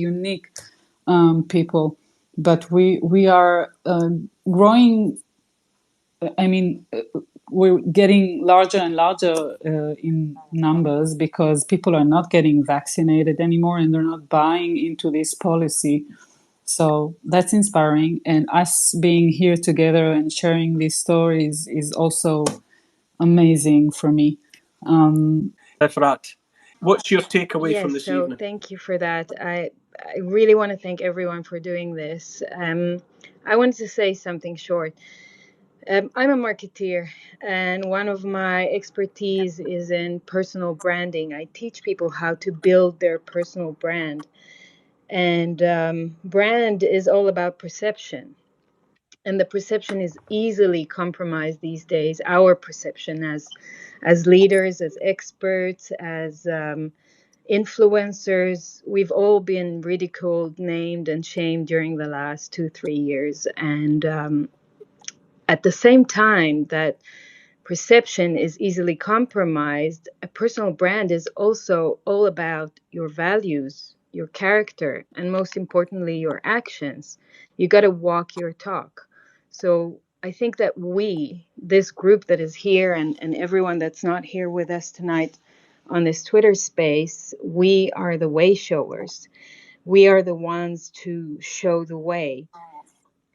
people. But we are growing. We're getting larger and larger in numbers because people are not getting vaccinated anymore and they're not buying into this policy. So that's inspiring. And us being here together and sharing these stories is also amazing for me. Efrat, what's your takeaway from this evening? Thank you for that. I really want to thank everyone for doing this. I wanted to say something short. I'm a marketeer, and one of my expertise is in personal branding. I teach people how to build their personal brand. And brand is all about perception. And the perception is easily compromised these days. Our perception as leaders, as experts, as influencers, we've all been ridiculed, named, and shamed during the last 2-3 years. And at the same time that perception is easily compromised, a personal brand is also all about your values, your character, and most importantly, your actions. You got to walk your talk. So I think that this group that is here and everyone that's not here with us tonight on this Twitter space, we are the way showers. We are the ones to show the way,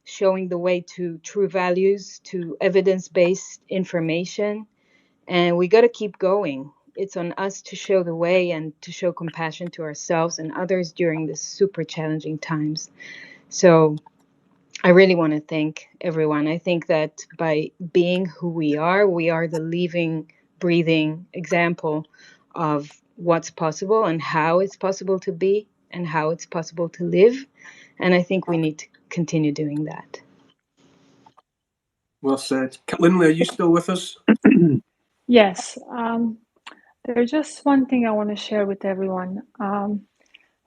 showing the way to true values, to evidence-based information. And we got to keep going. It's on us to show the way and to show compassion to ourselves and others during this super challenging times. So I really want to thank everyone. I think that by being who we are the living, breathing example of what's possible and how it's possible to be and how it's possible to live. And I think we need to continue doing that. Well said. Kat Lindley, are you still with us? Yes. There's just one thing I want to share with everyone.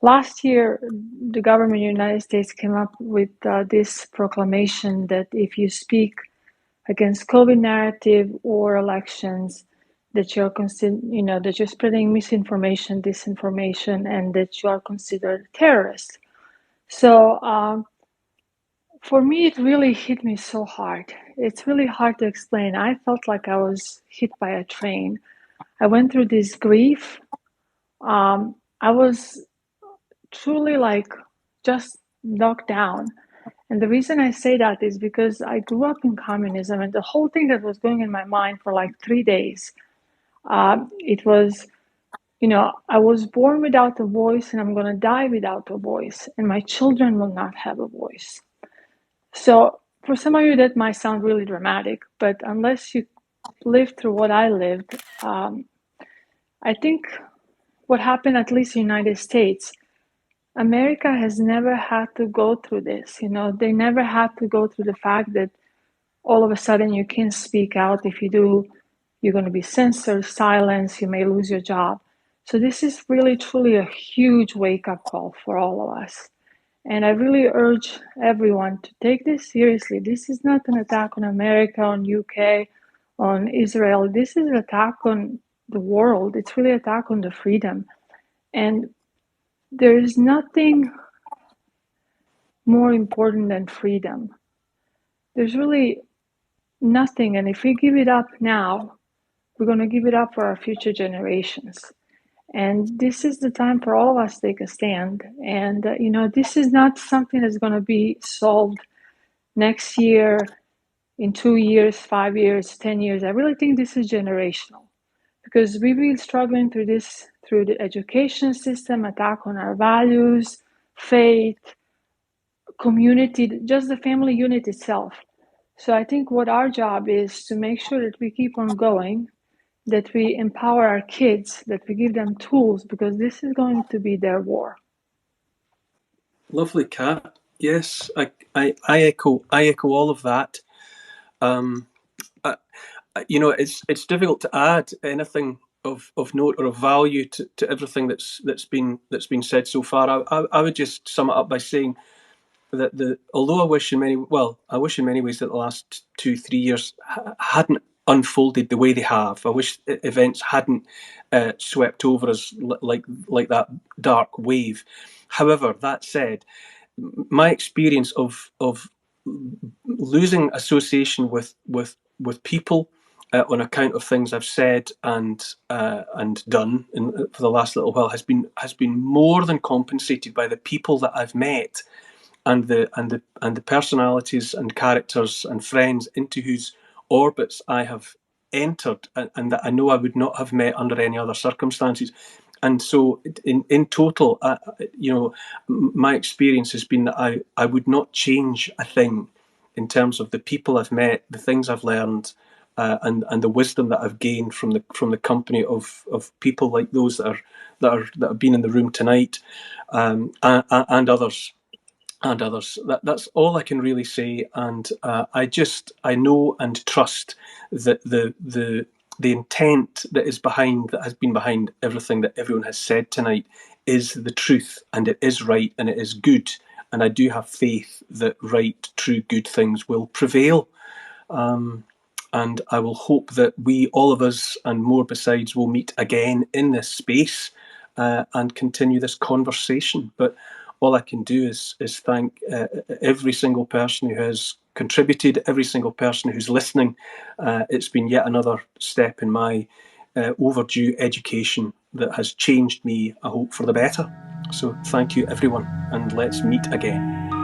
Last year, the government of the United States came up with this proclamation that if you speak against COVID narrative or elections, that that you're spreading misinformation, disinformation, and that you are considered a terrorist. So for me, it really hit me so hard. It's really hard to explain. I felt like I was hit by a train. I went through this grief. I was truly like just knocked down. And the reason I say that is because I grew up in communism, and the whole thing that was going in my mind for like 3 days, it was, I was born without a voice and I'm going to die without a voice, and my children will not have a voice. So for some of you, that might sound really dramatic, but unless you lived through what I lived, I think what happened, at least in the United States, America has never had to go through this. They never had to go through the fact that all of a sudden you can't speak out. If you do, you're going to be censored, silenced, you may lose your job. So this is really, truly a huge wake-up call for all of us. And I really urge everyone to take this seriously. This is not an attack on America, on UK, on Israel. This is an attack on the world. It's really an attack on the freedom. And there is nothing more important than freedom. There's really nothing. And if we give it up now, we're going to give it up for our future generations. And this is the time for all of us to take a stand. And, this is not something that's going to be solved next year, in 2 years, 5 years, 10 years. I really think this is generational, because we've been struggling through this, through the education system, attack on our values, faith, community, just the family unit itself. So I think what our job is to make sure that we keep on going, that we empower our kids, that we give them tools, because this is going to be their war. Lovely, Kat. Yes, I echo all of that. It's difficult to add anything of note or of value to everything that's been said so far. I would just sum it up by saying that although I wish in many ways that the last 2-3 years hadn't unfolded the way they have. I wish events hadn't swept over us like that dark wave. However, that said, my experience of losing association with people on account of things I've said and done for the last little while has been more than compensated by the people that I've met and the personalities and characters and friends into whose orbits I have entered and that I know I would not have met under any other circumstances. And so in total, my experience has been that I would not change a thing in terms of the people I've met, the things I've learned, and the wisdom that I've gained from the company of people like those that have been in the room tonight, and others. And others. That's all I can really say. And I know and trust that the intent that has been behind everything that everyone has said tonight is the truth, and it is right, and it is good. And I do have faith that right, true, good things will prevail. And I will hope that we, all of us, and more besides, will meet again in this space and continue this conversation. But all I can do is thank every single person who has contributed, every single person who's listening. It's been yet another step in my overdue education that has changed me, I hope, for the better. So thank you, everyone, and let's meet again.